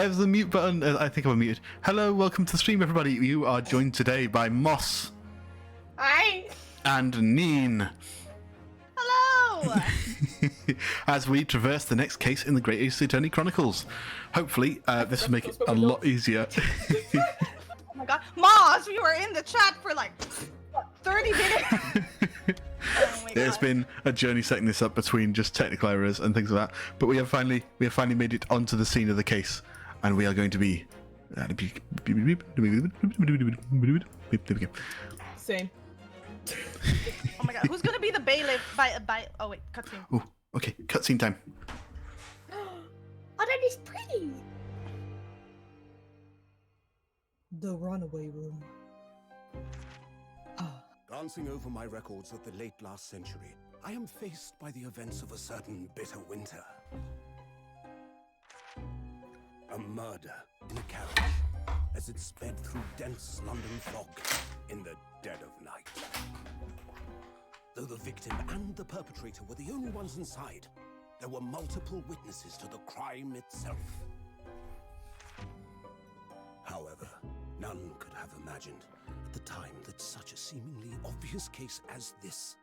There's the mute button. I think I'm muted. Hello, welcome to the stream, everybody. You are joined today by Moss. Hi. And Neen. Hello. As we traverse the next case in the Great Ace Attorney Chronicles. Hopefully, this will make it a lot easier. Oh my god. Moss, we were in the chat for like, what, 30 minutes? Oh my There's god. been a journey setting this up between just technical errors and things like that, but we have finally made it onto the scene of the case, and we are going to be. Same. Oh my god, who's gonna be the bailiff by oh wait, cutscene. Oh, okay, cutscene time. Oh, that is pretty. The runaway room. Glancing over my records of the late last century, I am faced by the events of a certain bitter winter. A murder in a carriage as it sped through dense London fog in the dead of night. Though the victim and the perpetrator were the only ones inside, there were multiple witnesses to the crime itself. However, none could have imagined at the time that such a seemingly obvious case as this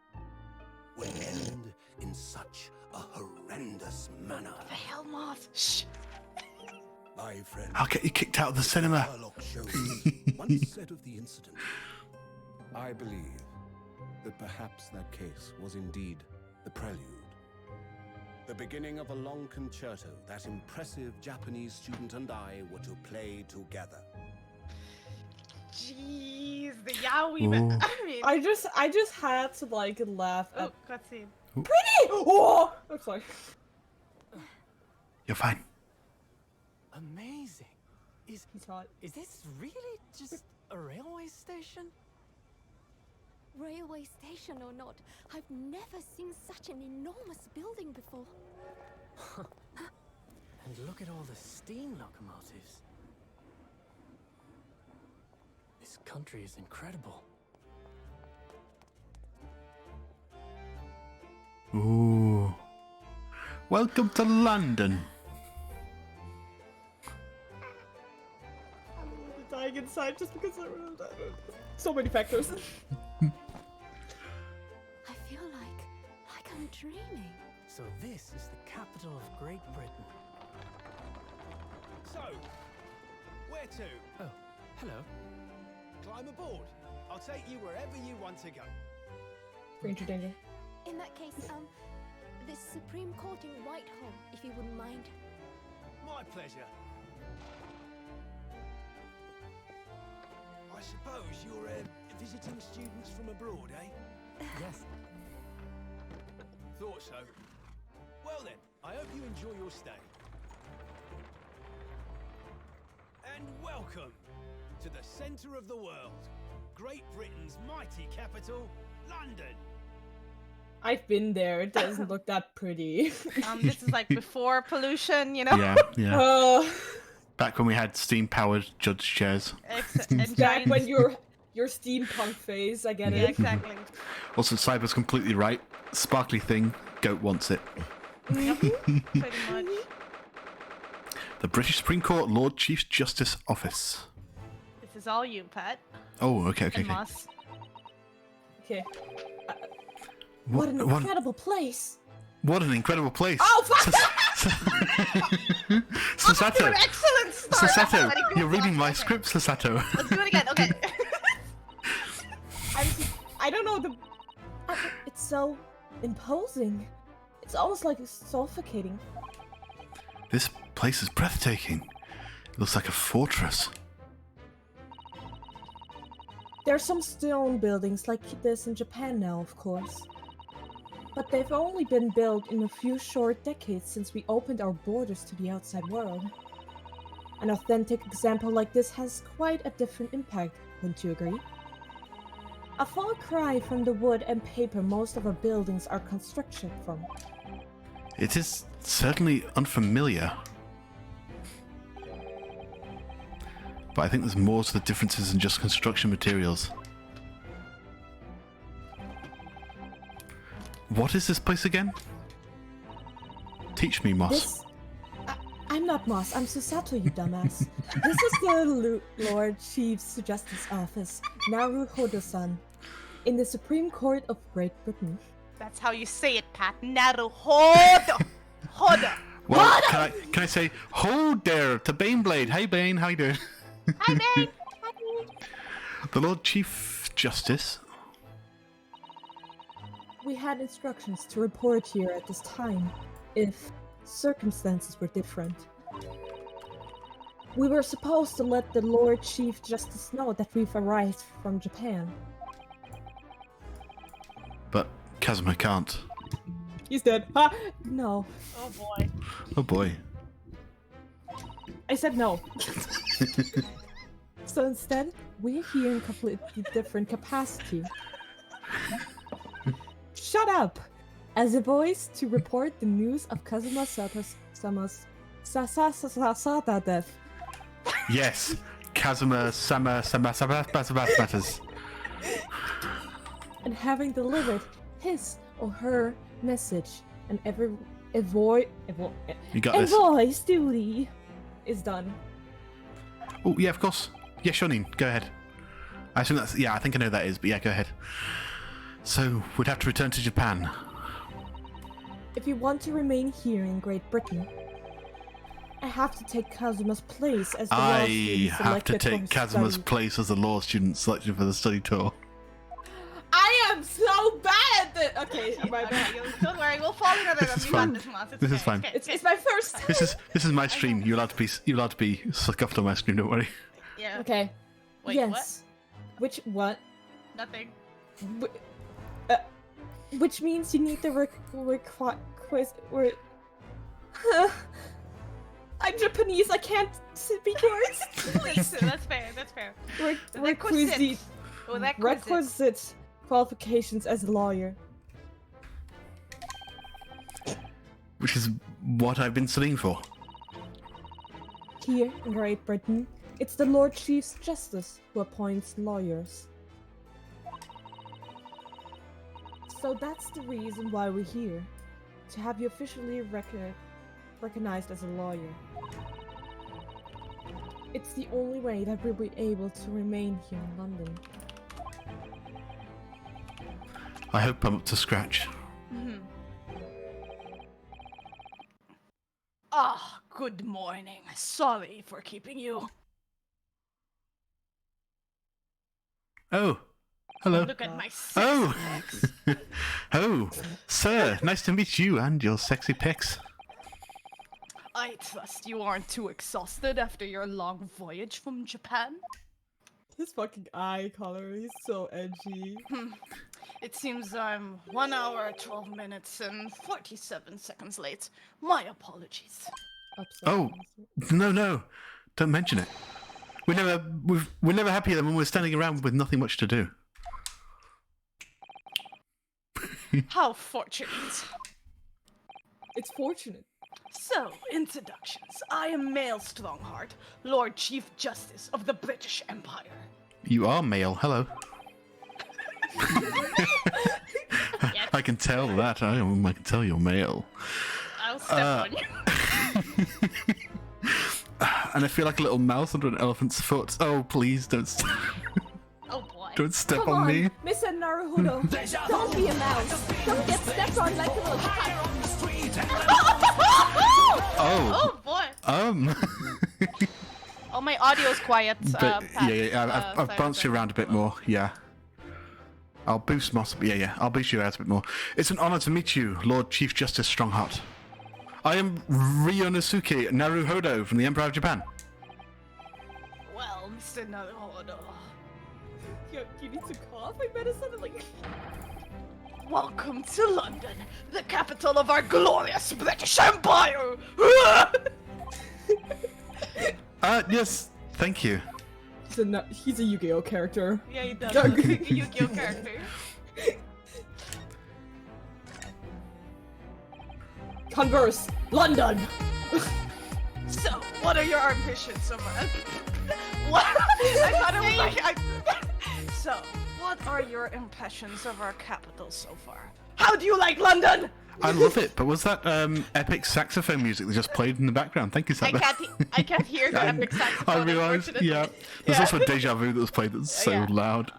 would end in such a horrendous manner. The hell, Moss? Shh. My friend, I'll get you kicked out of the cinema. Sherlock Sholmes once said of the incident, I believe that perhaps that case was indeed the prelude. The beginning of a long concerto that impressive Japanese student and I were to play together. Jeez, the yaoi. Ooh. I mean, I just had to like laugh oh, at cutscene. pretty. Oh, I'm sorry. You're fine. Amazing. He's hot. Is this really just a railway station? Railway station or not, I've never seen such an enormous building before. And look at all the steam locomotives. This country is incredible. Ooh. Welcome to London. I'm dying inside just because so many factors. I feel like I'm dreaming. So this is the capital of Great Britain. So, where to? Oh, hello. Climb aboard. I'll take you wherever you want to go. Stranger danger. In that case, the Supreme Court in Whitehall, if you wouldn't mind. My pleasure. I suppose you're visiting students from abroad, eh? Yes. Thought so. Well then, I hope you enjoy your stay. And welcome to the centre of the world, Great Britain's mighty capital, London. I've been there. It doesn't look that pretty. This is like before pollution, you know? Yeah, yeah. Back when we had steam-powered judge chairs. And Back giant- when your steampunk phase, I get Yeah, it. exactly. Also, Cyber's completely right. Sparkly thing, goat wants it. Pretty much. The British Supreme Court Lord Chief Justice Office. This is all you, Pat. Oh, okay, okay, And okay. Moss. Okay. What an What, incredible place. what an incredible place. Oh, fuck! You're Sasato, an excellent start. Sasato, Everybody go you're on. reading my Okay. script, Sasato. Let's do it again. Okay. I don't know the. It's so imposing. It's almost like it's suffocating. This place is breathtaking. It looks like a fortress. There are some stone buildings like this in Japan now, of course. But they've only been built in a few short decades since we opened our borders to the outside world. An authentic example like this has quite a different impact, wouldn't you agree? A far cry from the wood and paper most of our buildings are constructed from. It is certainly unfamiliar. But I think there's more to the differences than just construction materials. What is this place again? Teach me, Moss. I'm not Moss. I'm Susato, you dumbass. This is the Lord Chief Justice Office, Naruhodo-san, in the Supreme Court of Great Britain. That's how you say it, Pat. Naruhodo. Hodo. Well, can I say, hold there to Baneblade. Hey, Bane, how you doing? Hi, Bane. Hi. The Lord Chief Justice. We had instructions to report here at this time, if circumstances were different. We were supposed to let the Lord Chief Justice know that we've arrived from Japan. But Kazuma can't. He's dead. Ha! No. Oh boy. Oh boy. I said no. So instead, we're here in completely different capacity. Shut up! As a voice to report the news of Kazuma Sama's Sasada death. Yes, Kazuma Sama matters. And having delivered his or her message, and You got this. voice duty is done. Oh yeah, of course. Yeah, Shonin, go ahead. I assume that's I think I know who that is, but yeah, go ahead. So we'd have to return to Japan. If you want to remain here in Great Britain, I have to take Kazuma's place as the law I student have to selected for take his Kazuma's study. place as the law student selected for the study tour. I am so bad at this. Okay, my Okay, bad. don't worry, we'll fall into This them. is You got fine. this, Moss. It's This is okay, fine. okay, It's okay. my first time. This is my stream. You're allowed to be scuffed on my stream. Don't worry. Yeah. Okay. Wait, yes. Which what? Nothing. Which means you need the quiz. I'm Japanese. I can't speak words. Please, that's fair. That's fair. Requisite requisite qualifications as a lawyer. Which is what I've been studying for. Here in Great Britain, it's the Lord Chief Justice who appoints lawyers. So that's the reason why we're here, to have you officially recognized as a lawyer. It's the only way that we'll be able to remain here in London. I hope I'm up to scratch. Ah, good morning. Sorry for keeping you. Oh, hello. Look at my sexy Oh, pecs. oh, sir. Nice to meet you and your sexy pecs. I trust you aren't too exhausted after your long voyage from Japan. His fucking eye color, he's so edgy. It seems I'm 1 hour, 12 minutes, and 47 seconds late. My apologies. Oh, no, don't mention it. We're never happier than when we're standing around with nothing much to do. How fortunate. It's fortunate. So, introductions. I am Male Strongheart, Lord Chief Justice of the British Empire. You are male. Hello. I can tell that. I can tell you're male. I'll step on you. And I feel like a little mouse under an elephant's foot. Oh, please don't Oh boy. don't step Come on on, me. Mr. Naruhodo. Don't be a mouse. Don't get stepped on like a little cat. Oh, Oh boy. Oh, my audio's quiet. but Pat. I've Sorry, bounced you sorry. around a bit more. Yeah. I'll boost Moss. Yeah. I'll boost you out a bit more. It's an honor to meet you, Lord Chief Justice Strongheart. I am Ryonosuke Naruhodo from the Empire of Japan. Well, Mr. Naruhodo. Yo, you need to cough? I bet it sounded like... Welcome to London, the capital of our glorious British Empire! Yes, thank you. He's a Yu-Gi-Oh character. Yeah, he does. Look like a Yu-Gi-Oh character. Converse, London! So, what are your ambitions so far? What? I thought it was like... So, what are your impressions of our capital so far? How do you like London? I love it, but was that epic saxophone music that just played in the background? Thank you, I Saturday. I can't hear the epic I saxophone. realised, unfortunately. yeah. There's Yeah. also Deja Vu that was played that's so Yeah. loud.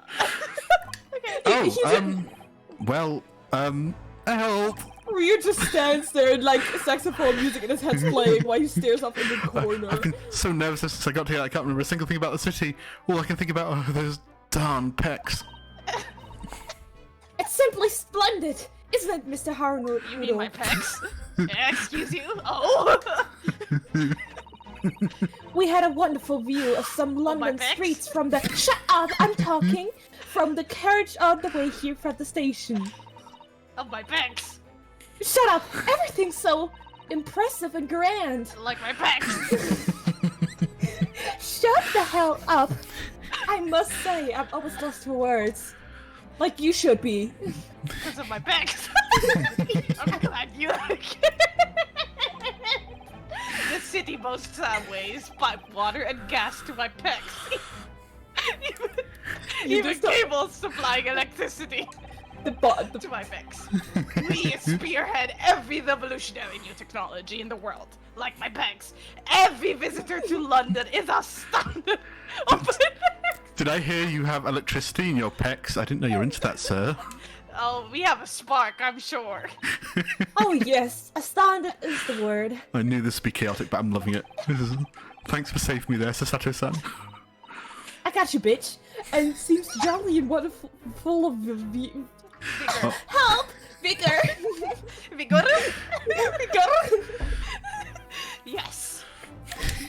Okay. Help! Ryu just stands there and like saxophone music in his head's playing while he stares off in the corner. I've been so nervous since I got here, I can't remember a single thing about the city. All I can think about are those darn pecs. It's simply splendid, isn't it, Mr. Haruno? You mean my pecs? Excuse you? Oh! We had a wonderful view of some London pecs? streets from the— Shut up, I'm talking! From the carriage on the way here from the station. Of my pecs. Shut up! Everything's so impressive and grand. Like my pecs. Shut the hell up! I must say, I'm almost lost for words. Like you should be. Because of my pecs. I'm glad you like it. The city boasts ways, pipe water, and gas to my pecs. Even just don't- cables supplying electricity The to my pecs. We spearhead every revolutionary new technology in the world. Like my pecs. Every visitor to London is astounded. Did I hear you have electricity in your pecs? I didn't know you're into that, sir. Oh, we have a spark, I'm sure. Oh yes, astounded is the word. I knew this would be chaotic, but I'm loving it. Thanks for saving me there, Sasato-san. I got you, bitch. And seems jolly and wonderful, full of Vigor. help, Vigor. Vigor? Vigor. Yes.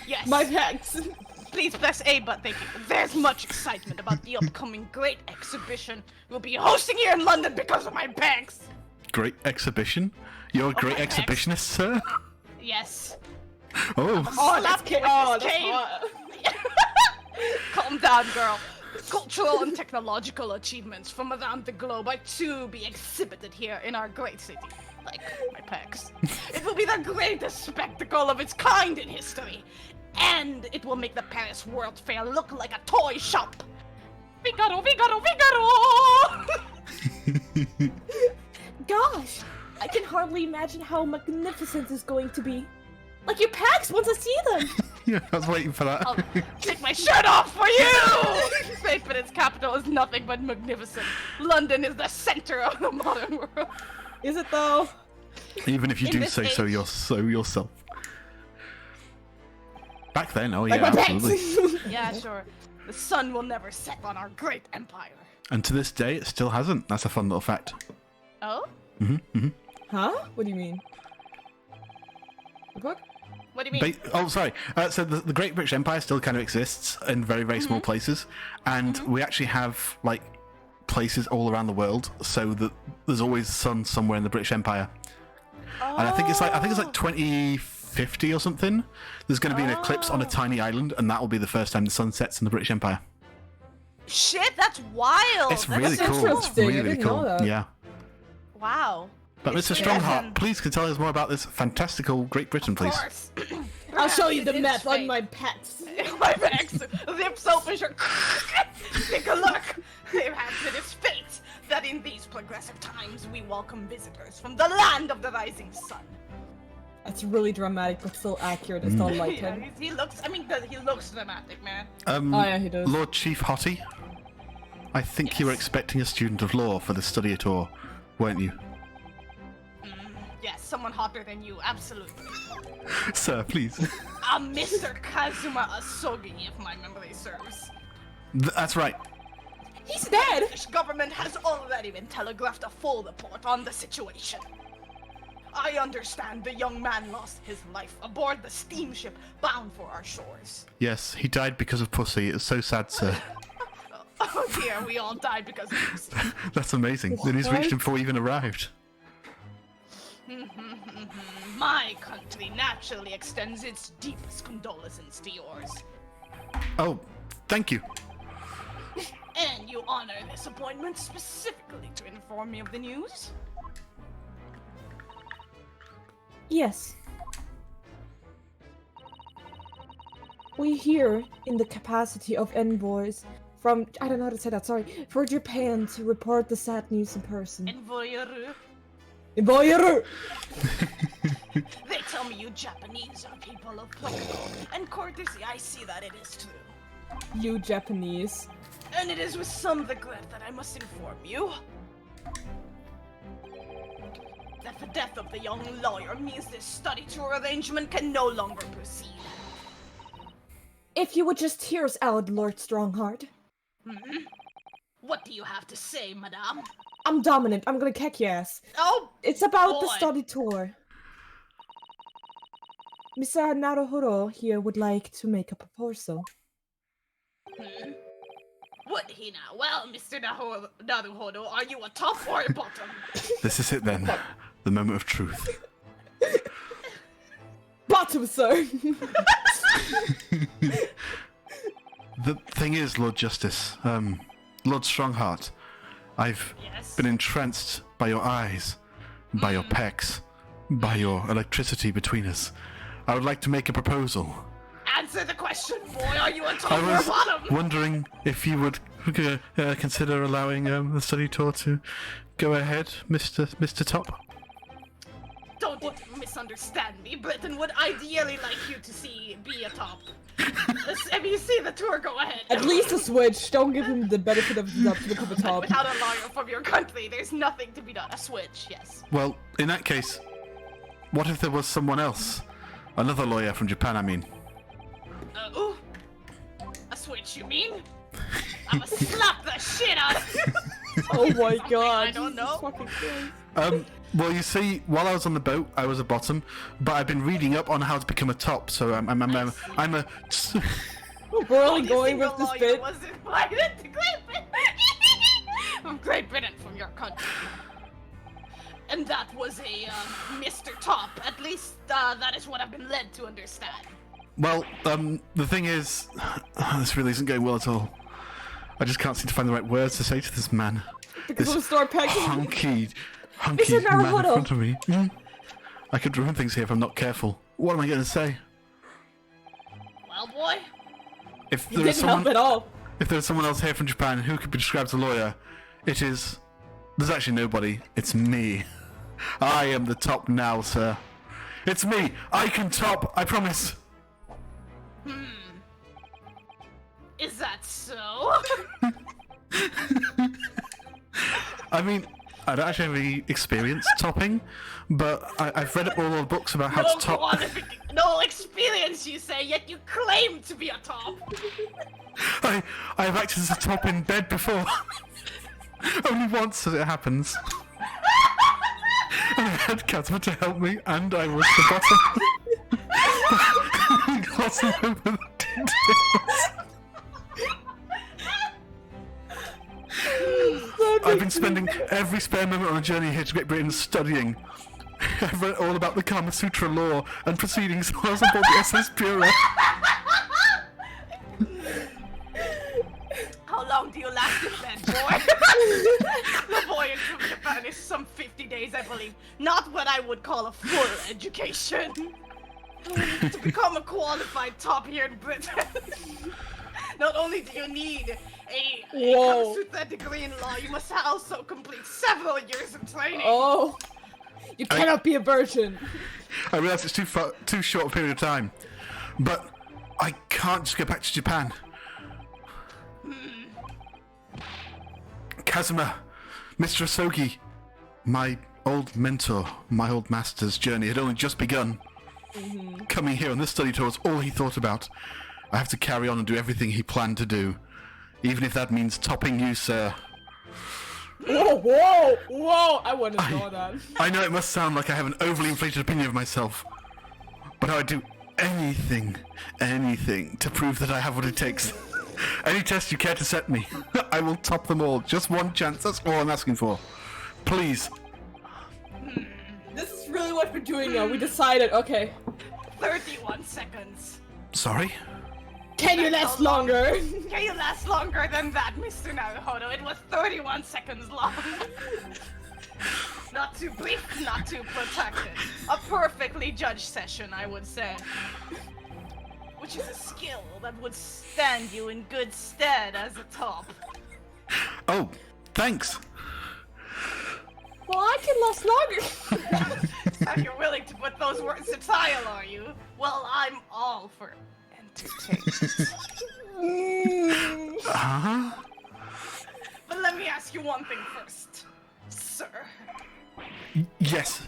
Yes. My pecs. Please press A button, thank you. There's much excitement about the upcoming great exhibition we'll be hosting here in London because of my pecs. Great exhibition? You're a great my pecs. exhibitionist, sir? Yes. Oh, Oh, that's that's hot. Calm down, girl. Cultural and technological achievements from around the globe are to be exhibited here in our great city. Like my pecs. It will be the greatest spectacle of its kind in history. And it will make the Paris World Fair look like a toy shop. Figaro, Figaro, Figaro! Gosh, I can hardly imagine how magnificent it's going to be. Like your pecs once I see them. yeah, I was waiting for that. I'll take my shirt off for you! Great Britain's capital is nothing but magnificent. London is the center of the modern world. Is it though? Even if you in do this say so, age- you're so yourself. Back then, oh yeah, Like my absolutely. pecs. Yeah, sure. The sun will never set on our great empire. And to this day, it still hasn't. That's a fun little fact. Oh? Huh? What do you mean? The book? What do you mean? Sorry. So the Great British Empire still kind of exists in very, very small places, and we actually have like places all around the world, so that there's always sun somewhere in the British Empire. And I think it's like 2050 or something. There's going to be an eclipse on a tiny island, and that will be the first time the sun sets in the British Empire. Shit, that's wild! It's That's really so cool. It's interesting. I really, really didn't know cool. that. Yeah. Wow. But It's Mr. so Strongheart, awesome. please can tell us more about this fantastical Great Britain, Of please. course. I'll show you the Perhaps map it is on fate. my pecs. My pecs rips open your. Take a look. Perhaps it is fate that in these progressive times we welcome visitors from the land of the rising sun. That's really dramatic, but still accurate. I still like Yeah, him. he looks. I mean, he looks dramatic, man. Oh yeah, he does. Lord Chief Hottie, I think you were expecting a student of law for the study tour, weren't you? Yes, someone hotter than you, absolutely. Sir, please. Mr. Kazuma Asogi, if my memory serves. That's right. He's dead. British government has already been telegraphed a full report on the situation. I understand the young man lost his life aboard the steamship bound for our shores. Yes, he died because of pussy. It's so sad, sir. Oh dear, we all died because of this. That's amazing. The news reached him before he even arrived. My country naturally extends its deepest condolences to yours. Oh, thank you. And you honor this appointment specifically to inform me of the news? Yes. We here, in the capacity of envoys from, I don't know how to say that, sorry, for Japan to report the sad news in person. Envoyer. Boyer! They tell me you Japanese are people of protocol and courtesy. I see that it is true. You Japanese. And it is with some regret that I must inform you that the death of the young lawyer means this study tour arrangement can no longer proceed. If you would just hear us out, Lord Strongheart. What do you have to say, madame? I'm dominant. I'm gonna kick your ass. Oh, It's about the boy. study tour. Mr. Naruhodo here would like to make a proposal. Would he now? Well, Mr. Naruhodo, are you a top or a bottom? This is it then. The moment of truth. Bottom, sir! The thing is, Lord Justice, Lord Strongheart, I've Yes. been entranced by your eyes, by your pecs, by your electricity between us. I would like to make a proposal. Answer the question, boy. Are you a top I or a was bottom? wondering if you would consider allowing the study tour to go ahead, Mr. Top. Don't misunderstand me. Britain would ideally like you to be a top. If you see the tour, go ahead. At least a switch. Don't give him the benefit of the doubt to become a top. Without a lawyer from your country, there's nothing to be done. A switch, yes. Well, in that case, what if there was someone else? Another lawyer from Japan, I mean. Ooh. A switch, you mean? I'ma slap the shit out of you. Oh my god. I don't Jesus know. fucking Christ. Well, you see, while I was on the boat, I was a bottom, but I've been reading up on how to become a top, so I'm a... We're only Only going single with this lawyer bit. was invited to Great Britain. From Great Britain, from your country. And that was a Mr. Top. At least that is what I've been led to understand. Well, the thing is, this really isn't going well at all. I just can't seem to find the right words to say to this man. Because This we'll start packing. hunky Mr. man in Naruhodo. front of me. I could ruin things here if I'm not careful. What am I going to say? Well, boy, If You there is didn't help someone, at all. if there's someone else here from Japan who could be described as a lawyer, it is. There's actually nobody. It's me. I am the top now, sir. It's me. I can top. I promise. is that so? I mean, I don't actually have any experience topping, but I've read all the books about how No to top. no experience, you say, yet you claim to be a top. I've acted as a top in bed before. Only once as it happens. And I had Kazuma to help me, and I was the bottom. Glossing over the details. I've been spending every spare moment on a journey here to Great Britain studying. I've read all about the Kama Sutra law and proceedings while I was on board the SS Bureau. How long do you last in bed, boy? The voyage from Japan is some 50 days, I believe. Not what I would call a full education. To become a qualified top here in Britain, not only do you need a Whoa. Kama Sutra degree in law, you must also complete several years of training. Oh. You cannot be a virgin. I realise it's too short a period of time, but I can't just go back to Japan. Kazuma, Mr. Asogi, my old mentor, my old master's journey had only just begun. Coming here on this study tour was all he thought about. I have to carry on and do everything he planned to do, even if that means topping you, sir. Whoa, whoa, whoa! I want to know that. I know it must sound like I have an overly inflated opinion of myself, but I would do anything to prove that I have what it takes. Any test you care to set me, I will top them all. Just one chance, that's all I'm asking for. Please. This is really what we're doing now. We decided, okay. 31 seconds. Sorry? Can you last longer? Can you last longer than that, Mr. Naruhodo? It was 31 seconds long. Not too brief, not too protracted. A perfectly judged session, I would say. Which is a skill that would stand you in good stead as a top. Oh, thanks. Well, I can last longer. versatile, are you? Well, I'm all for entertainment. Huh? But let me ask you one thing first, sir. Yes.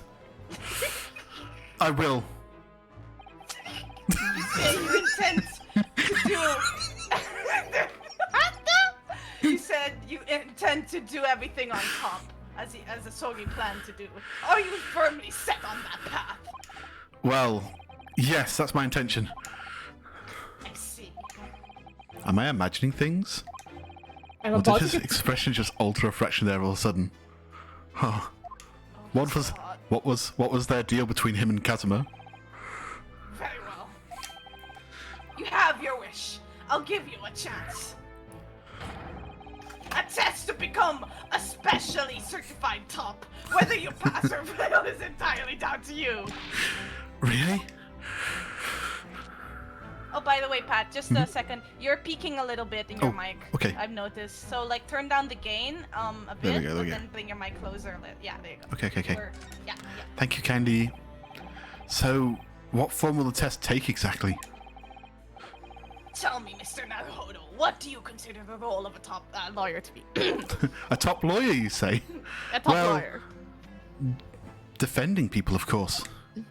I will. You say you intend to do... You said you intend to do everything on top, as Asogi planned to do. Are you firmly set on that path? Well, yes, that's my intention. I see. Am I imagining things? I'm Or about did to his get... expression just alter a fraction there all of a sudden? Huh. What was their deal between him and Kazuma? Very well. You have your wish. I'll give you a chance. A test to become a specially certified top. Whether you pass or fail is entirely down to you. Really? Oh, by the way, Pat, just a second. You're peaking a little bit in your Oh, mic. okay. I've noticed. So, like, turn down the gain a There we bit, go, there but we go. then bring your mic closer. Yeah, there you go. Okay. Yeah. Thank you, Candy. So, what form will the test take exactly? Tell me, Mr. Naruhodo, what do you consider the role of a top lawyer to be? A top lawyer, you say? A top Well- lawyer. Defending people, of course.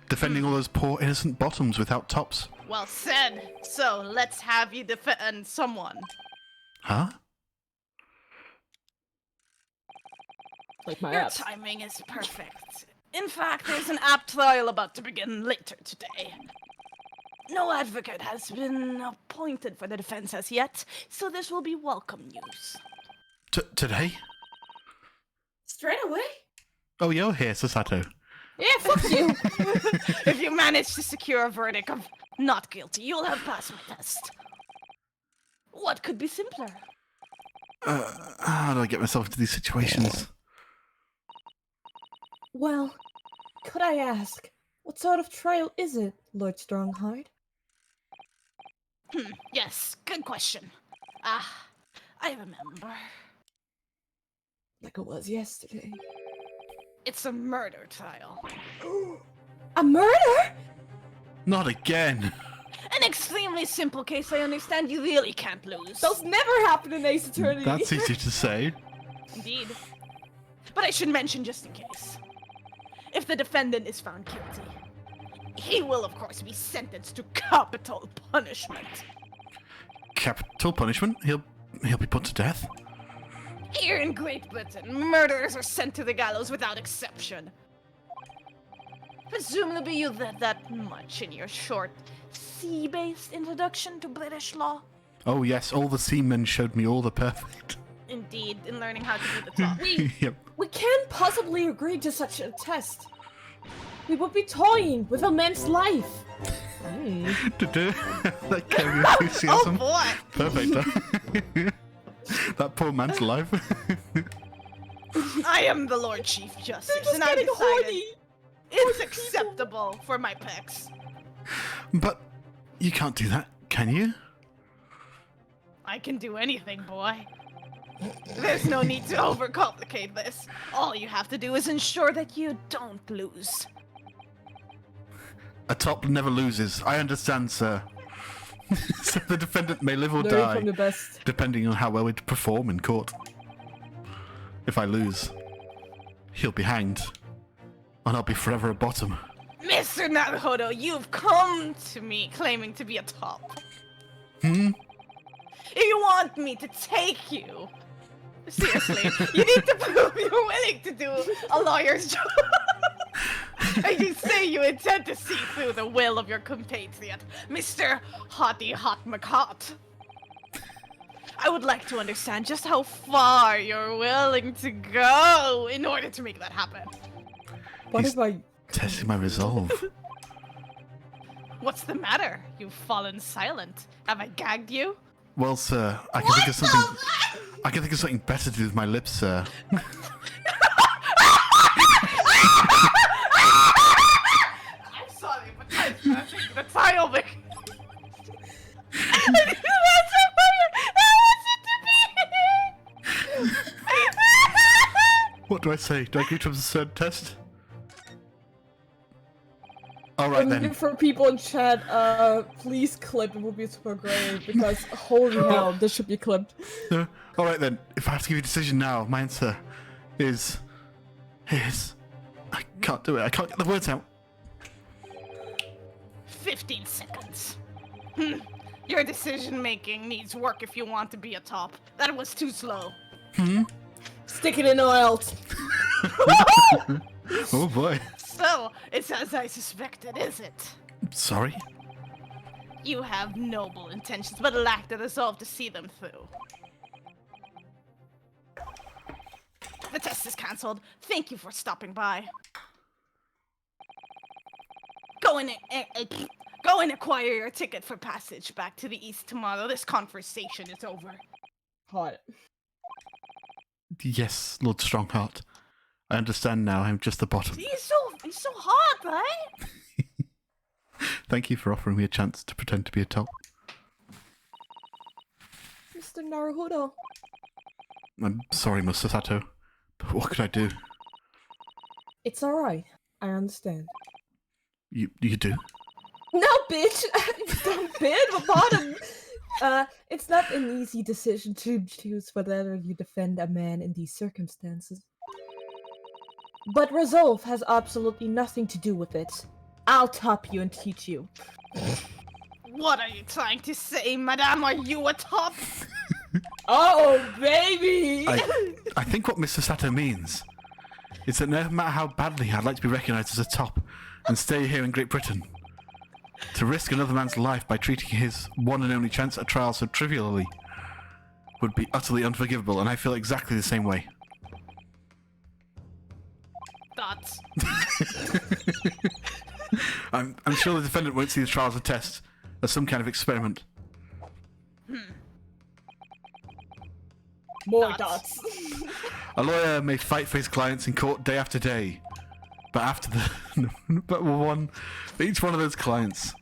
Defending all those poor innocent bottoms without tops. Well said. So, let's have you defend someone. Huh? Like my Your abs. timing is perfect. In fact, there's an app trial about to begin later today. No advocate has been appointed for the defense as yet, so this will be welcome news. Today? Straight away? Oh, you're here, Sasato. Yeah, fuck you! If you manage to secure a verdict of not guilty, you'll have passed my test. What could be simpler? How do I get myself into these situations? Well, could I ask, what sort of trial is it, Lord Strongheart? Yes, good question. I remember. Like it was yesterday. It's a murder trial. A murder? Not again. An extremely simple case I understand you really can't lose. Those never happen in Ace Attorney. That's easy to say. Indeed. But I should mention just in case. If the defendant is found guilty, he will of course be sentenced to capital punishment. Capital punishment? He'll be put to death? Here in Great Britain, murderers are sent to the gallows without exception. Presumably you read that much in your short, sea-based introduction to British law. Oh yes, all the seamen showed me all the perfect. Indeed, in learning how to be the top. Yep. We can't possibly agree to such a test. We would be toying with a man's life. That kind of Oh enthusiasm. boy! Perfect. Huh? That poor man's life. I am the Lord Chief Justice, Just and I getting decided horny. it's acceptable for my pecs. But you can't do that, can you? I can do anything, boy. There's no need to overcomplicate this. All you have to do is ensure that you don't lose. A top never loses. I understand, sir. So the defendant may live or Learning die, from the best. depending on how well we perform in court. If I lose, he'll be hanged, and I'll be forever a bottom. Mr. Naruhodo, you've come to me claiming to be a top. If you want me to take you, seriously, you need to prove you're willing to do a lawyer's job. And you say you intend to see through the will of your compatriot, Mr. Hottie Hot McHot. I would like to understand just how far you're willing to go in order to make that happen. What He's- if I... Testing my resolve. What's the matter? You've fallen silent. Have I gagged you? Well, sir, I can think of something. I can think of something better to do with my lips, sir. I'm sorry, but I'm perfect. The trial be- That's What do I say? Do I agree to a absurd test? All right And then. for people in chat, please clip. It would be super great because holy hell, this should be clipped. All right then. If I have to give you a decision now, my answer is. I can't do it. I can't get the words out. 15 seconds. Your decision making needs work if you want to be a top. That was too slow. Stick it in oil. Oh boy. So, it's as I suspected, is it? Sorry. You have noble intentions, but lack the resolve to see them through. The test is cancelled. Thank you for stopping by. Go and acquire your ticket for passage back to the east tomorrow. This conversation is over. Hot. Yes, Lord Strongheart. I understand now. I'm just the bottom. He's so hot, right? Thank you for offering me a chance to pretend to be a top. Mr. Naruhodo. I'm sorry, Mr. Sato, but what could I do? It's alright. I understand. You do? No, bitch! Don't bid bottom! It's not an easy decision to choose whether you defend a man in these circumstances. But resolve has absolutely nothing to do with it. I'll top you and teach you. What are you trying to say, madame? Are you a top? Oh, baby! I think what Mr. Sato means is that no matter how badly I'd like to be recognised as a top and stay here in Great Britain, to risk another man's life by treating his one and only chance at trial so trivially would be utterly unforgivable, and I feel exactly the same way. Thoughts? I'm sure the defendant won't see the trial as a test, as some kind of experiment. More dots. A lawyer may fight for his clients in court day after day, but for each one of those clients,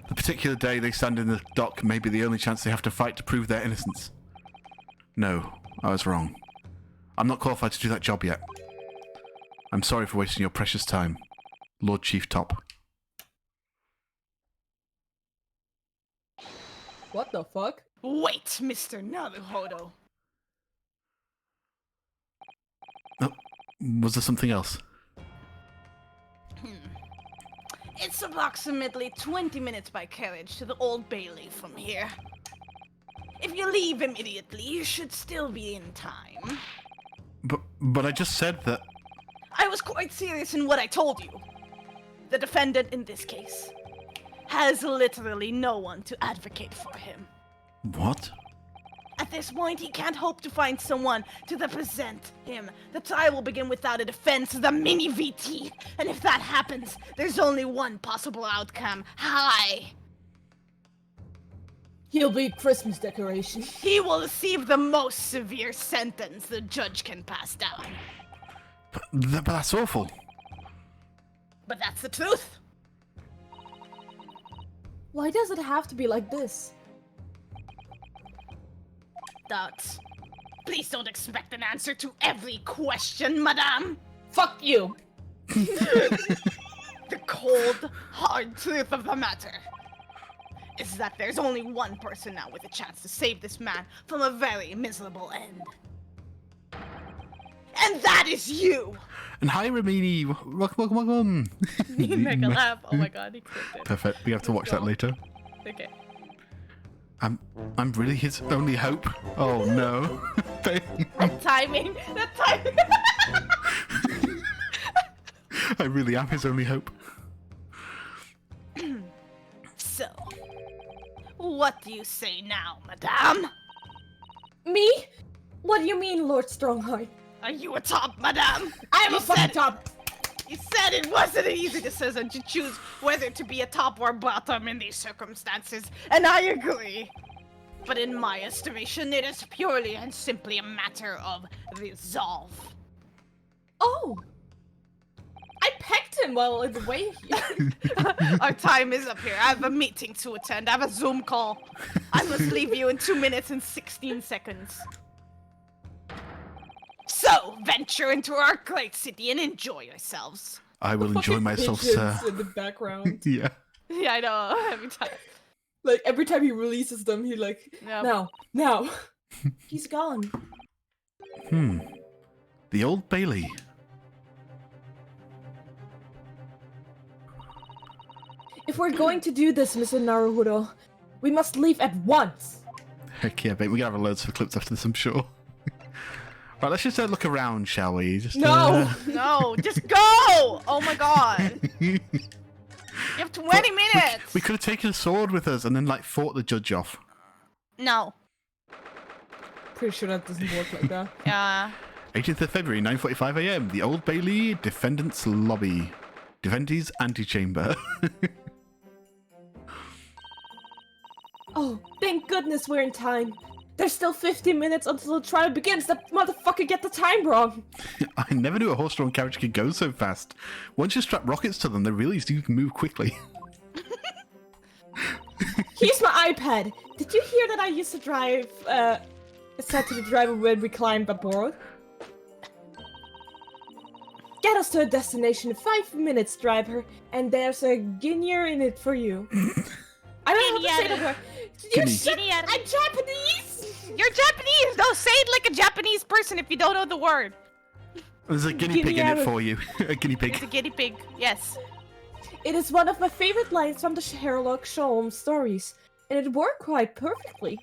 the particular day they stand in the dock may be the only chance they have to fight to prove their innocence. No, I was wrong. I'm not qualified to do that job yet. I'm sorry for wasting your precious time, Lord Chief Top. What the fuck? Wait, Mr. Naruhodo. Oh, was there something else? It's approximately 20 minutes by carriage to the Old Bailey from here. If you leave immediately, you should still be in time. But I just said that... I was quite serious in what I told you. The defendant in this case has literally no one to advocate for him. What? At this point, he can't hope to find someone to represent him. The trial will begin without a defense, the mini VT. And if that happens, there's only one possible outcome. Hi. He'll be Christmas decoration. He will receive the most severe sentence the judge can pass down. But that's awful. But that's the truth. Why does it have to be like this? Doubts. Please don't expect an answer to every question, madame. Fuck you! The cold, hard truth of the matter is that there's only one person now with a chance to save this man from a very miserable end. And that is you! And hi, Ramini. Welcome. Make a laugh. Oh my god, he clipped it. Perfect. We have to watch that later. Okay. I'm really his only hope. Oh no. That timing! That timing! I really am his only hope. So, what do you say now, madame? Me? What do you mean, Lord Strongheart? Are you a top, madame? I am a fucking top! You said it wasn't an easy decision to choose whether to be a top or bottom in these circumstances, and I agree. But in my estimation, it is purely and simply a matter of resolve. Oh! I pecked him while it's way here. Our time is up here. I have a meeting to attend. I have a Zoom call. I must leave you in 2 minutes and 16 seconds. So, venture into our great city and enjoy yourselves. I will enjoy Fucking myself, pigeons sir. in the background. Yeah. Yeah, I know. Every time. Like every time he releases them, he like Yep. now. He's gone. The Old Bailey. If we're going to do this, Mr. Naruhodo, we must leave at once. Heck yeah, babe. We're going to have loads of clips after this, I'm sure. Right, let's just look around, shall we? Just, No! No, just go! Oh my god. You have 20 minutes! We could have taken a sword with us and then, like, fought the judge off. No. Pretty sure that doesn't work like that. Yeah. 18th of February, 9:45 a.m. The Old Bailey Defendants Lobby. Defendees Antechamber. Oh, thank goodness we're in time. There's still 15 minutes until the trial begins. That motherfucker get the time wrong. I never knew a horse-drawn carriage could go so fast. Once you strap rockets to them, they really do move quickly. Here's my iPad. Did you hear that I used to drive, said to the driver when we climbed aboard? Get us to a destination in 5 minutes, driver, and there's a guinea in it for you. I don't know how to say the word. Guinea. I'm Japanese! You're Japanese! No, say it like a Japanese person if you don't know the word. There's a guinea pig in it Guinea. for you. A guinea It's a pig. guinea pig. Yes. It is one of my favorite lines from the Sherlock Holmes stories, and it worked quite perfectly.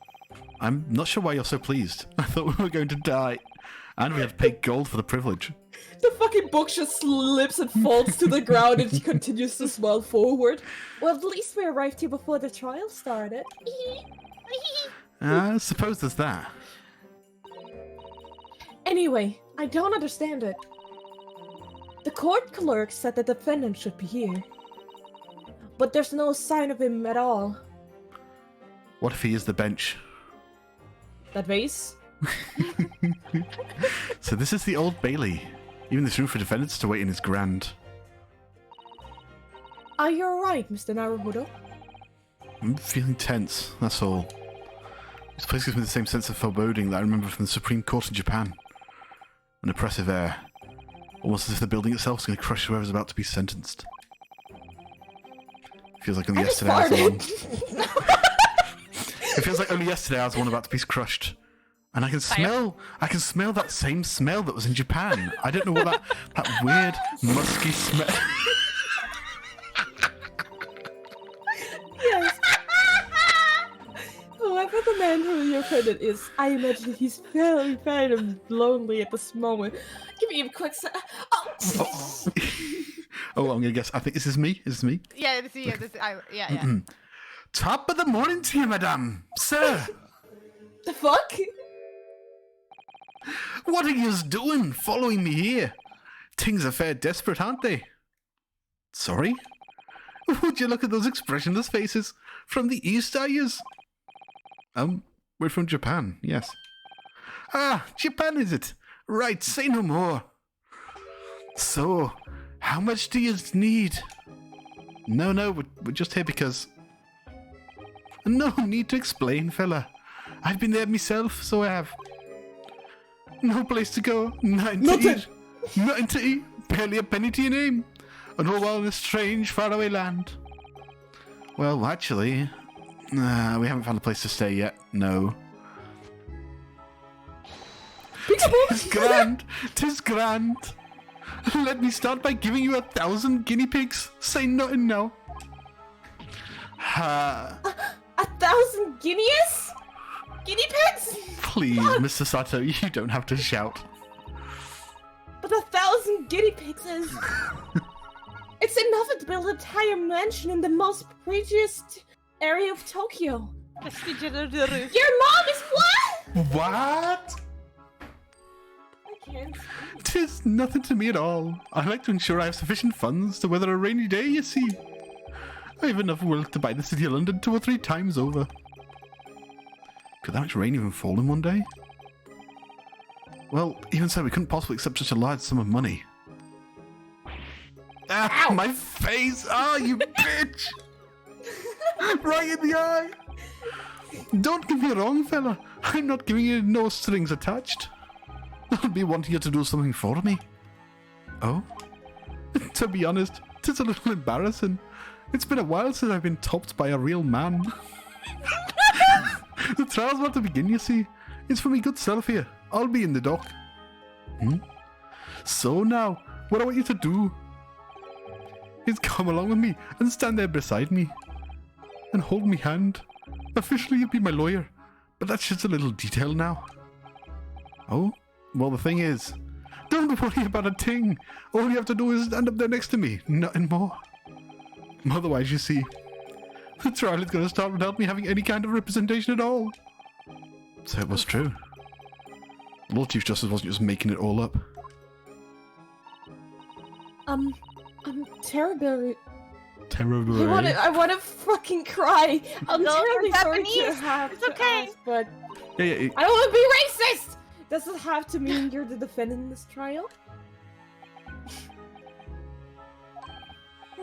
I'm not sure why you're so pleased. I thought we were going to die. And we had to pay gold for the privilege. The fucking book just slips and falls to the ground and continues to swell forward. Well, at least we arrived here before the trial started. I suppose there's that. Anyway, I don't understand it. The court clerk said the defendant should be here. But there's no sign of him at all. What if he is the bench? That vase? So this is the Old Bailey. Even this room for defendants to wait in is grand. Are you alright, Mr. Naruhodo? I'm feeling tense, that's all. This place gives me the same sense of foreboding that I remember from the Supreme Court in Japan. An oppressive air. Almost as if the building itself is going to crush whoever's about to be sentenced. Feels like only I just yesterday I was the one. farted. It feels like only yesterday I was the one about to be crushed. And I can smell that same smell that was in Japan. I don't know what that weird, musky smell. Yes. Whoever the man who your credit is, I imagine he's very, very lonely at this moment. Give me a quick Oh! Oh, I'm gonna guess. I think this is me. Is this me? Yeah, yeah. Top of the morning to you, madame, sir. The fuck? What are yous doing, following me here? Things are fair desperate, aren't they? Sorry? Would you look at those expressionless faces? From the east, are yous? We're from Japan, yes. Ah, Japan is it? Right, say no more. So, how much do yous need? No, we're just here because... No need to explain, fella. I've been there myself, so I have. No place to go, nothing to eat. Nothing to eat, barely a penny to your name. And all while in a strange, faraway land. Well, actually, we haven't found a place to stay yet, no. Tis grand, 'tis grand. Let me start by giving you 1,000 guinea pigs. Say nothing now. 1,000 guineas? Guinea pigs? Please, Mr. Sato, you don't have to shout. But 1,000 guinea pigs is... It's enough to build an entire mansion in the most prestigious area of Tokyo. Your mom is what? What? I can't. Tis nothing to me at all. I like to ensure I have sufficient funds to weather a rainy day, you see. I have enough wealth to buy the city of London 2 or 3 times over. Could that much rain even fall in one day? Well, even so, we couldn't possibly accept such a large sum of money. Ah, my face! Ah, you bitch! Right in the eye! Don't get me wrong, fella. I'm not giving you no strings attached. I'll be wanting you to do something for me. Oh? To be honest, it's a little embarrassing. It's been a while since I've been topped by a real man. The trial's about to begin, you see. It's for me good self here. I'll be in the dock. So now, what I want you to do is come along with me and stand there beside me and hold me hand. Officially, you'll be my lawyer, but that's just a little detail now. Oh, well, the thing is, don't worry about a thing. All you have to do is stand up there next to me, nothing more. Otherwise, you see, the trial is going to start without me having any kind of representation at all. So it was true. Lord Chief Justice wasn't just making it all up. I'm terribly. Terrible. I want to fucking cry. I'm No, terribly you're sorry to Japanese. have It's to okay. ask, but Yeah. I don't want to be racist. Does it have to mean you're the defendant in this trial?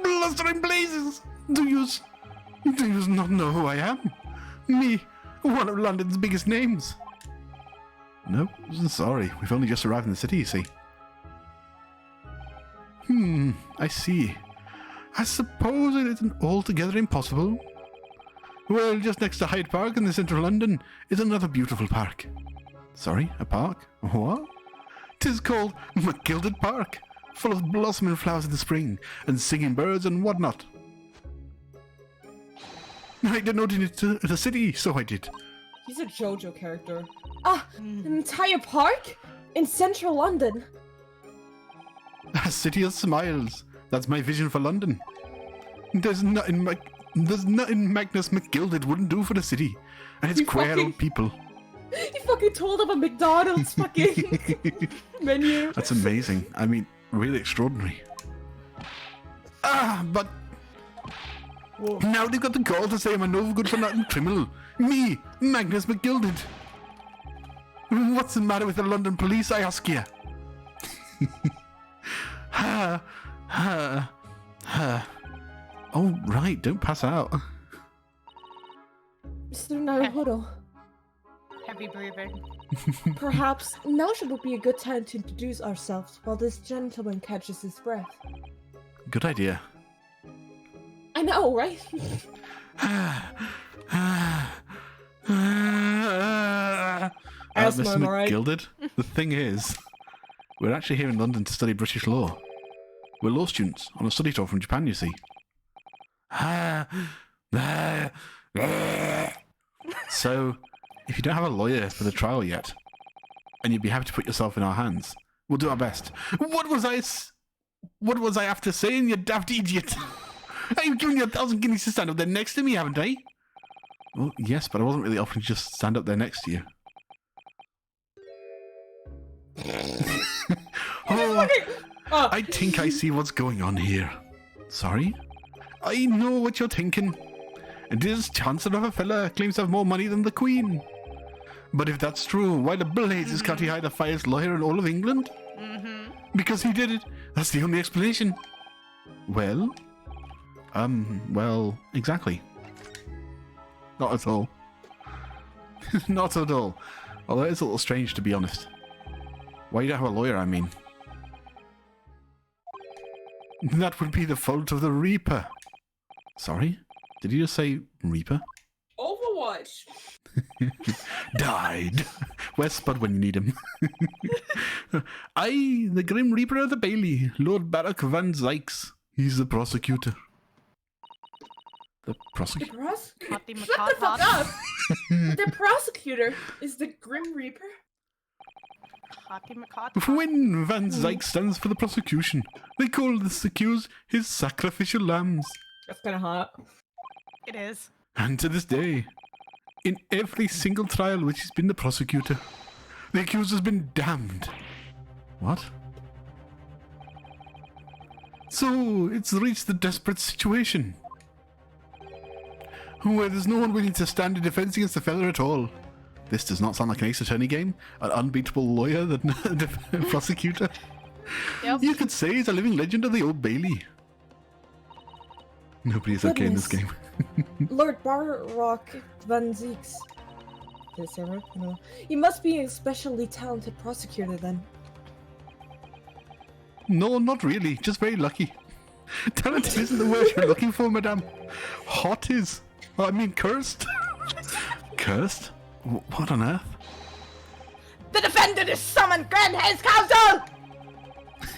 Blustering blazes! Do you not know who I am? Me, one of London's biggest names. No, sorry. We've only just arrived in the city, you see. I see. I suppose it isn't altogether impossible. Well, just next to Hyde Park in the centre of London is another beautiful park. Sorry, a park? What? 'Tis called McGilded Park, full of blossoming flowers in the spring and singing birds and whatnot. I denoted it to the city, so I did. He's a JoJo character. An entire park in central London. A city of smiles. That's my vision for London. There's nothing Magnus McGilded wouldn't do for the city, and its You queer fucking- old people. You fucking told him a McDonald's fucking menu. That's amazing. I mean, really extraordinary. But now they've got the gall to say I'm a no good for nothing criminal. Me, Magnus McGilded. What's the matter with the London police, I ask you? Oh, right, don't pass out. Mr. Naruhodo, Heavy breathing. perhaps now would be a good time to introduce ourselves while this gentleman catches his breath. Good idea. I know, right? Ask Mr. Mom, alright? McGilded, the thing is, we're actually here in London to study British law. We're law students on a study tour from Japan, you see. So, if you don't have a lawyer for the trial yet, and you'd be happy to put yourself in our hands, we'll do our best. What was I after saying, you daft idiot? I've given you 1,000 guineas to stand up there next to me, haven't I? Well, yes, but I wasn't really offering to just stand up there next to you. Oh, I think I see what's going on here. Sorry? I know what you're thinking. This Chancellor of a fella claims to have more money than the Queen. But if that's true, why the blazes can't he hire the finest lawyer in all of England? Because he did it. That's the only explanation. Well, exactly. Not at all. Not at all. Although it's a little strange, to be honest. Why you don't have a lawyer, I mean. That would be the fault of the Reaper. Sorry? Did you just say Reaper? Overwatch. Died. Where's Spud when you need him? I, the Grim Reaper of the Bailey, Lord Barak van Zykes. He's the prosecutor. The prosecutor? Hotty Shut the fuck up! The prosecutor is the Grim Reaper? Hotty McHot. When Van Zykes stands for the prosecution, they call the accused his sacrificial lambs. That's kind of hot. It is. And to this day, in every single trial which he's been the prosecutor, the accused has been damned. What? So, it's reached the desperate situation where there's no one willing to stand in defense against the fella at all. This does not sound like an Ace Attorney game. An unbeatable lawyer than the prosecutor. Yep. You could say he's a living legend of the Old Bailey. Nobody's okay in this game. Lord Barak van Zykes. Did I say right? No. You must be a especially talented prosecutor then. No, not really. Just very lucky. Talented isn't the word you're looking for, madame. Hot is. I mean, cursed. Cursed? What on earth? The defendant is summoned, Grand Heads Council!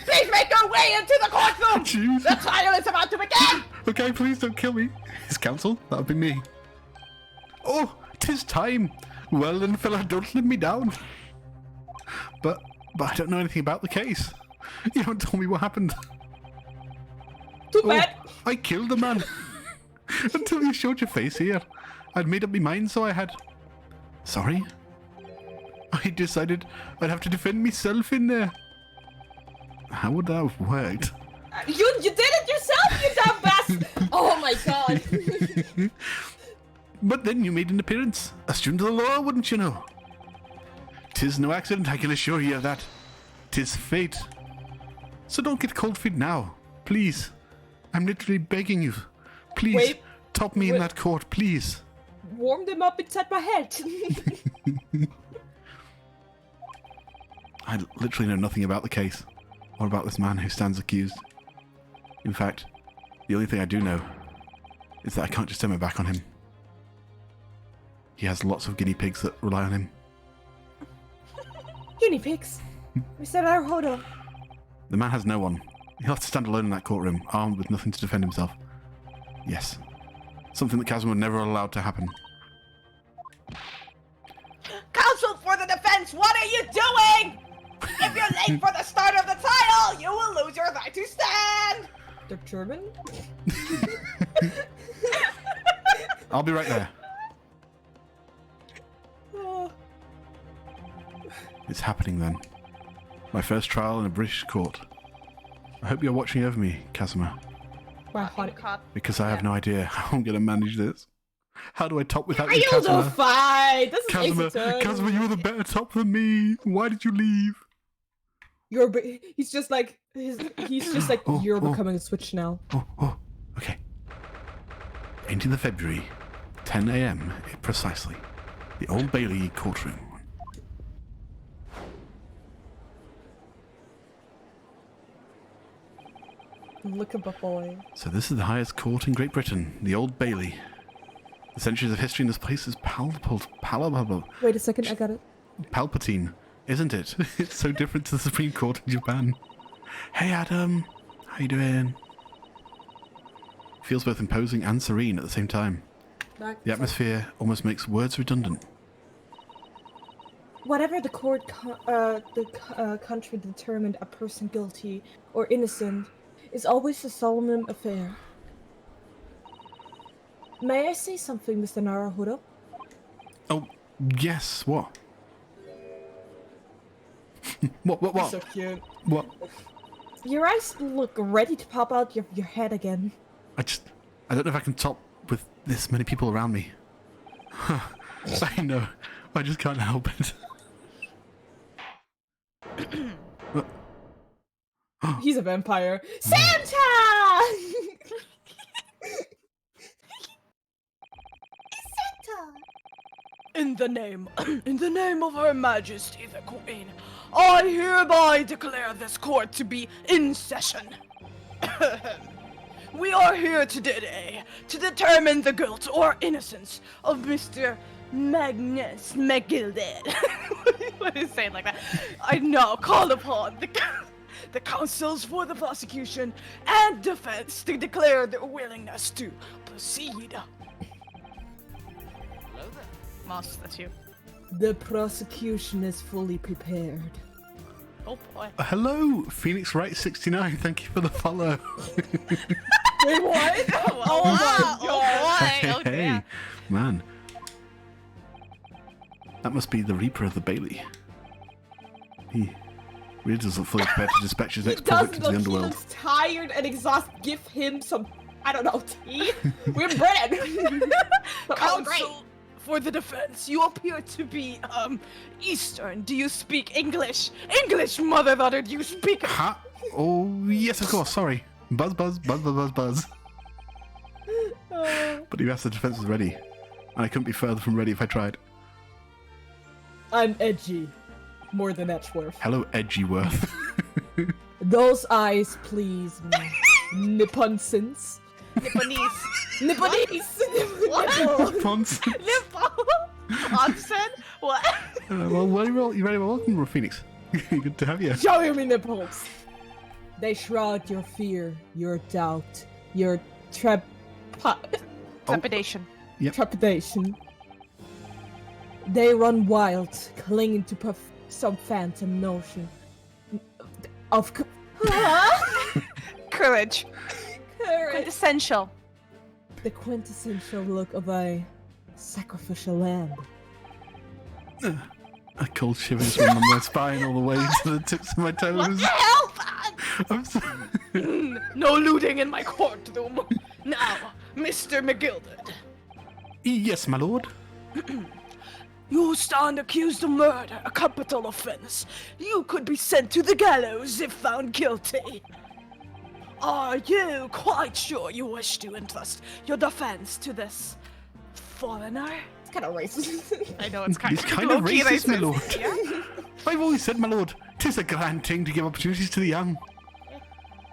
Please make your way into the courtroom! Jeez. The trial is about to begin! Okay, please don't kill me. His counsel? That would be me. Oh, 'tis time. Well then, fella, don't let me down. But I don't know anything about the case. You haven't told me what happened. Too bad. I killed the man. Until you showed your face here. I'd made up my mind, so I had... Sorry? I decided I'd have to defend myself in there. How would that have worked? You did it yourself, you dumb bastard! Oh my god. But then you made an appearance. A student of the law, wouldn't you know? 'Tis no accident, I can assure you of that. 'Tis fate. So don't get cold feet now. Please. I'm literally begging you. Please, Wait. top me in Wait. that court, please. Warm them up inside my head. I literally know nothing about the case. Or about this man who stands accused. In fact, the only thing I do know is that I can't just turn my back on him. He has lots of guinea pigs that rely on him. Guinea pigs. Mr. Naruhodo. The man has no one. He'll have to stand alone in that courtroom, armed with nothing to defend himself. Yes. Something that Kazuma never allowed to happen. Counsel for the defense, what are you doing? If you're late for the start of the trial, you will lose your right to stand! They're German? I'll be right there. Oh. It's happening then. My first trial in a British court. I hope you're watching over me, Kazuma, My heart. because I have no idea how I'm going to manage this. How do I top without you, You'll do Kazuma? fine. This is Kazuma, easy turn. Kazuma, you were the better top than me. Why did you leave? He's just like Oh, you're oh. becoming a switch now. Oh, okay. 18th of February, 10 a.m. precisely. The Old Bailey courtroom. Look at the boy. So this is the highest court in Great Britain, the Old Bailey. The centuries of history in this place is palpable. Wait a second, I got it. Palpatine, isn't it? It's so different to the Supreme Court in Japan. Hey Adam, how you doing? Feels both imposing and serene at the same time. The atmosphere almost makes words redundant. Whatever the country determined a person guilty or innocent is always a solemn affair. May I say something, Mr. Naruhodo? Oh, yes, what? What? So cute. What? Your eyes look ready to pop out your head again. I don't know if I can top with this many people around me. I know, I just can't help it. He's a vampire. Santa! In the name of Her Majesty the Queen, I hereby declare this court to be in session. We are here today to determine the guilt or innocence of Mr. Magnus McGilded. What do you say it like that? I now call upon the counsels for the prosecution and defense to declare their willingness to proceed. Hello there. Moss, that's you. The prosecution is fully prepared. Oh boy. Hello, Phoenix Wright 69. Thank you for the follow. Wait, what? Oh, wow. Oh boy. Oh Hey, dear. man. That must be the Reaper of the Bailey. He really doesn't look fully prepared to dispatch his He next project doesn't into the look. He underworld. looks tired and exhausted. Give him some, I don't know, tea. We're bread. Oh, great. Counsel for the defense, you appear to be Eastern. Do you speak English? English, mother daughter, do you speak? Ha! Oh, yes, of course, sorry. Buzz. But you asked the defense was ready. And I couldn't be further from ready if I tried. I'm edgy, more than Edgeworth. Hello, Edgyworth. Those eyes please me. Nipponsins. Nipponese. Nipponese! What? Once. Nippo? Onsen? What? Well, you're very welcome, Phoenix. Good to have you. Show me nipples! They shroud your fear, your doubt, your Trepidation. trepidation. They run wild, clinging to some phantom notion of Courage. courage. Quintessential. The quintessential look of a sacrificial lamb. A cold shivers run on my spine all the way to the tips of my toes. Help! I'm sorry. No looting in my courtroom. Now, Mr. McGilded. Yes, my lord. You stand accused of murder, a capital offense. You could be sent to the gallows if found guilty. Are you quite sure you wish to entrust your defense to this foreigner? It's kind of racist. I know it's He's kind of low-key racist, my lord. Yeah? I've always said, my lord, 'tis a grand thing to give opportunities to the young.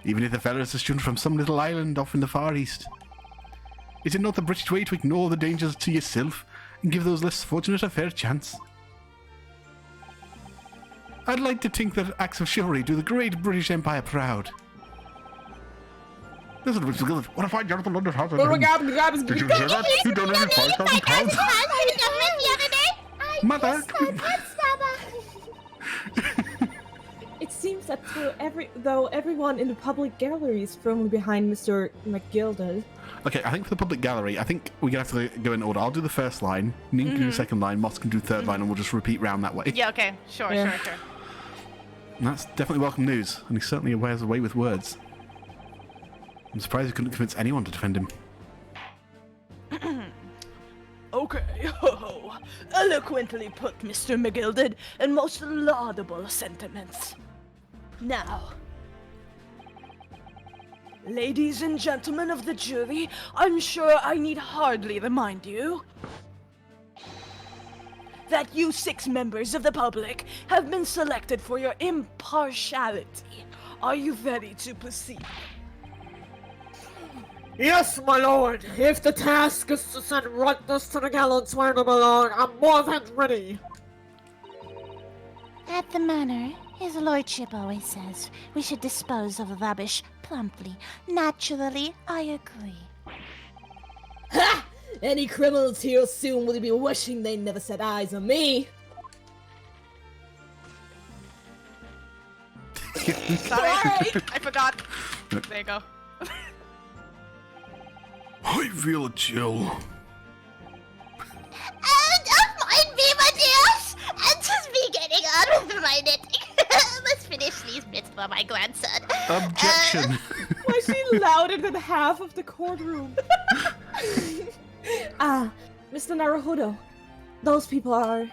Even if the fella is a student from some little island off in the Far East. Is it not the British way to ignore the dangers to yourself and give those less fortunate a fair chance? I'd like to think that acts of chivalry do the great British Empire proud. Listen, Mr. Gillis, what if I Jonathan London House? Did you hear that? You donated £5,000. Mother! It seems that though everyone in the public gallery is firmly behind Mr. McGilded. Okay, I think for the public gallery, I think we're going to have to go in order. I'll do the first line, Ning can do the second line, Moss can do third line, and we'll just repeat round that way. Yeah, okay. Sure. And that's definitely welcome news, and he certainly wears away with words. I'm surprised he couldn't convince anyone to defend him. Okay, ho. Eloquently put, Mr. McGilded, and most laudable sentiments. Now, ladies and gentlemen of the jury, I'm sure I need hardly remind you that you 6 members of the public have been selected for your impartiality. Are you ready to proceed? Yes, my lord. If the task is to send Rutgers to the gallows where they belong, I'm more than ready. At the manor, his lordship always says we should dispose of rubbish promptly. Naturally, I agree. Ha! Any criminals here soon will be wishing they never set eyes on me. Sorry, I forgot. There you go. I feel a chill. Don't mind me, my dears! And just me getting on with my knitting. Let's finish these bits for my grandson. Objection. Why is she louder than half of the courtroom? Mr. Naruhodo, those people are...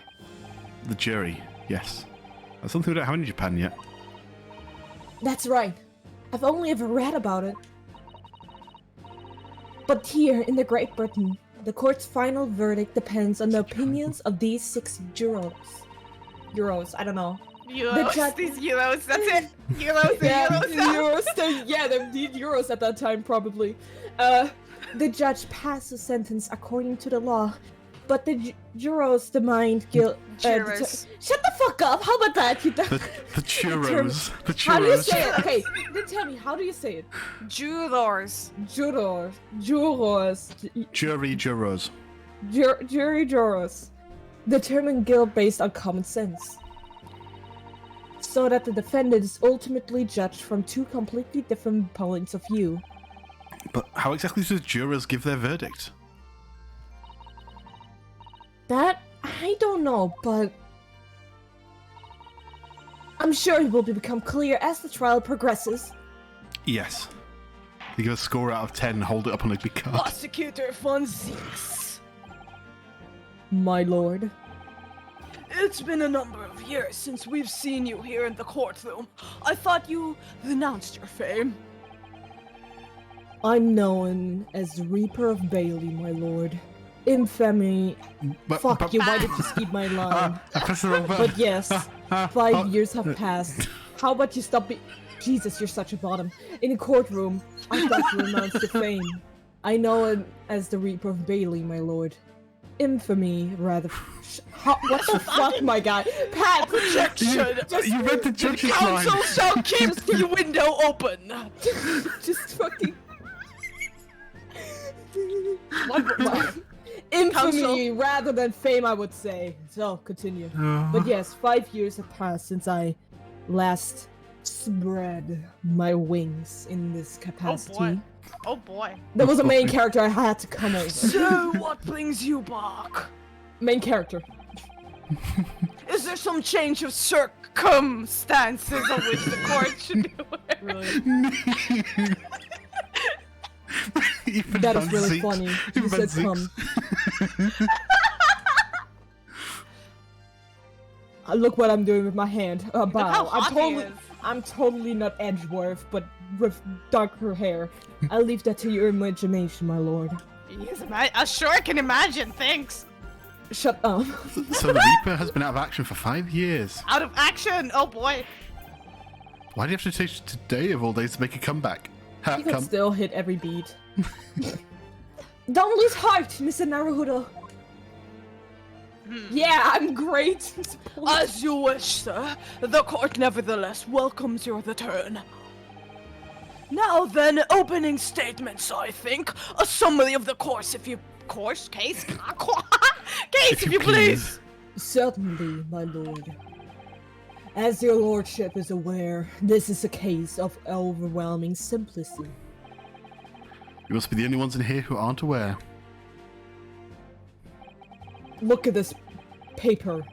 The jury, yes. That's something we don't have in Japan yet. That's right. I've only ever read about it. But here in the Great Britain, the court's final verdict depends on the opinions of these 6 jurors. I don't know. Euros, these euros, that's it. Euros, They need euros at that time, probably. The judge passed the sentence according to the law, but the jurors demand guilt. Jurors. Shut the fuck up! How about that? The churros. The churros. How do you say it? Okay, then tell me, how do you say it? Jurors. Jurors. Jury jurors. Jury jurors. Determine guilt based on common sense. So that the defendant is ultimately judged from 2 completely different points of view. But how exactly do the jurors give their verdict? That, I don't know, but... I'm sure it will become clear as the trial progresses. Yes. You give a score out of 10 and hold it up on a big card. Prosecutor von Zeus. My lord. It's been a number of years since we've seen you here in the courtroom. I thought you renounced your fame. I'm known as Reaper of Bailey, my lord. Infamy. Fuck you, why did you skip my line? But yes, 5 years have passed. How about you stop Jesus, you're such a bottom. In a courtroom, I thought you announced your fame. I know him as the Reaper of Bailey, my lord. Infamy, rather. What the fuck, my guy? Pat, Projection! You read the judge's line. Council shall keep the window open! just fucking. What? Infamy rather than fame, I would say. So, continue. But yes, 5 years have passed since I last spread my wings in this capacity. Oh boy. There was a main character I had to come over. So, what brings you back? Main character. Is there some change of circumstances on which the court should be aware? That is really funny. You said come. Look what I'm doing with my hand. Bow. I'm totally not Edgeworth, but with darker hair. I'll leave that to your imagination, my lord. Yes, I sure can imagine. Thanks. Shut up. So the Reaper has been out of action for 5 years. Out of action? Oh boy. Why do you have to take today of all days to make a comeback? You can still hit every beat. Don't lose heart, Mr. Naruhodo. Yeah, I'm great. As you wish, sir. The court nevertheless welcomes your return. Now then, opening statements, I think. A summary of the case, if you please. Certainly, my lord. As your lordship is aware, this is a case of overwhelming simplicity. You must be the only ones in here who aren't aware. Look at this paper.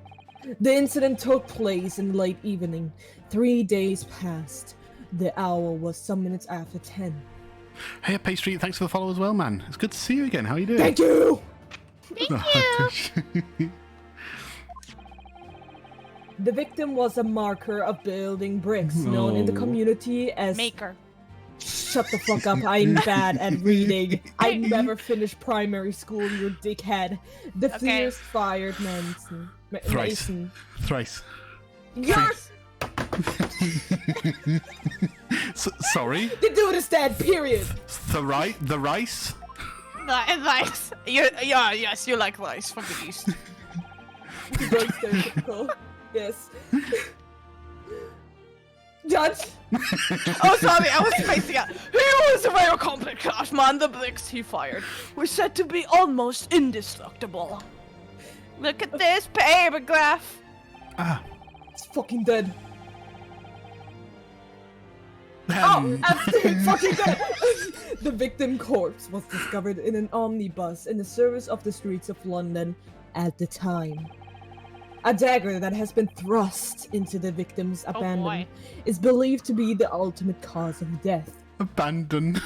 The incident took place in late evening. 3 days passed. The hour was some minutes after 10. Hey, Pastry, thanks for the follow as well, man. It's good to see you again. How are you doing? Thank you! Thank you! The victim was a marker of building bricks, known in the community as... Maker. Shut the fuck up, I'm bad at reading. I never finished primary school, you dickhead. The fierce fired Manson. Thrice. Mason. Thrice. Yes! Sorry? The dude is dead, period. The rice? Rice. Yes, you like rice from the east. Very stereotypical. Yes. Judge? Oh, sorry, I was spacing out. He was a very accomplished craftsman. The bricks he fired were said to be almost indestructible. Look at this paragraph. It's fucking dead. Oh, I'm fucking dead. The victim corpse was discovered in an omnibus in the service of the streets of London at the time. A dagger that has been thrust into the victim's abdomen is believed to be the ultimate cause of death. Abandon.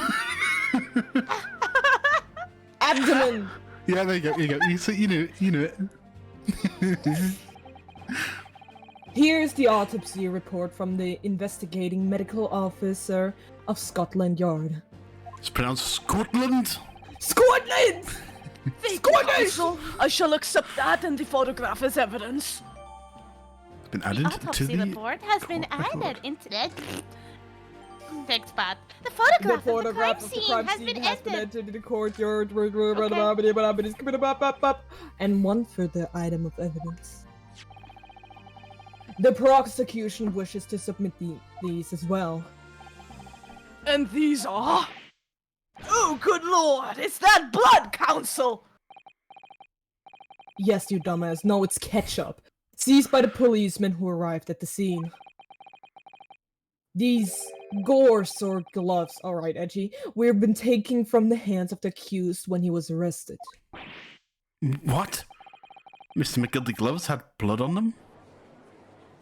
Abdomen! Yeah, there you go. You knew it. Here's the autopsy report from the investigating medical officer of Scotland Yard. It's pronounced Scotland? Scotland! Counsel, I shall accept that and the photograph as evidence. It's been added The to autopsy the report has been record. added into the... Thanks, Pat. The The photograph, photograph of the crime scene has been entered into the courtyard. And one further item of evidence. The prosecution wishes to submit these as well. And these are... Oh, good lord! It's that blood, Counsel! Yes, you dumbass. No, it's ketchup. Seized by the policemen who arrived at the scene. These gore sword gloves, alright, Edgy, we've been taken from the hands of the accused when he was arrested. What? Mr. McGildy gloves had blood on them?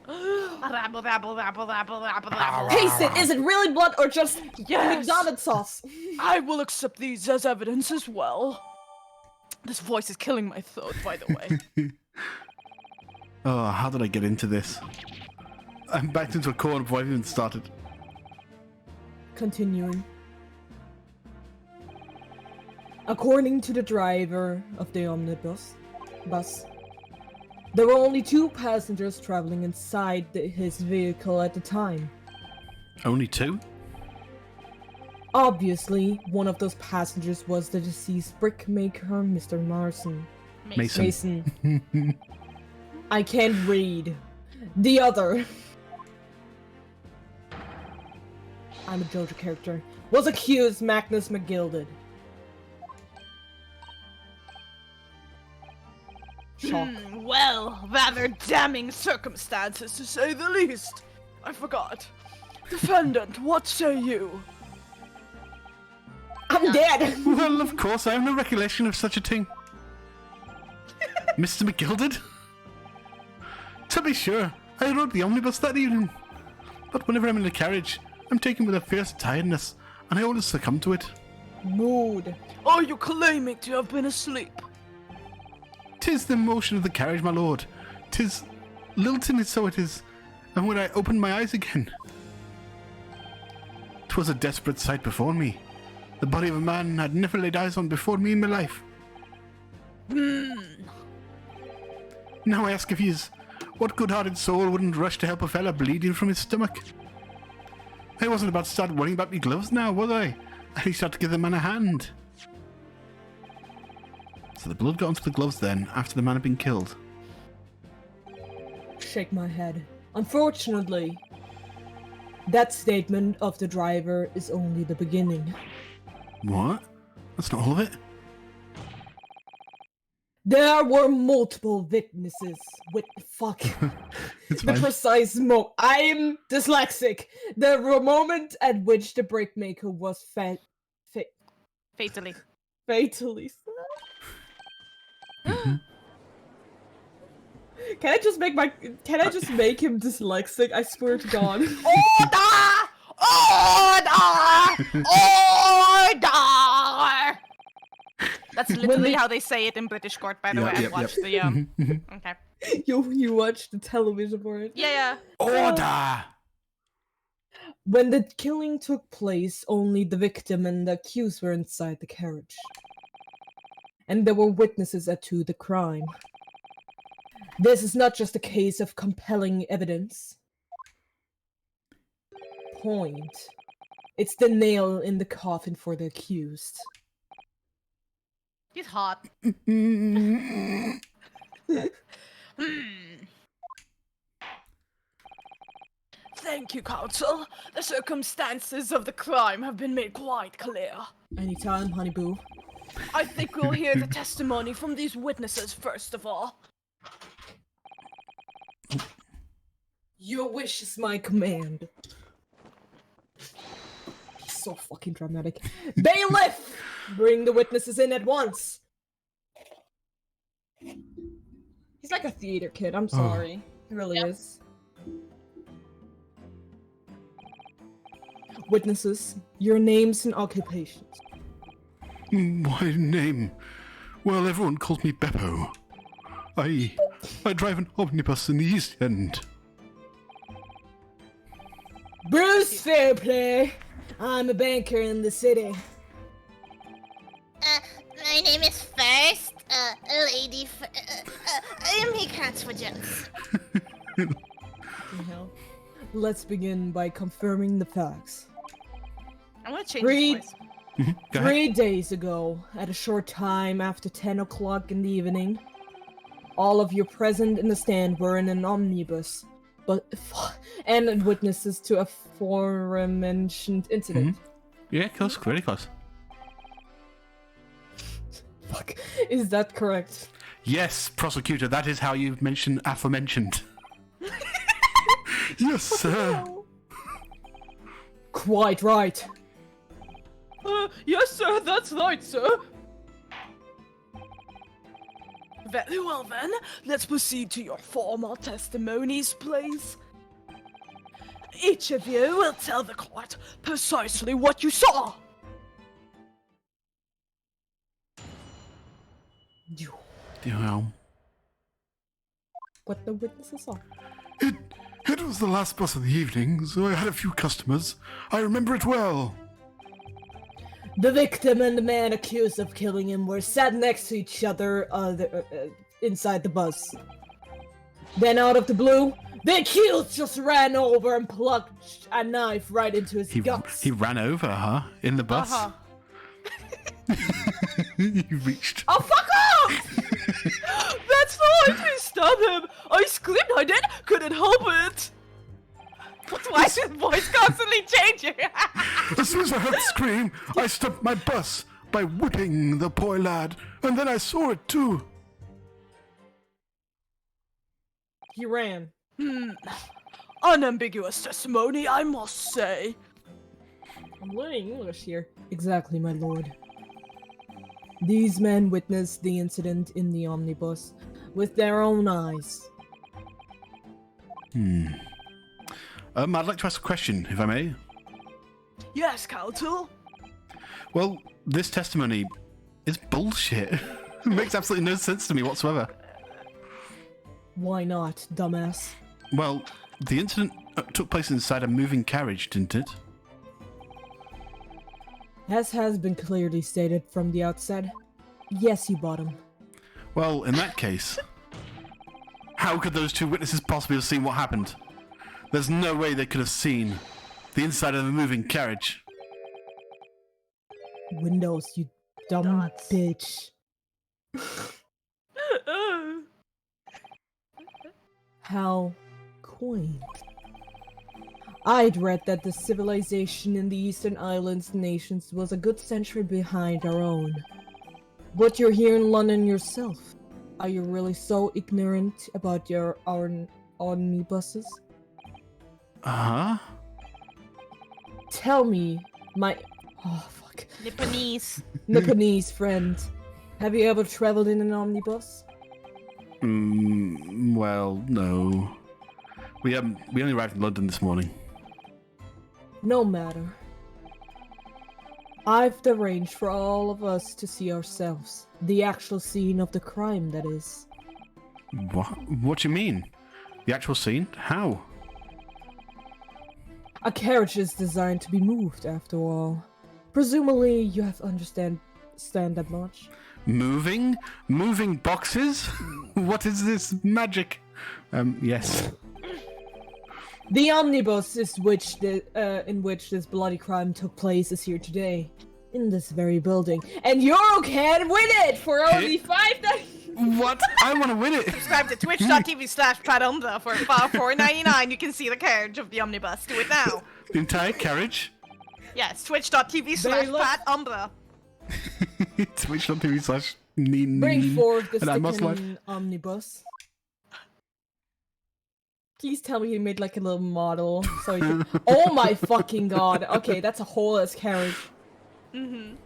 Rabble, rabble, rabble, rabble, rabble, rabble. Taste it! Is it really blood or just McDonald's sauce? I will accept these as evidence as well. This voice is killing my throat, by the way. Oh, how did I get into this? I'm backed into a corner before I even started. Continuing. According to the driver of the omnibus, there were only 2 passengers traveling inside his vehicle at the time. Only 2? Obviously, one of those passengers was the deceased brickmaker, Mr. Marson. Mason. I can't read. The other. I'm a JoJo character. Was accused Magnus McGilded. Shock. Well, rather damning circumstances to say the least. I forgot. Defendant, what say you? I'm dead! Well, of course, I have no recollection of such a thing. Mr. McGilded? To be sure, I rode the omnibus that evening. But whenever I'm in the carriage, I'm taken with a fierce tiredness, and I always succumb to it. Mood. Are you claiming to have been asleep? 'Tis the motion of the carriage, my lord. 'Tis lilting, so it is. And when I opened my eyes again, 'twas a desperate sight before me. The body of a man I'd never laid eyes on before me in my life. Now I ask if he's... What good-hearted soul wouldn't rush to help a fella bleeding from his stomach? I wasn't about to start worrying about me gloves now, was I? At least I had to give the man a hand. So the blood got onto the gloves then, after the man had been killed. Shake my head. Unfortunately, that statement of the driver is only the beginning. What? That's not all of it? There were multiple witnesses. Fuck. It's The fine. precise I'm dyslexic. The moment at which the brickmaker was Fatally. fatally Mhm. Can I just make him dyslexic? I swear to God. Order! Order! Order! That's literally how they say it in British court, by the way. I've watched the Okay. You watched the television for it? Yeah. Order! When the killing took place, only the victim and the accused were inside the carriage. And there were witnesses to the crime. This is not just a case of compelling evidence. Point. It's the nail in the coffin for the accused. He's hot. Thank you, counsel. The circumstances of the crime have been made quite clear. Anytime, honey boo. I think we'll hear the testimony from these witnesses first of all. Your wish is my command. He's so fucking dramatic. Bailiff! Bring the witnesses in at once! He's like a theater kid, I'm sorry. He really is. Witnesses, your names and occupations. My name? Well, everyone calls me Beppo. I drive an omnibus in the East End. Bruce Fairplay! I'm a banker in the city. My name is First, Lady I make hats for jokes. Hell. Let's begin by confirming the facts. I'm gonna change his voice. Go ahead. 3 days ago, at a short time after 10 o'clock in the evening, all of you present in the stand were in an omnibus, and witnesses to a aforementioned incident. Yeah, close, very close. Fuck, is that correct? Yes, prosecutor, that is how you mention aforementioned. Yes, sir. Quite right. Yes, sir, that's right, sir. Very well, then. Let's proceed to your formal testimonies, please. Each of you will tell the court precisely what you saw. Yeah. What the witnesses saw. It was the last bus of the evening, so I had a few customers. I remember it well. The victim and the man accused of killing him were sat next to each other inside the bus. Then out of the blue, The Keels just ran over and plugged a knife right into his guts. He ran over, huh? In the bus? Uh-huh. You reached. Oh, fuck off! That's not why I stab him. I screamed, I did. Couldn't help it. Why is his voice constantly changing? As soon as I heard the scream, I stopped my bus by whipping the poor lad, and then I saw it too. He ran. Unambiguous testimony, I must say. I'm learning English here. Exactly, my lord. These men witnessed the incident in the omnibus with their own eyes. I'd like to ask a question, if I may. Yes, Counsel. Well, this testimony is bullshit. It makes absolutely no sense to me whatsoever. Why not, dumbass? Well, the incident took place inside a moving carriage, didn't it? As has been clearly stated from the outset, yes, you bought him. Well, in that case, how could those two witnesses possibly have seen what happened? There's no way they could have seen the inside of the moving carriage. Windows, you dumb bitch. How quaint. I'd read that the civilization in the Eastern Islands nations was a good century behind our own. But you're here in London yourself. Are you really so ignorant about our omnibuses? Uh-huh. Tell me, Nipponese friend, have you ever traveled in an omnibus? Well, no. We only arrived in London this morning. No matter. I've arranged for all of us to see ourselves. The actual scene of the crime, that is. What do you mean? The actual scene? How? A carriage is designed to be moved, after all. Presumably, you have understand that much. Moving? Moving boxes? What is this magic? Yes. The omnibus in which this bloody crime took place is here today. In this very building. And you can win it for only $5. What? I want to win it! Subscribe to twitch.tv/PratUmbra for $4.99. You can see the carriage of the omnibus. Do it now. The entire carriage? Yes, twitch.tv/PratUmbra. Twitch.tv/Neen. Bring forth the and I must sticking omnibus. Please tell me he made like a little model so he could... Oh my fucking god. Okay, that's a whole ass carriage. Dabble,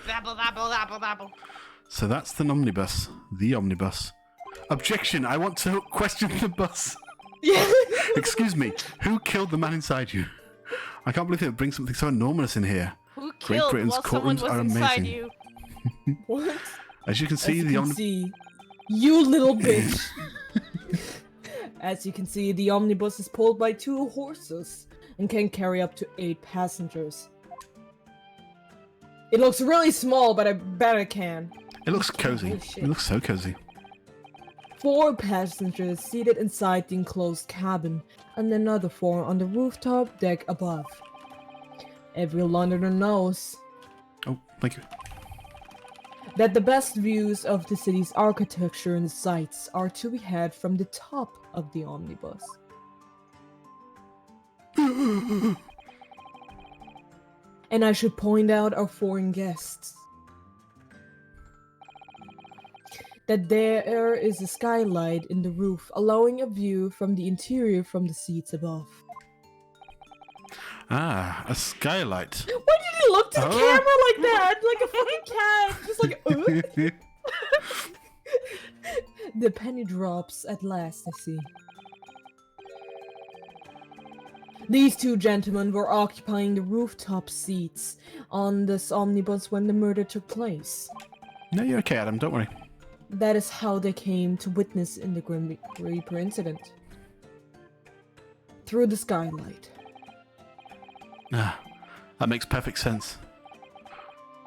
dabble, dabble, dabble. So that's the omnibus. The omnibus. Objection! I want to question the bus. Excuse me. Who killed the man inside you? I can't believe it brings something so enormous in here. Who Great killed Britain's while someone courtrooms was are inside amazing. you? What? As you can see, You little bitch. As you can see, the omnibus is pulled by 2 horses and can carry up to 8 passengers. It looks really small, but I bet it can. It looks cozy. Holy shit. It looks so cozy. 4 passengers seated inside the enclosed cabin, and another 4 on the rooftop deck above. Every Londoner knows Oh, thank you. that the best views of the city's architecture and sights are to be had from the top of the omnibus. And I should point out our foreign guests that there is a skylight in the roof, allowing a view from the interior from the seats above. Ah, a skylight. Why did he look to the camera like that? Like a fucking cat! Just like, The penny drops at last, I see. These 2 gentlemen were occupying the rooftop seats on this omnibus when the murder took place. No, you're okay, Adam. Don't worry. That is how they came to witness in the Grim Reaper incident. Through the skylight. Ah, that makes perfect sense.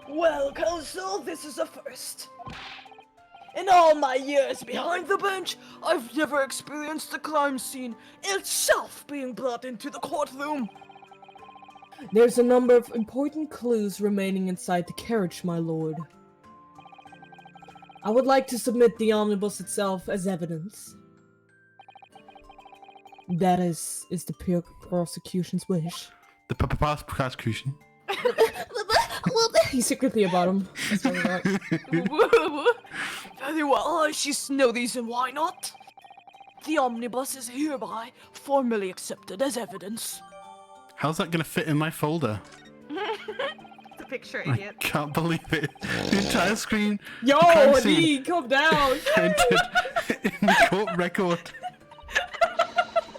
Well, Counsel, this is a first. In all my years behind the bench, I've never experienced the crime scene itself being brought into the courtroom. There's a number of important clues remaining inside the carriage, my lord. I would like to submit the omnibus itself as evidence. That is the prosecution's wish. The prosecution. He's secretly about him. That's what we got. Very well, I see no reason why not. The omnibus is hereby formally accepted as evidence. How's that going to fit in my folder? The picture, I idiot. can't believe it. The entire screen. Yo, crime scene D, calm down. entered in the court record.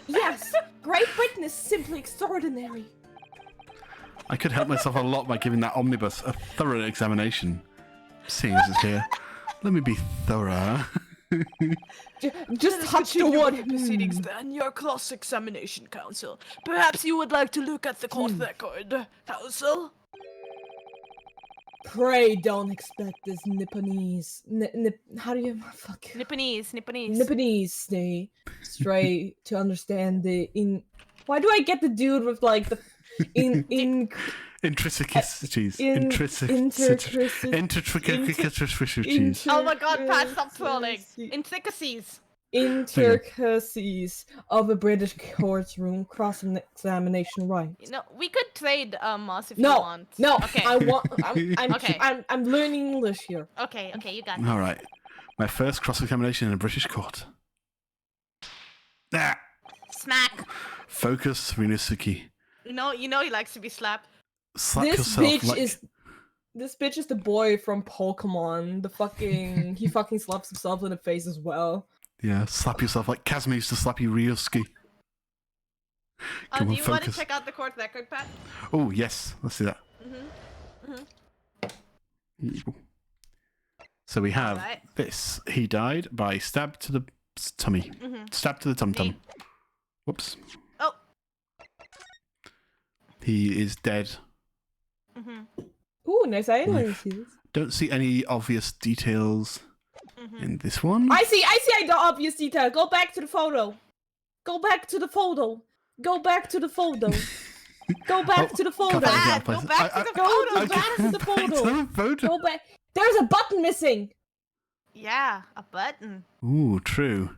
Yes, Great Britain is simply extraordinary. I could help myself a lot by giving that omnibus a thorough examination. Seeing as it's here, let me be thorough. Just touch the wood. Proceedings then, your cross-examination, counsel. Perhaps you would like to look at the court record, counsel? Pray don't expect this Nipponese. How do you fuck? Nipponese. Nipponese stray to understand the in. Why do I get the dude with like the Intricacies. Intricacies. Oh my god, Pat, stop trolling. Intricacies. Intricacies of a British courtroom cross-examination right. You know, we could trade Moss if you No, want. no, Okay. I'm learning English here. Okay, you got it. All right, my first cross-examination in a British court. Ah, Smack. focus, Ryunosuke. You know he likes to be slapped. Slap This yourself bitch like... This bitch is the boy from Pokemon. He fucking slaps himself in the face as well. Yeah, slap yourself like Kazuma used to slap you, Ryunosuke. Do you want to check out the court record, Pat? Oh, yes. Let's do that. So we have this. He died by stab to the tummy. Stab to the tum-tum. Whoops. Oh. He is dead. Ooh, nice island. Don't see any obvious details in this one. I see the obvious detail. Go back to the photo. Go back to the photo. Go back to the photo. Go back to the photo. Go back to the photo. Go back. There's a button missing. Yeah, a button. Ooh, true.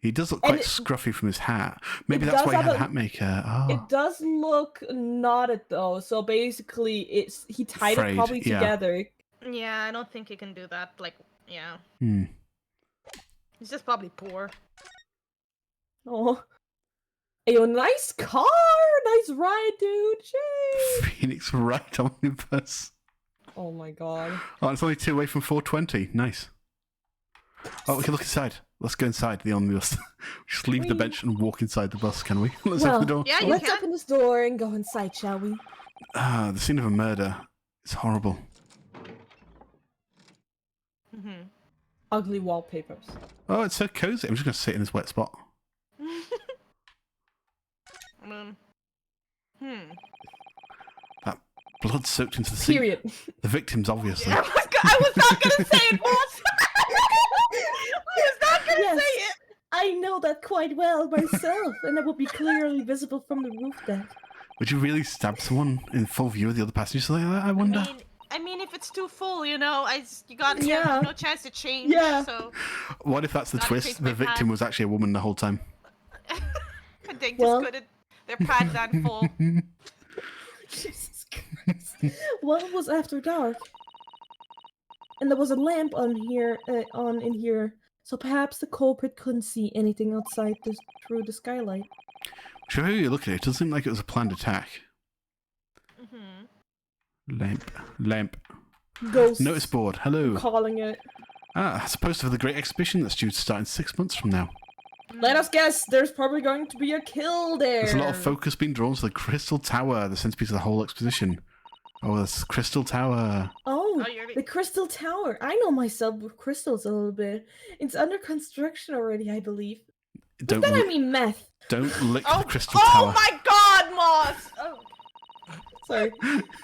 He does look quite scruffy from his hat. Maybe that's why he had a hat maker. Oh. It does look knotted though. So basically, he tied it probably together. Yeah, I don't think he can do that. Like, yeah. He's just probably poor. Oh. Ayo, nice car! Nice ride, dude! Jeez. Phoenix Wright Omnibus. Oh my god. Oh, it's only 2 away from 420. Nice. Oh, we can look inside. Let's go inside the omnibus. Just leave the bench and walk inside the bus, can we? Let's open the door. Yeah, you Let's can. open this door and go inside, shall we? Ah, the scene of a murder. It's horrible. Ugly wallpapers. Oh, it's so cozy. I'm just going to sit in this wet spot. That blood soaked into the seat. Period. The victims, obviously. I was not gonna say it, boss. I was not gonna say it. I know that quite well myself, and it will be clearly visible from the roof deck. Would you really stab someone in full view of the other passengers like that, I wonder? I mean, if it's too full, you know, you got no chance to change. Yeah. So What if that's the twist? The victim was actually a woman the whole time. they just couldn't. Their pants on full. Jesus Christ. Well, it was after dark. And there was a lamp on in here, so perhaps the culprit couldn't see anything outside through the skylight. Whichever way you look at it, it doesn't seem like it was a planned attack. Lamp. Ghost. Notice board. Hello. Calling it. Ah, it's a poster for the Great Exhibition that's due to start in 6 months from now. Let us guess, there's probably going to be a kill there. There's a lot of focus being drawn to the Crystal Tower, the centerpiece of the whole exposition. Oh, that's Crystal Tower. Oh, the Crystal Tower. I know myself with crystals a little bit. It's under construction already, I believe. Don't But then I mean meth. Don't lick the Crystal Oh Tower. my God, Moss! Oh.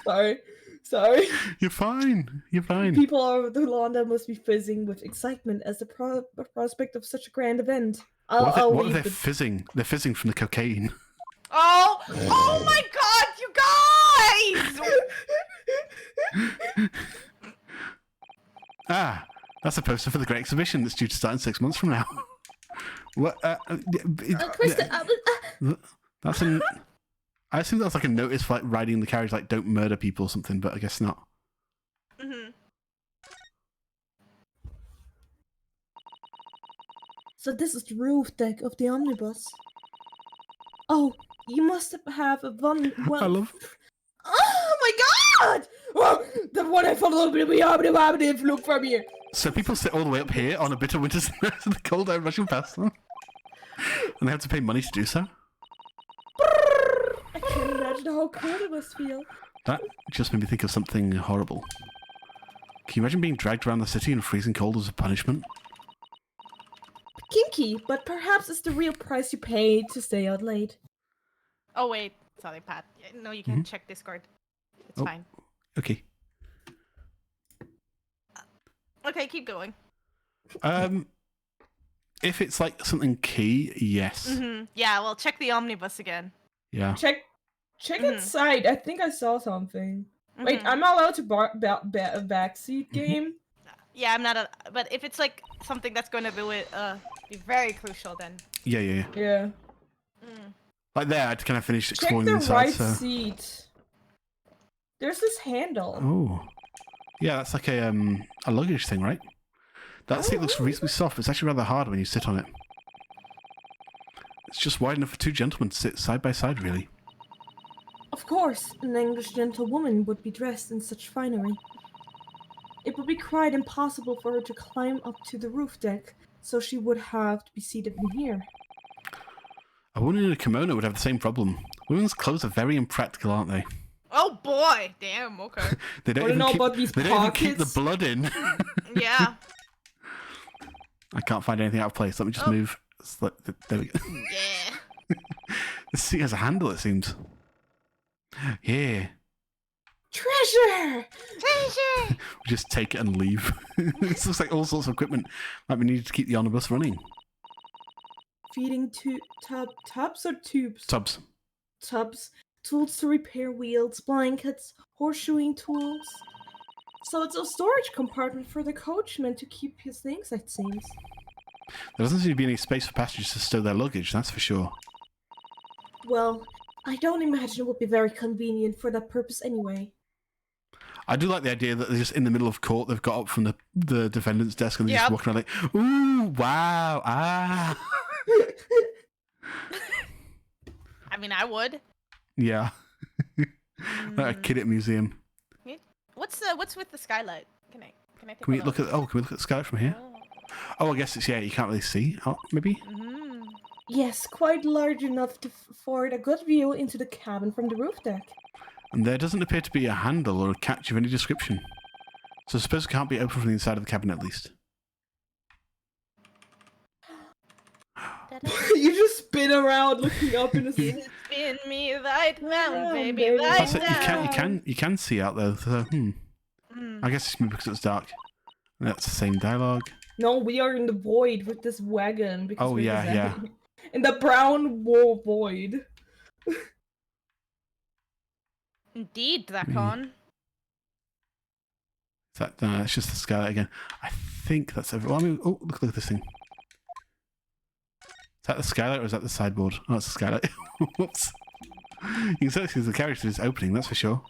Sorry. Sorry. You're fine. You're fine. People of the London must be fizzing with excitement as the prospect of such a grand event. I'll What if leave they're the- fizzing? They're fizzing from the cocaine. Oh my God, you guys! Ah, that's a poster for the Great Exhibition that's due to start in 6 months from now. What? Krista, That's an. I assume that's like a notice for like riding the carriage, like don't murder people or something, but I guess not. So this is the roof deck of the omnibus. Oh, you must have a one. I love. Oh my God! Oh, the one I followed me. Look from here. So people sit all the way up here on a bitter winter's night and the cold air rushing past them, and they have to pay money to do so. I can't imagine how cold it must feel. That just made me think of something horrible. Can you imagine being dragged around the city in freezing cold as a punishment? Kinky, but perhaps it's the real price you pay to stay out late. Oh wait, sorry, Pat. No, you can't check Discord. It's Oh. fine. Okay. Okay, keep going. If it's like something key, yes. Yeah, well, check the omnibus again. Yeah. Check inside. I think I saw something. Wait, Mhm. I'm not allowed to a backseat game. Yeah, I'm not. But if it's like something that's going to be very crucial, then. Yeah. Yeah. Like there, I'd kind of finished Check exploring the inside. right So. seat. There's this handle. Oh. Yeah, that's like a luggage thing, right? That seat looks reasonably soft, but it's actually rather hard when you sit on it. It's just wide enough for two gentlemen to sit side by side, really. Of course, an English gentlewoman would be dressed in such finery. It would be quite impossible for her to climb up to the roof deck, so she would have to be seated in here. A woman in a kimono would have the same problem. Women's clothes are very impractical, aren't they? Oh boy! Damn. Okay. They don't Wanna even know keep, about these they don't even keep the pockets? blood in. Yeah. I can't find anything out of place. Let me just Oh. move. There we go. Yeah. The seat has a handle, it seems. Yeah. Treasure! Treasure. We just take it and leave. This looks like all sorts of equipment might be needed to keep the omnibus running. Feeding tubs or tubes? Tubs. Tubs. Tools to repair wheels, blankets, horseshoeing tools. So it's a storage compartment for the coachman to keep his things, it seems. There doesn't seem to be any space for passengers to stow their luggage, that's for sure. Well, I don't imagine it would be very convenient for that purpose anyway. I do like the idea that they're just in the middle of court, they've got up from the defendant's desk and they're just Yep. walking around like, ooh, wow, ah. I mean, I would. Yeah. Like a kid at a museum. What's with the skylight? Can I take Can we a look at the sky from here? Oh, I guess it's, yeah, you can't really see. Oh, maybe? Mm-hmm. Yes, quite large enough to afford a good view into the cabin from the roof deck. And there doesn't appear to be a handle or a catch of any description. So I suppose it can't be open from the inside of the cabin at least. You just spin around looking up in the sea. Spin me right round, Round, baby, baby. right That's it, round. you can see out there, so I guess it's maybe because it's dark. And that's the same dialogue. No, we are in the void with this wagon. Because Oh, we're yeah, yeah. In the brown wool void. Indeed, Drakon. Is that, no, it's just the skylight again. I think that's everyone. I mean, oh, look at this thing. Is that the skylight or is that the sideboard? Oh, it's the skylight. Whoops. You can certainly see the carriage is opening, that's for sure.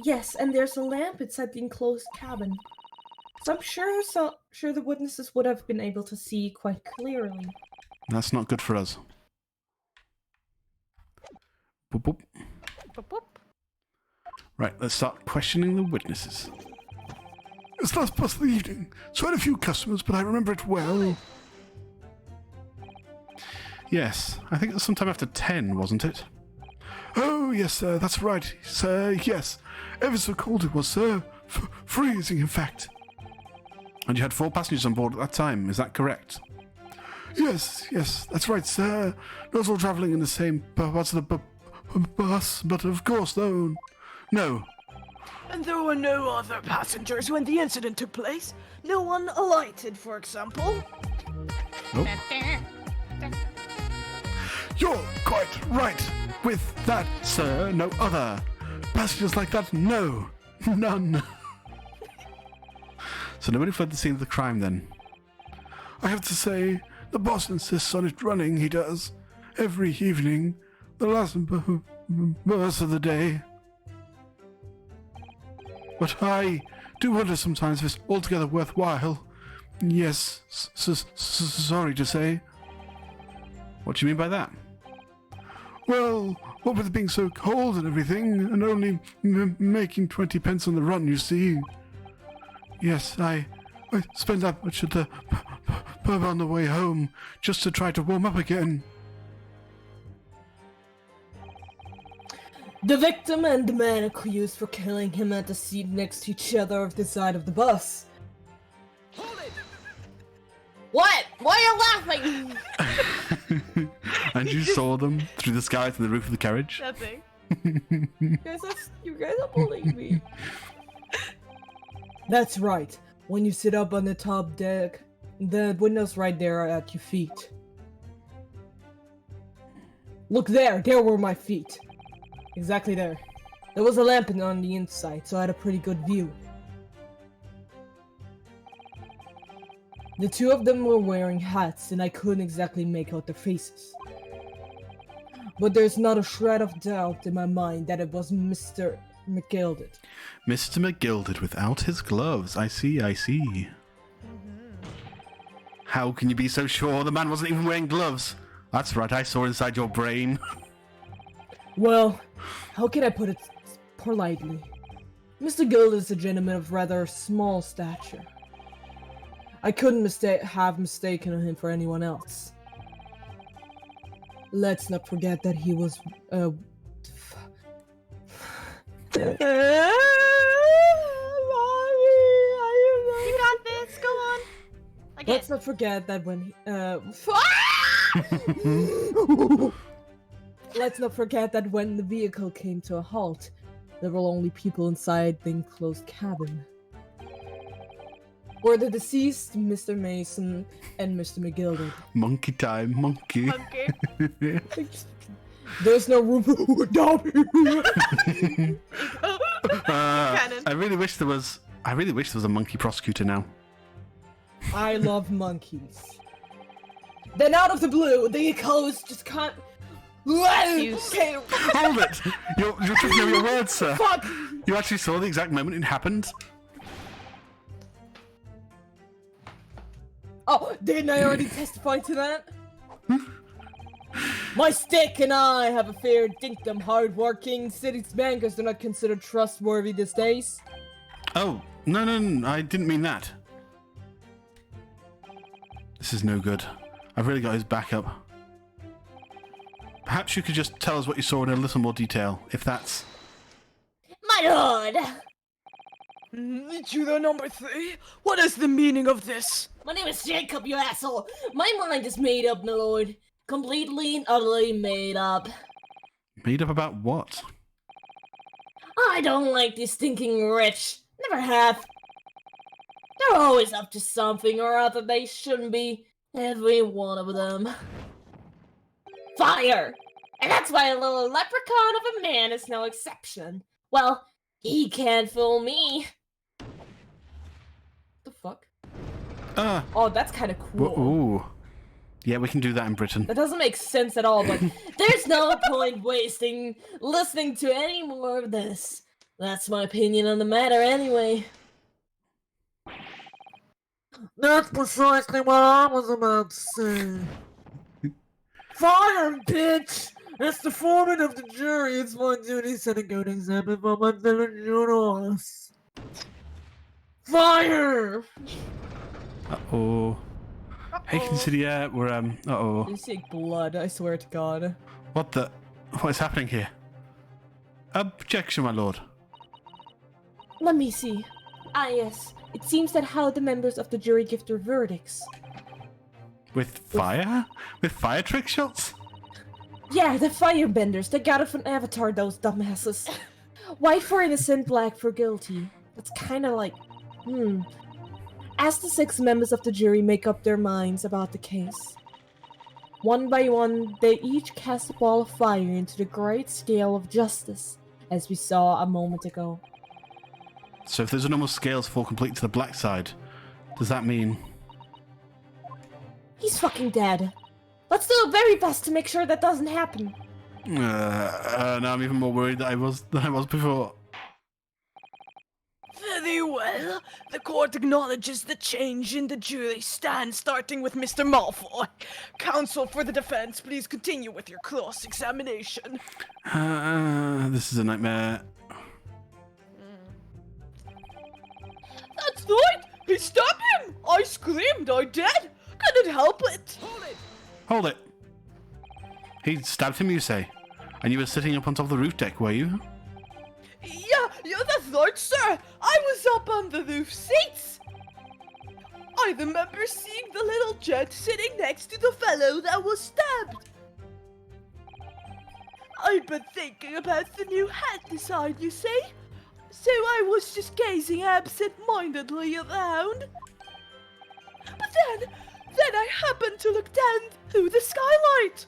Yes, and there's a lamp inside the enclosed cabin. So I'm sure the witnesses would have been able to see quite clearly. That's not good for us. Boop, boop. Boop, boop. Right, let's start questioning the witnesses. It's last past the evening, so I had a few customers, but I remember it well. Yes, I think it was sometime after 10, wasn't it? Oh, yes, sir, that's right, sir, yes. Ever so cold it was, sir. Freezing, in fact. And you had 4 passengers on board at that time, is that correct? Yes, that's right, sir. Not all travelling in the same parts of the bus, but of course, no. And there were no other passengers when the incident took place? No one alighted, for example? Nope. You're quite right with that, sir. No other passengers like that. No, none. So nobody fled the scene of the crime then? I have to say, the boss insists on it running. He does every evening, the last bus of the day. But I do wonder sometimes if it's altogether worthwhile. Yes, sorry to say. What do you mean by that? Well, what with it being so cold and everything, and only making 20 pence on the run, you see. Yes, I spent that much at the pub on the way home, just to try to warm up again. The victim and the man accused for killing him at the seat next to each other of the side of the bus. What? Why are you laughing? And you saw them through the sky to the roof of the carriage? Nothing. You guys don't believe me. That's right. When you sit up on the top deck, the windows right there are at your feet. Look there, there were my feet. Exactly there. There was a lamp on the inside, so I had a pretty good view. The two of them were wearing hats, and I couldn't exactly make out their faces. But there's not a shred of doubt in my mind that it was Mr. McGilded. Mr. McGilded without his gloves. I see, I see. How can you be so sure the man wasn't even wearing gloves? That's right, I saw inside your brain. Well, how can I put it politely? Mr. Gilded is a gentleman of rather small stature. I couldn't have mistaken him for anyone else. Let's not forget that he was, You got this, go on. Again. Let's not forget that when Let's not forget that when the vehicle came to a halt, there were only people inside the enclosed cabin. Were the deceased Mr. Mason and Mr. McGilded. Monkey time, monkey. Okay. There's no room for I really wish there was a monkey prosecutor now. I love monkeys. Then out of the blue, the enclosed just can't. Okay. Hold it! You're tripping over your words, sir. Fuck! You actually saw the exact moment it happened. Oh, didn't I already testify to that? My stick and I have a fair dinkum hard-working. City's bankers are not considered trustworthy these days. Oh, no, I didn't mean that. This is no good. I've really got his back up. Perhaps you could just tell us what you saw in a little more detail, if that's... My lord! Judo number 3? What is the meaning of this? My name is Jacob, you asshole! My mind is made up, my lord. Completely and utterly made up. Made up about what? I don't like these stinking rich. Never have. They're always up to something or other they shouldn't be. Every one of them. Fire! And that's why a little leprechaun of a man is no exception. Well, he can't fool me. The fuck? Oh, that's kind of cool. Ooh. Yeah, we can do that in Britain. That doesn't make sense at all, but There's no point wasting listening to any more of this. That's my opinion on the matter anyway. That's precisely what I was about to say. Fire, bitch! As the foreman of the jury, it's my duty to set a good example for my fellow jurors. Fire! Uh-oh. Hey, consider, we're, uh-oh. you see blood, I swear to God. What is happening here? Objection, my lord. Let me see. Ah, yes. It seems that how the members of the jury give their verdicts. With fire? With fire trick shots? Yeah, the firebenders. They got it from Avatar, those dumbasses. White for innocent, black for guilty. It's kind of like, As the 6 members of the jury make up their minds about the case, one by one, they each cast a ball of fire into the great scale of justice, as we saw a moment ago. So if those normal scales fall completely to the black side, does that mean... He's fucking dead. Let's do our very best to make sure that doesn't happen. Now I'm even more worried than I was before. Very well. The court acknowledges the change in the jury stand, starting with Mr. Malfoy. Counsel for the defense, please continue with your cross-examination. This is a nightmare. That's right! He stabbed him! I screamed, I did! Couldn't help it! Hold it. He stabbed him, you say? And you were sitting up on top of the roof deck, were you? Yeah, that's right, sir! I was up on the roof seats! I remember seeing the little gent sitting next to the fellow that was stabbed! I'd been thinking about the new hat design, you see? So I was just gazing absent-mindedly around. But then I happened to look down through the skylight.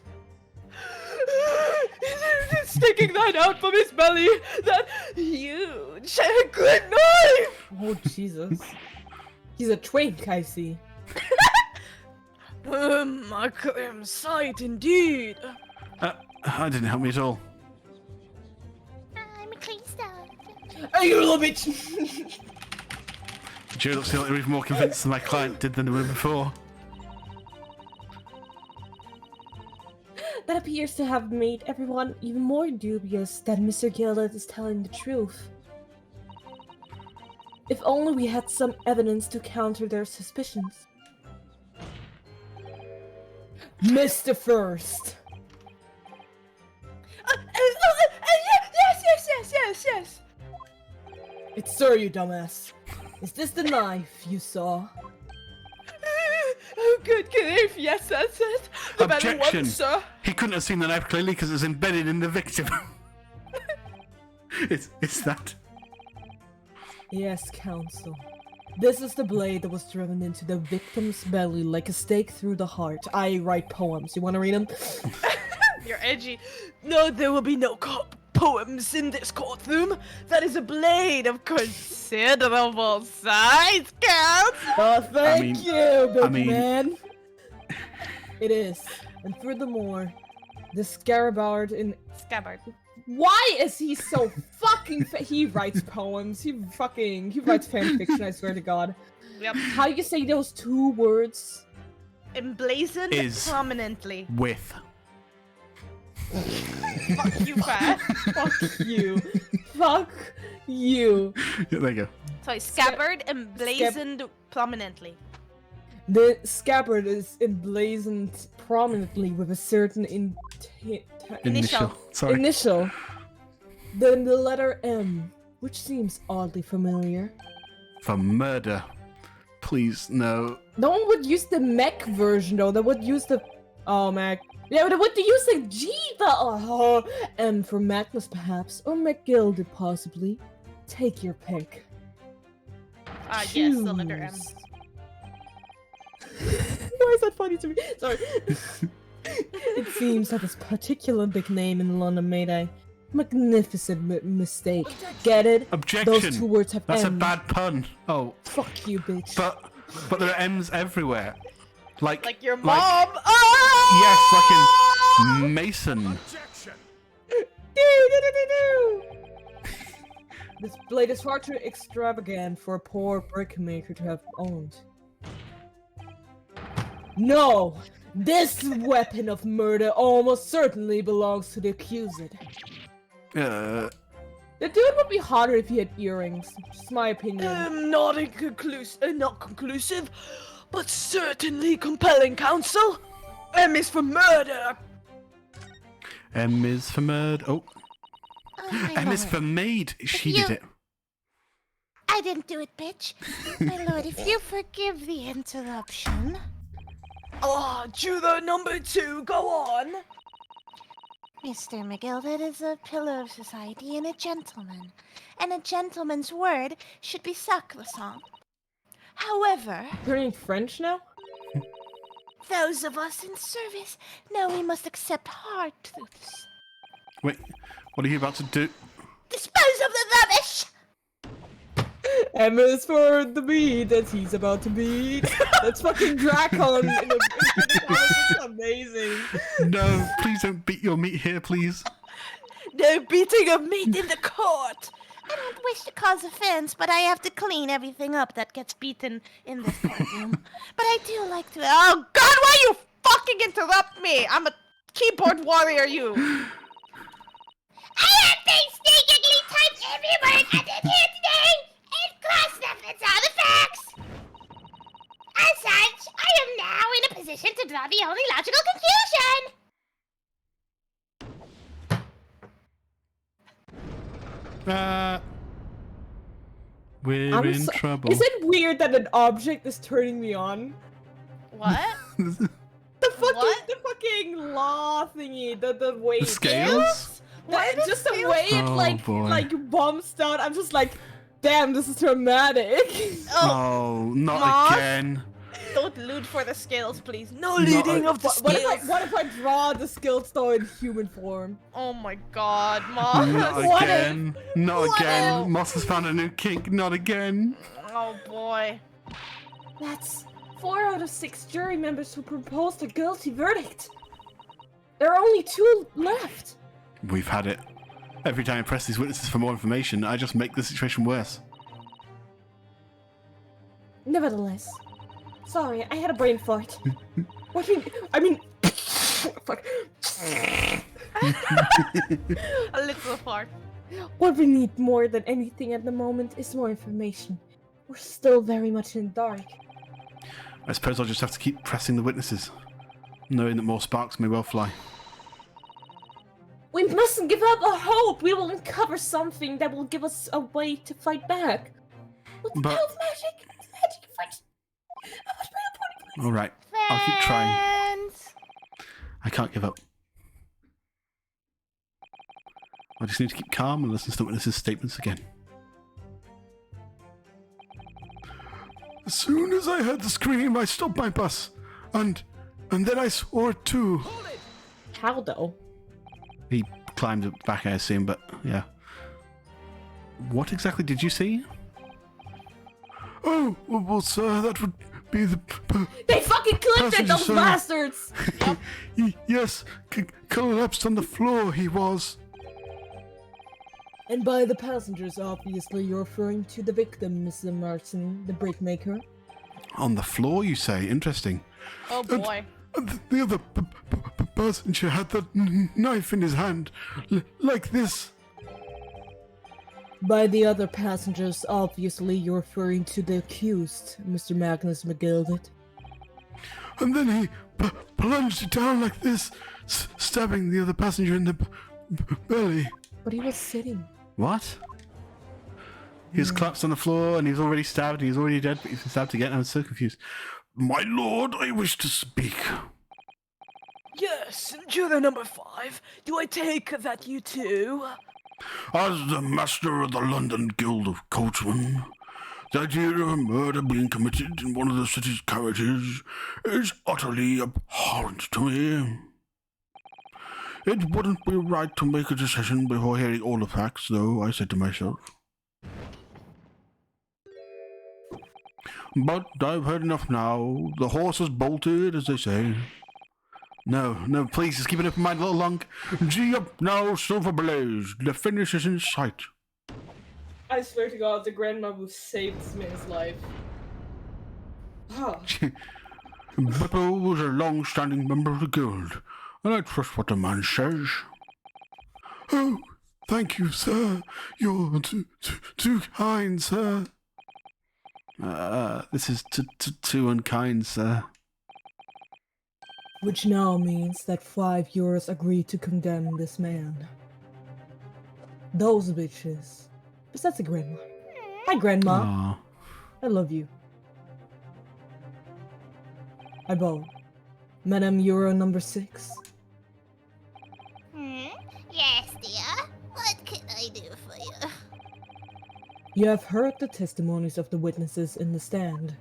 Sticking that out from his belly, that huge good knife! Oh, Jesus. He's a twink, I see. A grim sight indeed. That didn't help me at all. I'm a clean stuff. Hey, you little bitch! Joe looks like they're even more convinced than my client did than they were before. That appears to have made everyone even more dubious that Mr. Gildet is telling the truth. If only we had some evidence to counter their suspicions. Mr. First! Yes. It's Sir, you dumbass. Is this the knife you saw? Oh, good grief, yes, that's it. The very one, Objection! sir. He couldn't have seen the knife clearly because it was embedded in the victim. it's that. Yes, counsel. This is the blade that was driven into the victim's belly like a stake through the heart. I write poems. You want to read them? You're edgy. No, there will be no poems in this courtroom. That is a blade of considerable size, counsel. Oh, thank you, big mean- man. It is. And furthermore, the scarabard in... Scabbard. Why is he so fucking he writes poems. He writes fanfiction, I swear to God. Yep. How you say those 2 words? Emblazoned Is. prominently. With. Fuck you, Pat. Fuck you. Fuck you. Yeah, there you go. Sorry, scabbard emblazoned prominently. The scabbard is emblazoned prominently with a certain Initial. Sorry. initial. Then the letter M, which seems oddly familiar. For murder. Please, no. No one would use the mech version though. They would use the Mac. Yeah, they would use the G. M for Magnus perhaps, or McGilded possibly. Take your pick. Yes, the letter M. Choose. Why is that funny to me? Sorry. It seems that this particular big name in London made a magnificent mistake. Get it? Objection! Those 2 words have That's a M's. bad pun. Oh, Fuck you, bitch. but there are M's everywhere. Like your mom. Yes, like in Mason. Objection! This blade is far too extravagant for a poor brickmaker to have owned. No! This weapon of murder almost certainly belongs to the accused. The dude would be hotter if he had earrings. Just my opinion. Not conclusive, but certainly compelling, counsel. M is for murder. M is for murder. Oh, my M is lord. for maid. She did it. I didn't do it, bitch. My lord, if you forgive the interruption. Juror number 2, go on. Mr. McGilded is a pillar of society and a gentleman. And a gentleman's word should be sacrosanct. However, Turning French now? those of us in service know we must accept hard truths. Wait, what are you about to do? Dispose of the rubbish! M is for the beat that he's about to beat. That's fucking Dracon in the It's amazing. No, please don't beat your meat here, please. No beating of meat in the court! I don't wish to cause offense, but I have to clean everything up that gets beaten in this courtroom. But I do like to. Oh god, why you fucking interrupt me? I'm a keyboard warrior, you! I have painstakingly typed every word uttered here today and cross-referenced all the facts. As such, I am now in a position to draw the only logical conclusion. We're I'm in so- trouble. Is it weird that an object is turning me on? What? The fucking law thingy, the weight. The scales? Just the way it Oh, boy. like bumps down. I'm just like, damn, this is dramatic. Oh, not Moss? again. Don't loot for the scales, please. No Not looting a- of the What scales. if I draw the skills though in human form? Oh my god, Moss. Not What if- again. Not what again. if- Moss has found a new kink. Not again. Oh boy. That's 4 out of 6 jury members who proposed a guilty verdict. There are only 2 left. We've had it. Every time I press these witnesses for more information, I just make the situation worse. Nevertheless, sorry, I had a brain fart. What do you, I mean, fuck. A little fart. What we need more than anything at the moment is more information. We're still very much in the dark. I suppose I'll just have to keep pressing the witnesses, knowing that more sparks may well fly. We mustn't give up our hope. We will uncover something that will give us a way to fight back. What the But- hell is magic? Magic fights. Alright, I'll keep trying. Friends. I can't give up. I just need to keep calm and listen to the witnesses' statements again. As soon as I heard the scream, I stopped my bus. And then I saw it too. How though? He climbed up back, I assume, but yeah. What exactly did you see? Oh, well, sir, that would be the... They fucking clipped it, Passenger, those sir. bastards! Yes, collapsed on the floor he was. And by the passengers, obviously, you're referring to the victim, Mr. Martin, the brickmaker. On the floor, you say? Interesting. Oh boy. And the other passenger had that knife in his hand, like this. By the other passengers, obviously, you're referring to the accused, Mr. Magnus McGilded. And then he plunged it down like this, stabbing the other passenger in the belly. But he was sitting. What? He was collapsed on the floor and he was already stabbed and he was already dead, but he's been stabbed again. I'm so confused. My lord, I wish to speak. Yes, juror number 5. Do I take that you too? As the master of the London Guild of Coachmen, the idea of a murder being committed in one of the city's carriages is utterly abhorrent to me. It wouldn't be right to make a decision before hearing all the facts, though, I said to myself. But I've heard enough now. The horse has bolted, as they say. No, please, just keep an open mind a little long. Gee up now, Silver Blaze. The finish is in sight. I swear to God, the grandma who saved this man's life. Oh. Beppo was a long-standing member of the guild, and I trust what the man says. Oh, thank you, sir. You're too kind, sir. This is too unkind, sir. Which now means that 5 jurors agreed to condemn this man. Those bitches. But that's a grandma. Hi, grandma. Aw. I love you. I bow. Madam Euro number 6. You have heard the testimonies of the witnesses in the stand.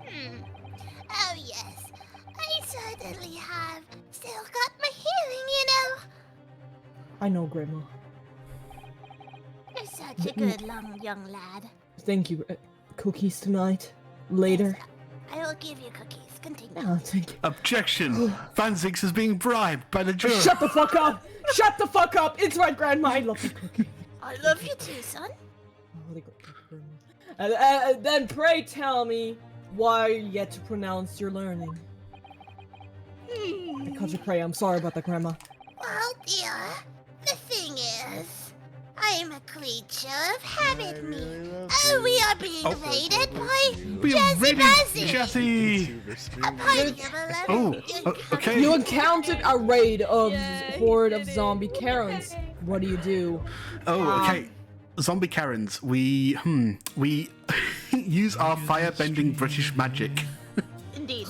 Oh yes, I certainly have. Still got my hearing, you know. I know, Grandma. You're such a good young lad. Thank you. Cookies tonight? Later? I will give you cookies. Continue. Oh, thank you. Objection! Vanzix is being bribed by the jury. Shut the fuck up! Shut the fuck up! It's right, Grandma. I love you, Cookie. I love you too, son. Then pray tell me why you yet to pronounce your learning. I called you pray. I'm sorry about that, Grandma. Well, dear, the thing is, I am a creature of habit, me. Oh, we are being raided by Jazzy Bazzy. Jazzy! A party of 11 okay. You encountered a raid of horde of zombie Karens. What do? Oh, okay. Zombie Karens. We use our fire-bending British magic. Indeed.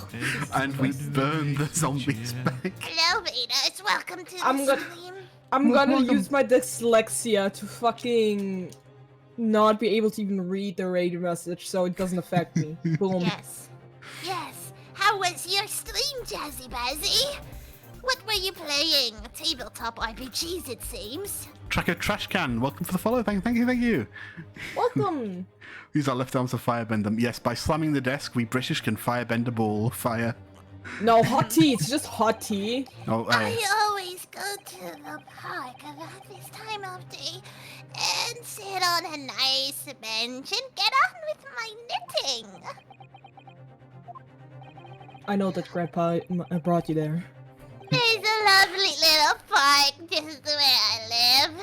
And we burn the zombies back. Hello, Vaders. Welcome to I'm the gonna- stream. I'm gonna use my dyslexia to fucking not be able to even read the raid message so it doesn't affect me. Boom. Yes. Yes. How was your stream, Jazzy Bazzy? What were you playing? Tabletop RPGs, it seems. Tracker Trash Can, welcome for the follow. Thank you. Welcome. Use our left arms to firebend them. Yes, by slamming the desk, we British can firebend a ball of fire. No, hot tea. It's just hot tea. I always go to the park about this time of day and sit on a nice bench and get on with my knitting. I know that Grandpa brought you there. There's a lovely little park just where I live.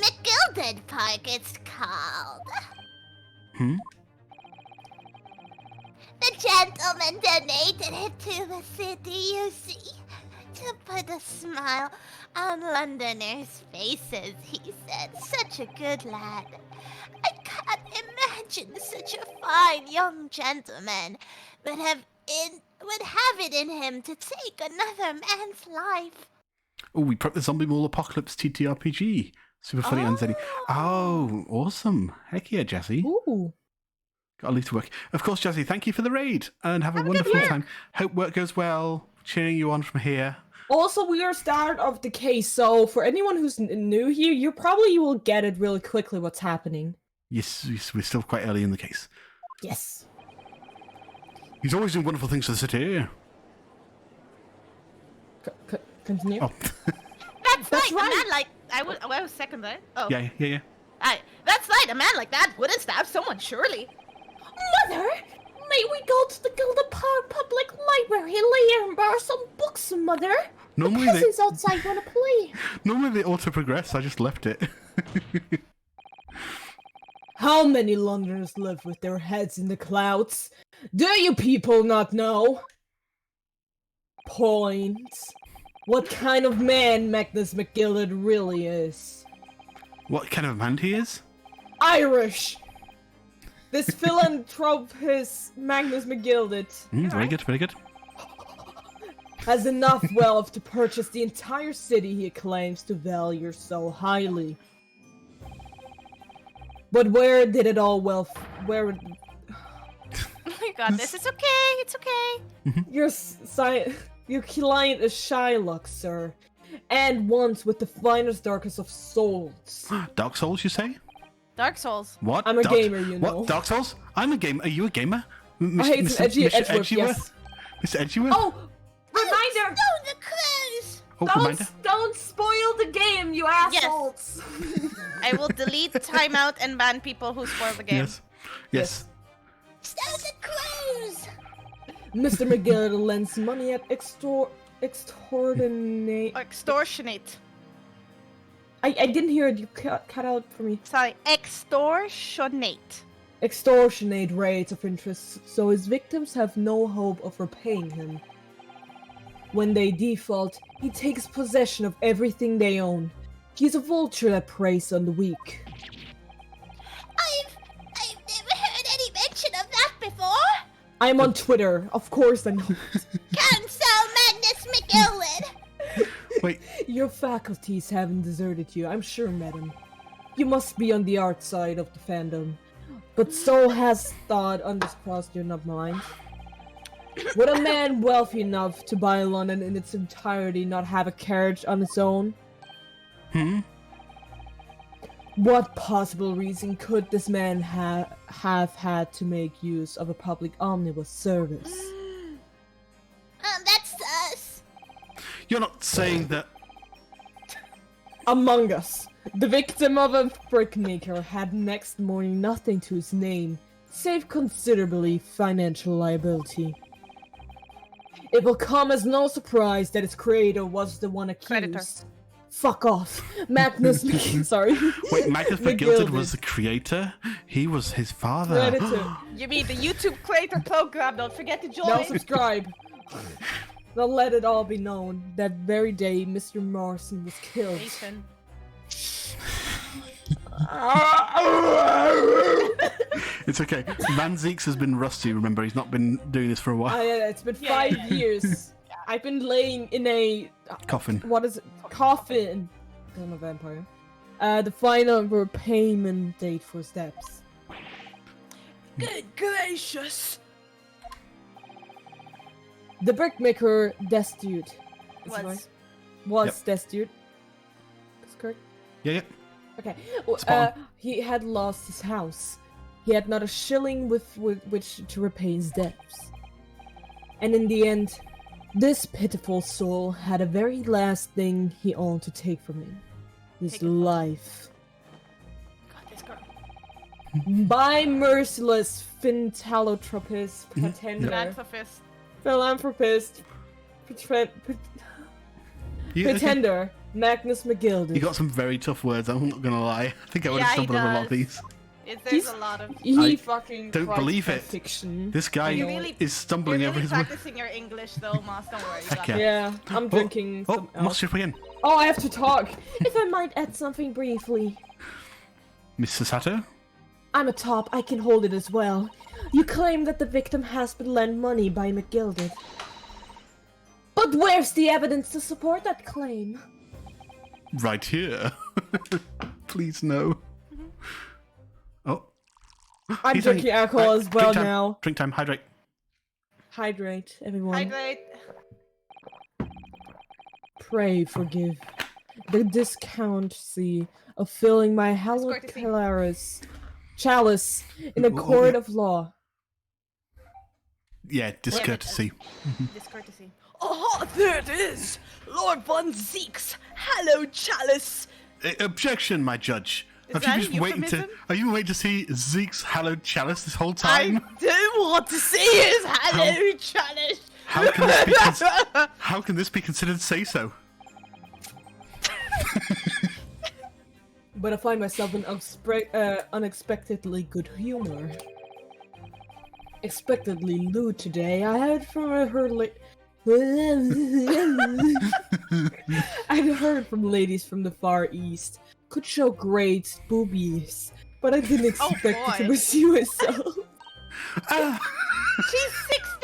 McGilded Park, it's called. The gentleman donated it to the city, you see, to put a smile on Londoners' faces, he said. Such a good lad. I can't imagine such a fine young gentleman would have it in him to take another man's life. Oh, we prepped the Zombie Mall Apocalypse TTRPG. Super funny and zany. Oh, awesome. Heck yeah, Jazzy. Ooh. Got to leave to work. Of course, Jazzy, thank you for the raid. And have a wonderful time. Hope work goes well. Cheering you on from here. Also, we are start of the case, so for anyone who's new here, you probably will get it really quickly what's happening. Yes, we're still quite early in the case. Yes. He's always doing wonderful things for the city. Continue. Oh. That's right. A man like I would second that. Oh. Yeah. That's right. A man like that wouldn't stab someone, surely. Mother, may we go to the Gilded Park Public Library later and borrow some books, Mother? Normally the peasants outside want to play. Normally they auto-progress. I just left it. How many Londoners live with their heads in the clouds? Do you people not know? Points. What kind of man Magnus McGilded really is? What kind of man he is? Irish! This philanthropist Magnus McGilded Very good. has enough wealth to purchase the entire city he claims to value so highly. But where did it all where Oh my god, this is okay. It's okay. Your client is Shylock, sir, and once with the finest, darkest of souls. Dark Souls, you say? Dark Souls. What? I'm a gamer, you know. What? Dark Souls? I'm a gamer. Are you a gamer? Hey, it's Edgeworth, yes. Mr. Edgeworth? Oh, reminder! Oh, the crows! Oh, reminder. Don't spoil the game, you assholes! I will delete timeout and ban people who spoil the game. Yes. Stow the crows! Mr. McGill lends money at extortionate. Extortionate. I didn't hear it. You cut out for me. Sorry, extortionate. Extortionate rates of interest, so his victims have no hope of repaying him. When they default, he takes possession of everything they own. He's a vulture that preys on the weak. I've never heard any mention of that before. I'm on Twitter, of course I know. Cancel Magnus McGilded! Wait. Your faculties haven't deserted you, I'm sure, madam. You must be on the art side of the fandom. But so has thought on this crossed your mind. Would a man wealthy enough to buy London in its entirety not have a carriage on his own? What possible reason could this man have had to make use of a public omnibus service? That's us. You're not saying that. Among Us, the victim of a brickmaker had next morning nothing to his name, save considerably financial liability. It will come as no surprise that its creator was the one accused. Predator. Fuck off. Magnus sorry. Wait, Magnus McGilded was the creator? He was his father. Predator. You mean the YouTube creator program? Don't forget to join. Now subscribe. Now let it all be known that very day Mr. Morrison was killed. Nathan. It's okay. Van Zeeks has been rusty, remember? He's not been doing this for a while. Yeah, it's been 5 years. I've been laying in a... Coffin. What is it? Coffin. I'm a vampire. The final repayment date for steps. Good gracious. The brickmaker destitute. Is it Was. right? Was Yep. destitute. That's correct. Yeah. Okay. Spot on. He had lost his house. He had not a shilling with which to repay his debts. And in the end, this pitiful soul had a very last thing he owned to take from him. His Take it. life. God, this girl. By merciless philanthropist, pretender, Philanthropist. philanthropist, You, pretender, Magnus you McGilded. got some very tough words, I'm not gonna lie. I think I would Yeah, have he stumbled over a lot of does. these. There's He's- a lot of. He I fucking don't writes believe it. fiction. This guy You really- is stumbling You're over really his words. practicing your English though, Mas. Don't worry. you Heck got yeah. it. Yeah, I'm drinking some Oh, must you again. Oh, I have to talk. If I might add something briefly. Mr. Sato? I'm a top, I can hold it as well. You claim that the victim has been lent money by McGilded. But where's the evidence to support that claim? Right here. Please no. Oh. I'm He's drinking saying- alcohol Right, as well drink time, now. Drink time, hydrate. Hydrate, everyone. Hydrate. Pray forgive the discountancy of filling my hallowed Discourtesy. chalice in a What- court of law. Yeah, discourtesy. Discourtesy. Oh, there it is! Lord Von Zeke's hallowed chalice! Objection, my judge. Is Have that you been a waiting to? euphemism? Are you waiting to see Zeke's hallowed chalice this whole I time? do want to see his hallowed chalice! How can this be? How can this be considered say so? But I find myself in unexpectedly good humor. Expectedly lewd today. I heard from her I'd heard from ladies from the Far East could show great boobies, but I didn't expect it to boy. pursue itself. She's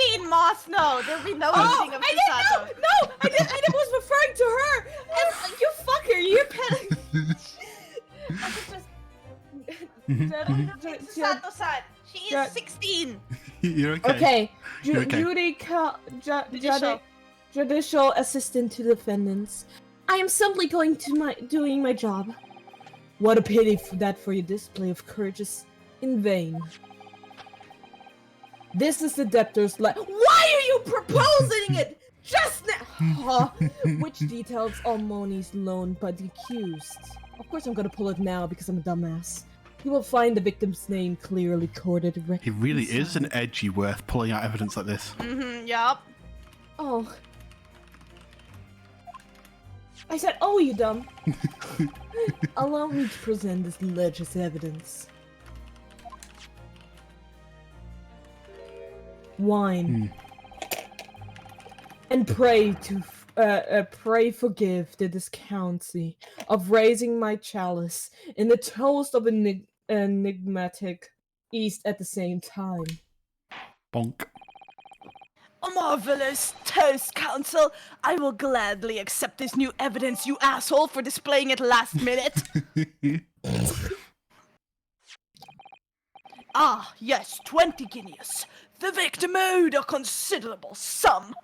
16, Moss! No, there'll be no Oh, eating of I Susato. didn't know! No! I was referring to her! And you fucker, you can Susato-san, she is Yeah. 16! You're okay. Okay, You're okay. Judicial. Judicial assistant to defendants. I am simply going to doing my job. What a pity for your display of courage is in vain. This is the debtor's Why are you proposing it just now? Which details all monies loaned by the accused. Of course I'm gonna pull it now because I'm a dumbass. You will find the victim's name clearly coded. He really is an inside. edgy worth pulling out evidence like this. Mm-hmm, yup. Oh. I said, oh, you dumb. Allow me to present this alleged evidence. Wine. And pray forgive the discountancy of raising my chalice in the toast of enigmatic East at the same time. Bonk. A marvelous toast, Counsel. I will gladly accept this new evidence, you asshole, for displaying it last minute. Ah, yes, 20 guineas. The victim owed a considerable sum.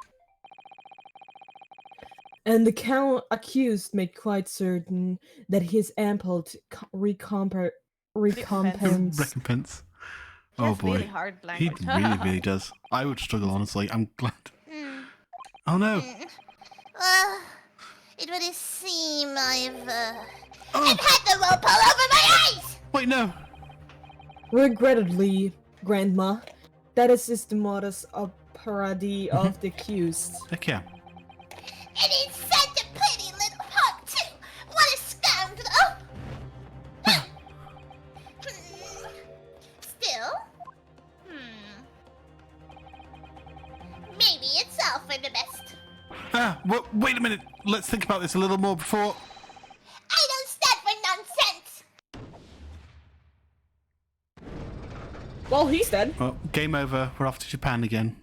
And the count accused made quite certain that his ample recompense. Recompense. He Oh has boy. really hard He language. really does. I would struggle, honestly. I'm glad. Oh no. Well, it would seem I've Oh, had the rope all over my eyes! wait, no. Regrettably, Grandma, that is the modus operandi of the accused. Heck yeah. And he's such a pretty little punk, too! What a scoundrel! Still? Maybe it's all for the best. Wait a minute. Let's think about this a little more before. I don't stand for nonsense! Well, he's dead. Well, game over. We're off to Japan again.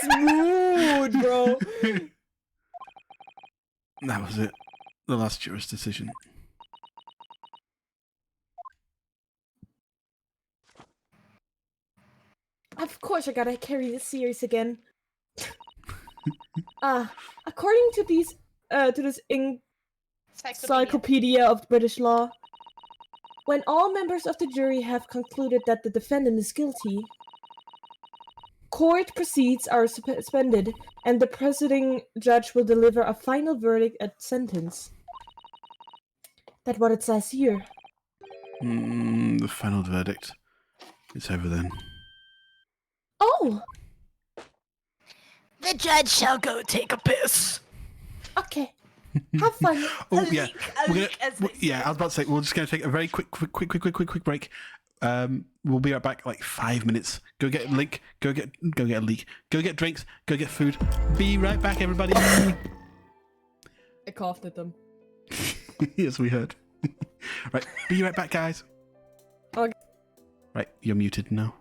Smooth, bro. That was it. The last jurist decision. Of course, I gotta carry this series again. According to this Encyclopedia of British Law, when all members of the jury have concluded that the defendant is guilty, court proceedings are suspended, and the presiding judge will deliver a final verdict at sentence. That's what it says here. The final verdict. It's over then. Oh, The judge shall go take a piss. okay. Have fun. Oh yeah, a we're leak, as gonna. they Yeah, I was about to say we're just gonna take a very quick break. We'll be right back. Like 5 minutes. Go get a link. Go get a leak. Go get drinks. Go get food. Be right back, everybody. I coughed at them. Yes, we heard. Right, be right back, guys. Okay. Right, you're muted now.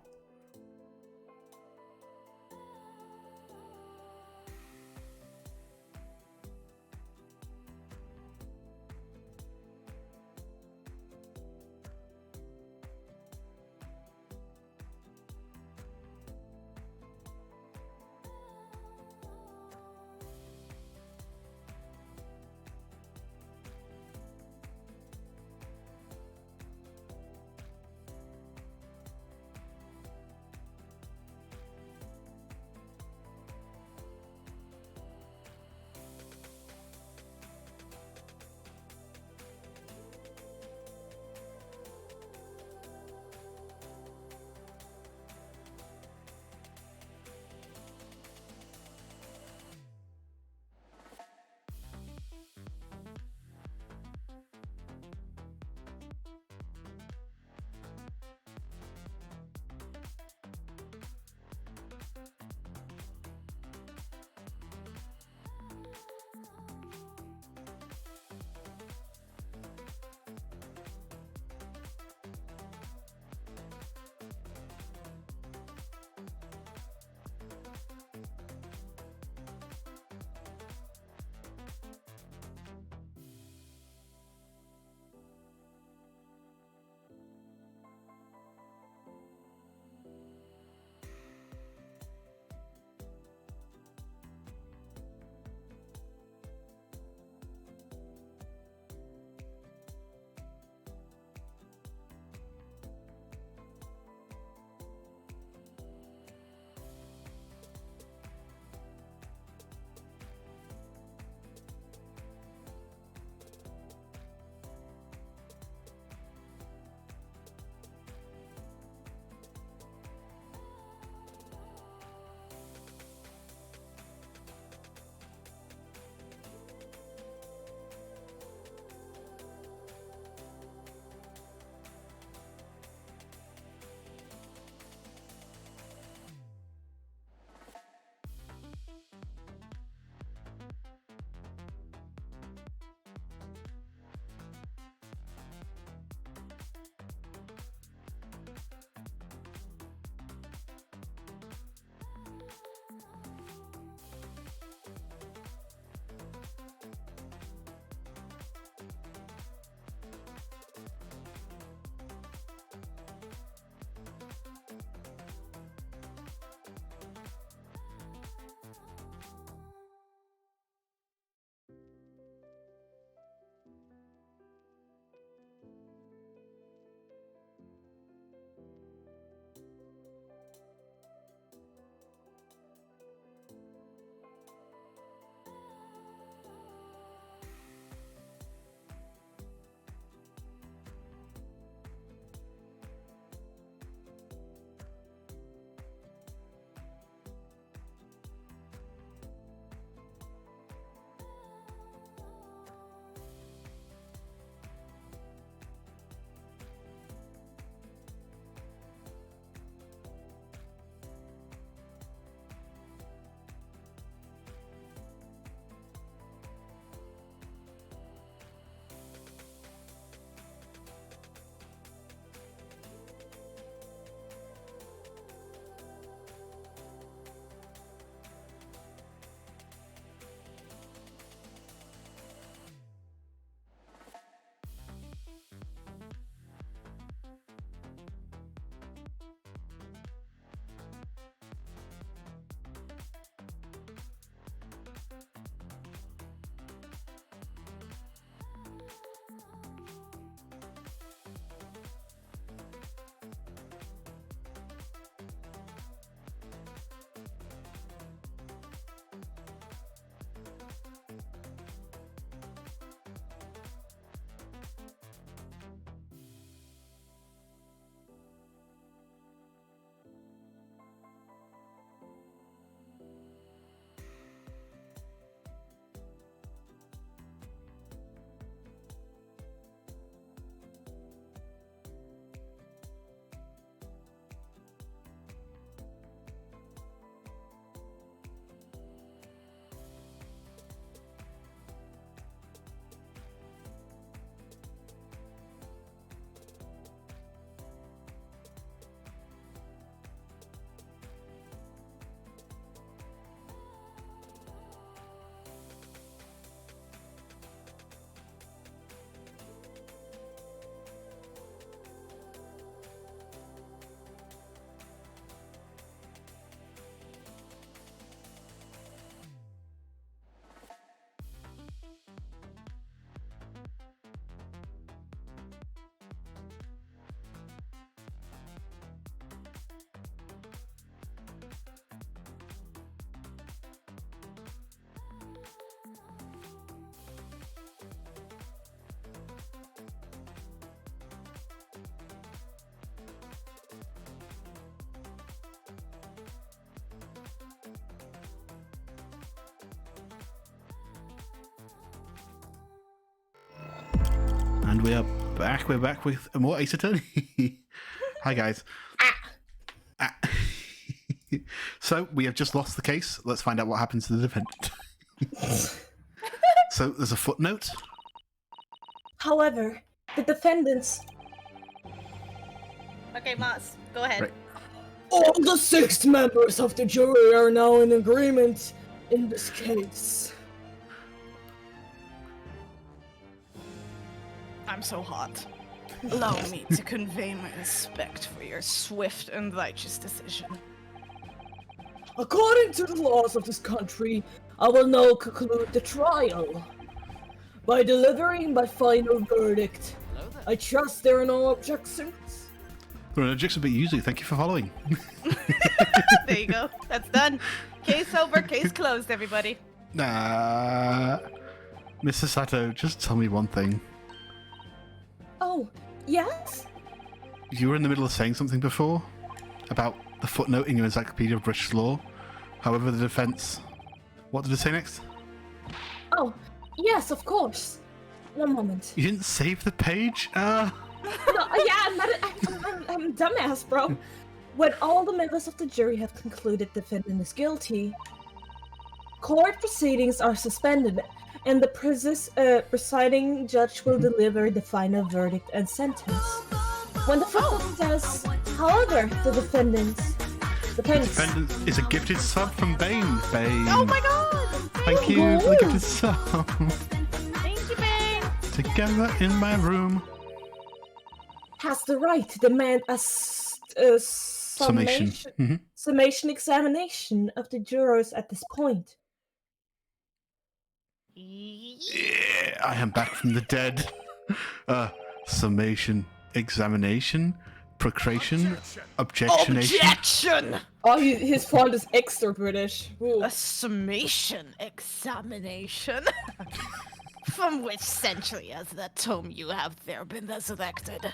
we are back. We're back with more Ace Attorney. Hi, guys. Ah. So, we have just lost the case. Let's find out what happens to the defendant. So, there's a footnote. However, the defendants... Okay, Moss, go ahead. Right. All the 6 members of the jury are now in agreement in this case. I'm so hot. Allow me to convey my respect for your swift and righteous decision. According to the laws of this country, I will now conclude the trial by delivering my final verdict. I trust there are no objections. There are no objections, but usually, thank you for following. There you go. That's done. Case over, case closed, everybody. Mr. Sato, just tell me one thing. Oh, yes? You were in the middle of saying something before about the footnote in your Encyclopedia of British Law. However, the defense... What did it say next? Oh, yes, of course. One moment. You didn't save the page? No, yeah, I'm a dumbass, bro. When all the members of the jury have concluded the defendant is guilty, court proceedings are suspended, and the presiding judge will deliver the final verdict and sentence. When the footnote says, however, the defendant is a gifted sub from Bane. Bane. Oh my god! Thank you for the gifted sub. Thank you, Bane! Together in my room. has the right to demand a summation examination of the jurors at this point. Yeah, I am back from the dead. Summation, examination, procreation, objectionation. Objection! Oh, his font is extra British. Ooh. A summation examination? From which century has that tome you have there been resurrected?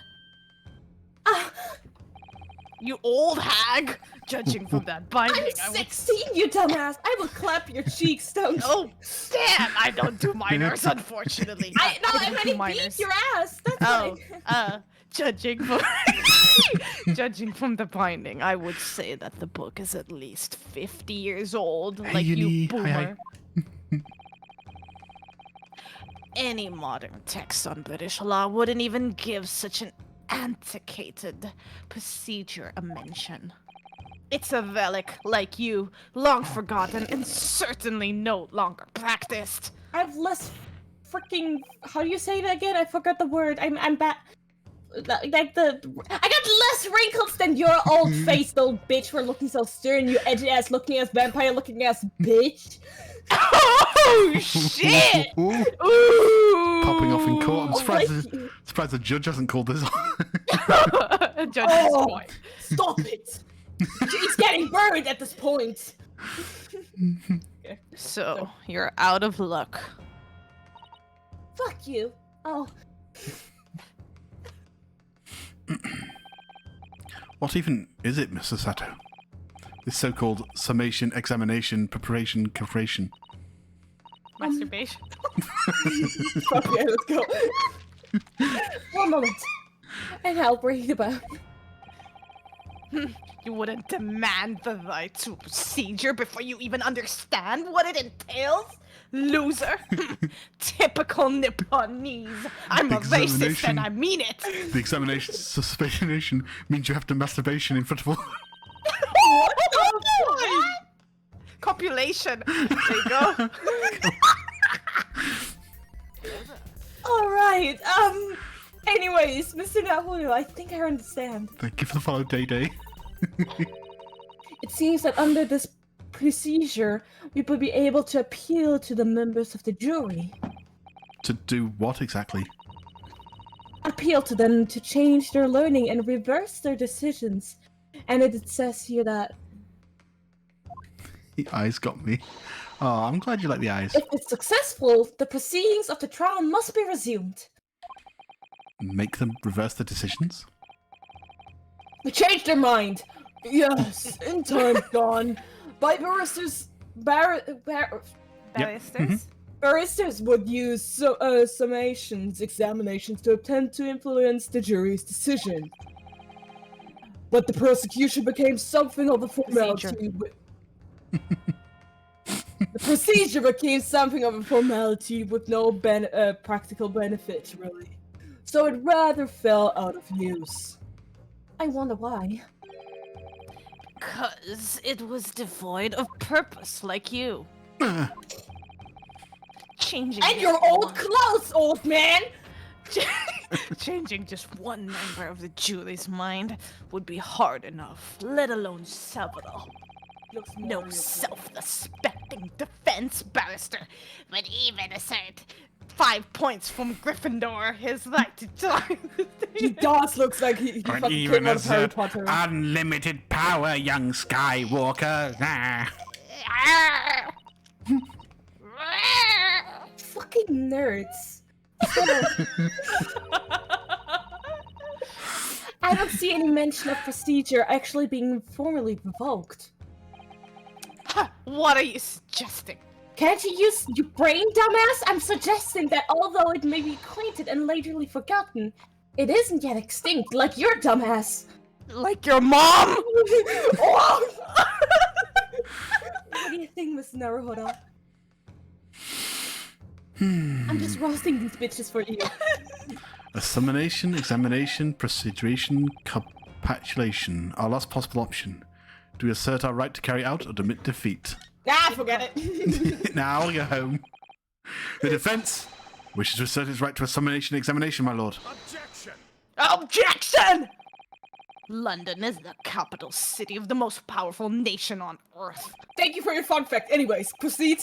You old hag! Judging from that binding, I'm 16, you dumbass! I will clap your cheeks, don't you? Oh, damn! I don't do minors, unfortunately. I don't do meant beat your ass! That's fine. Judging from the binding, I would say that the book is at least 50 years old, Hey, like Uni. you boomer. Hi. Any modern text on British law wouldn't even give such an antiquated procedure a mention. It's a relic, like you, long forgotten and certainly no longer practiced. I have less freaking... How do you say that again? I forgot the word. I'm back... I got less wrinkles than your old-faced old bitch for looking so stern, you edgy-ass looking-ass vampire-looking-ass bitch. Oh, shit! Ooh. Ooh! Popping off in court. I'm Oh, surprised the judge hasn't called this on. Judge's point. Stop it! She's getting burned at this point. So, you're out of luck. Fuck you. Oh. What even is it, Mr. Sato? This so-called summation, examination, preparation, cooperation. Masturbation. Okay, let's go. One moment. And I'll bring it about. You wouldn't demand the right to procedure before you even understand what it entails? Loser. Typical Nipponese. I'm The a racist examination- and I mean it. The examination suspicion means you have to masturbation in front of all. What the fuck? Copulation. There you go. Alright, anyways, Mr. Nahulu, I think I understand. Thank you for the follow, Day Day. It seems that under this procedure, we will be able to appeal to the members of the jury. To do what exactly? Appeal to them to change their learning and reverse their decisions. And it says here that The eyes got me. Oh, I'm glad you like the eyes. if it's successful, the proceedings of the trial must be resumed. Make them reverse the decisions? They changed their mind. Yes, in time gone. By barristers... Barristers? Barristers would use summations, examinations to attempt to influence the jury's decision. But the prosecution became something of a formality. The procedure became something of a formality with no practical benefit, really. So it rather fell out of use. I wonder why. 'Cause it was devoid of purpose, like you. Changing And just your old one- clothes, old man! Changing just one member of the jury's mind would be hard enough, let alone several. No self-respecting defense barrister would even assert 5 points from Gryffindor his right to join. He does looks like he But fucking even came out of Harry assert Potter. unlimited power, young Skywalker. Fucking nerds. I don't see any mention of procedure actually being formally revoked. What are you suggesting? Can't you use your brain, dumbass? I'm suggesting that although it may be acquainted and laterally forgotten, it isn't yet extinct like your dumbass. Like your mom? What do you think, Miss Naruhodo? I'm just roasting these bitches for you. Assimilation, examination, proceduration, capitulation. Our last possible option. Do we assert our right to carry out or admit defeat? Ah, forget it. Now I'll go home. The defense wishes to assert its right to assimilation examination, my lord. Objection! Objection! London is the capital city of the most powerful nation on Earth. Thank you for your fun fact. Anyways, proceed.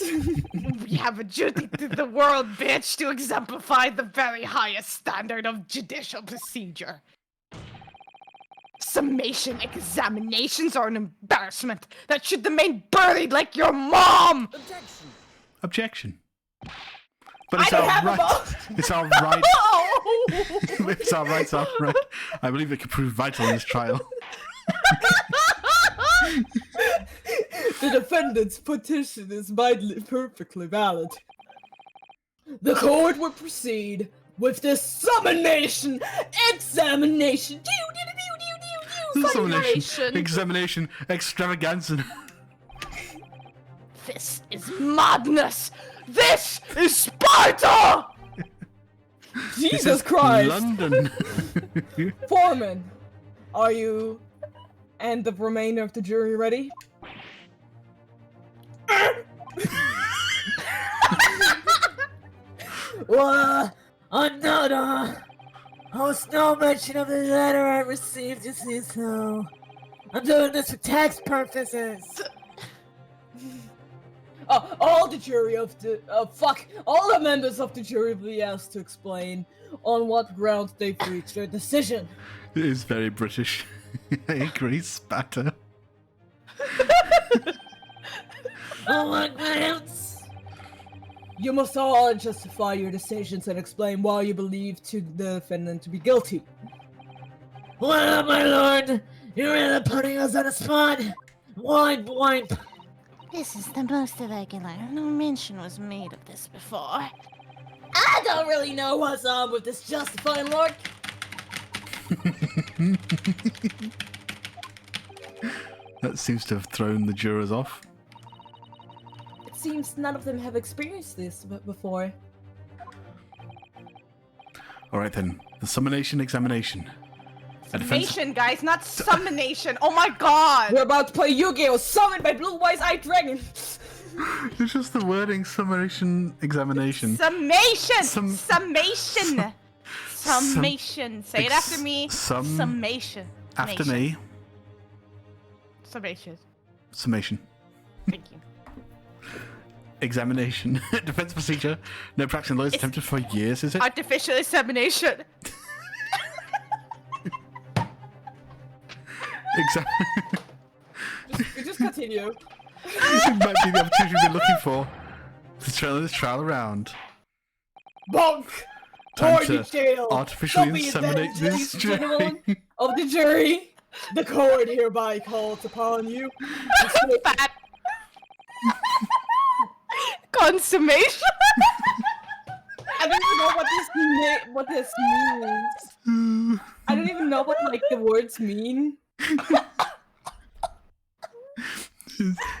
We have a duty to the world, bitch, to exemplify the very highest standard of judicial procedure. Summation examinations are an embarrassment that should remain buried like your mom! Objection. But it's I our don't have a right. vote. It's our right. Oh! It's our right. It's our right. I believe it could prove vital in this trial. The defendant's petition is perfectly valid. The court will proceed with the summonation examination. Examination. Examination. Extravaganza. This is madness! This is Sparta! This Jesus is Christ! London. Foreman, are you and the remainder of the jury ready? Well, I'm not, was no mention of the letter I received, you see, so... I'm doing this for tax purposes! All the jury of the all the members of the jury will be asked to explain on what grounds they've reached their decision. It is very British. I agree, spatter. Oh my grounds! You must all justify your decisions and explain why you believe the defendant to be guilty. Well, my lord, you're really putting us on a spot! Wipe! This is the most irregular. No mention was made of this before. I don't really know what's on with this justifying, Lord. That seems to have thrown the jurors off. It seems none of them have experienced this before. All right then. The summonation examination. A defense- Summation, guys, not summonation. Oh my god! We're about to play Yu-Gi-Oh! Summoned by Blue Wise Eye Dragon! It's just the wording summation examination. Summation! Sum- Summation! Summation. Say it after me. Summation. After Nation. me. Summation. Summation. Thank you. Examination. Defense procedure. No practicing lawyers It's- attempted for years, is it? Artificial insemination. Just continue. It might be the opportunity we've been looking for. To turn this trial around. Bonk! Time For the to jail! artificially Don't be inseminate advantage, this gentlemen jury. of the jury! The court hereby calls upon you. Fat. consummation. I don't even know what this means. I don't even know what like the words mean.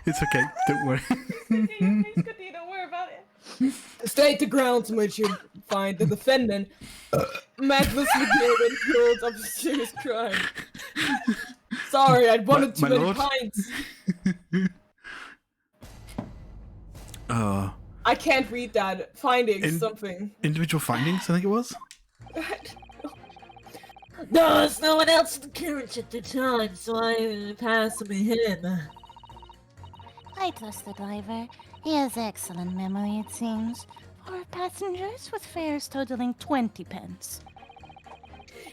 It's okay. Don't worry. Please continue, don't worry about it. State the grounds in which you find the defendant Magnus McGill and killed of a serious crime. Sorry, I'd wanted too My many lord? pints. Uh, I can't read that. Findings, In- something. individual findings, I think it was. There's no one else in the carriage at the time, so I passed him him. I trust the driver. He has excellent memory, it seems. For passengers with fares totaling 20 pence.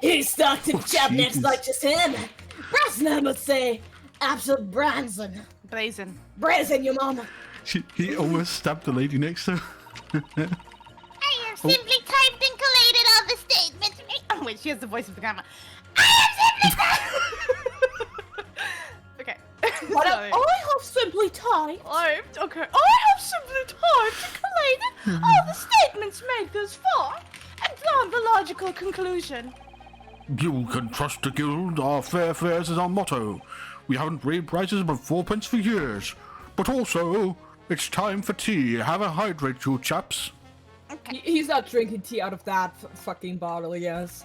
He's stuck to the chap next Jesus. like just him. Brazen, would say. Absolute Branson. Brazen. Brazen, your mama. He almost stabbed the lady next to her. I have simply typed and collated all the statements. Oh, wait, she has the voice of the grandma. I have simply Okay. What Sorry. I have simply typed. Okay. I have simply typed and collated all the statements made thus far and drawn the logical conclusion. You can trust the guild. Our fair fares is our motto. We haven't raised prices above 4p for years. But also, it's time for tea. Have a hydrate, you chaps. He's not drinking tea out of that fucking bottle, yes.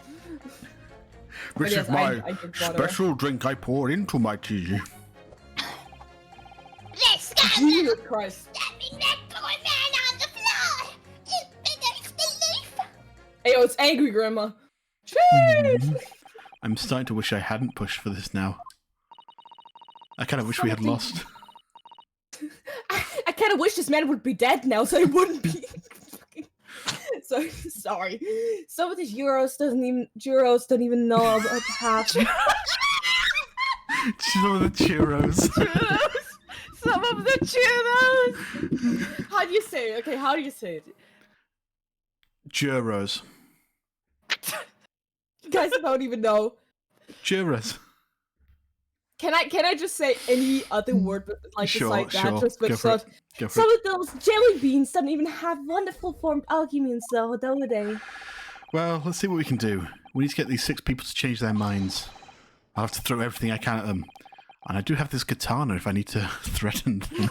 This yes, is my I drink water. special drink I pour into my tea. This guy Jesus Christ. stabbing that poor man on the floor. It beggars belief. Ayo, it's angry, Grandma. I'm starting to wish I hadn't pushed for this now. I kind of wish we had lost. I kind of wish this man would be dead now, so he wouldn't be. So sorry. Some of these Juros don't even know about half. Some of the churros. Some of the churros. How do you say it? Okay, how do you say it? Churros. You guys don't even know. Churros. Can I just say any other word but like Sure, just like that? sure. Just Go with for it. stuff. Go for Some it. of those jelly beans don't even have wonderful formed arguments though, don't they? Well, let's see what we can do. We need to get these 6 people to change their minds. I'll have to throw everything I can at them. And I do have this katana if I need to threaten them.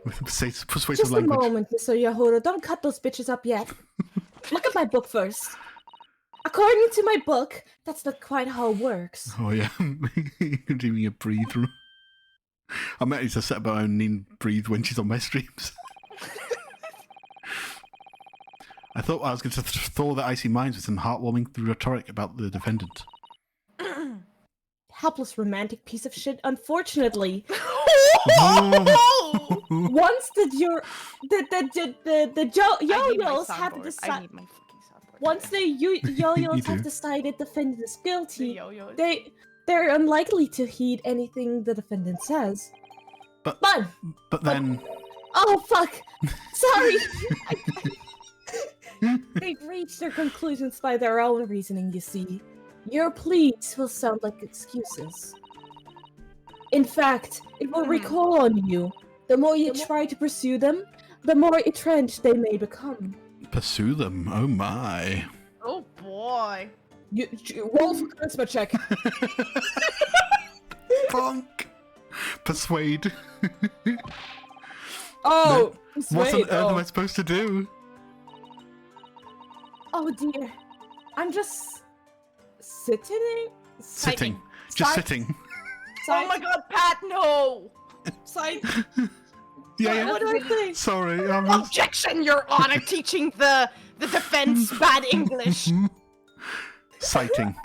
With persuasive Just a language. moment, Mr. Yahuro. Don't cut those bitches up yet. Look at my book first. According to my book, that's not quite how it works. Oh yeah, you're doing a breathe. I might need to set up my own Neen breathe when she's on my streams. I thought I was going to thaw the icy minds with some heartwarming rhetoric about the defendant. Helpless romantic piece of shit. Unfortunately, Oh. once the yo-yos I have need decided, my fucking soundboard. once the yo-yos You have do. decided the defendant is The guilty, yo-yos. they're unlikely to heed anything the defendant says. But then, Oh fuck! Sorry. They've reached their conclusions by their own reasoning. You see, your pleas will sound like excuses. In fact, it will recoil on you. The more you try to pursue them, the more entrenched they may become. pursue them. Oh my. Oh boy. Roll for charisma check. Bonk. Persuade. Oh, What on persuade. earth am I supposed to do? Oh dear, I'm just sitting. Sitting. Just sitting. Oh my god, Pat, no! Side. Yeah, What yeah. do I say? Sorry, I'm just... Objection, Your Honor, teaching the defense bad English. Citing.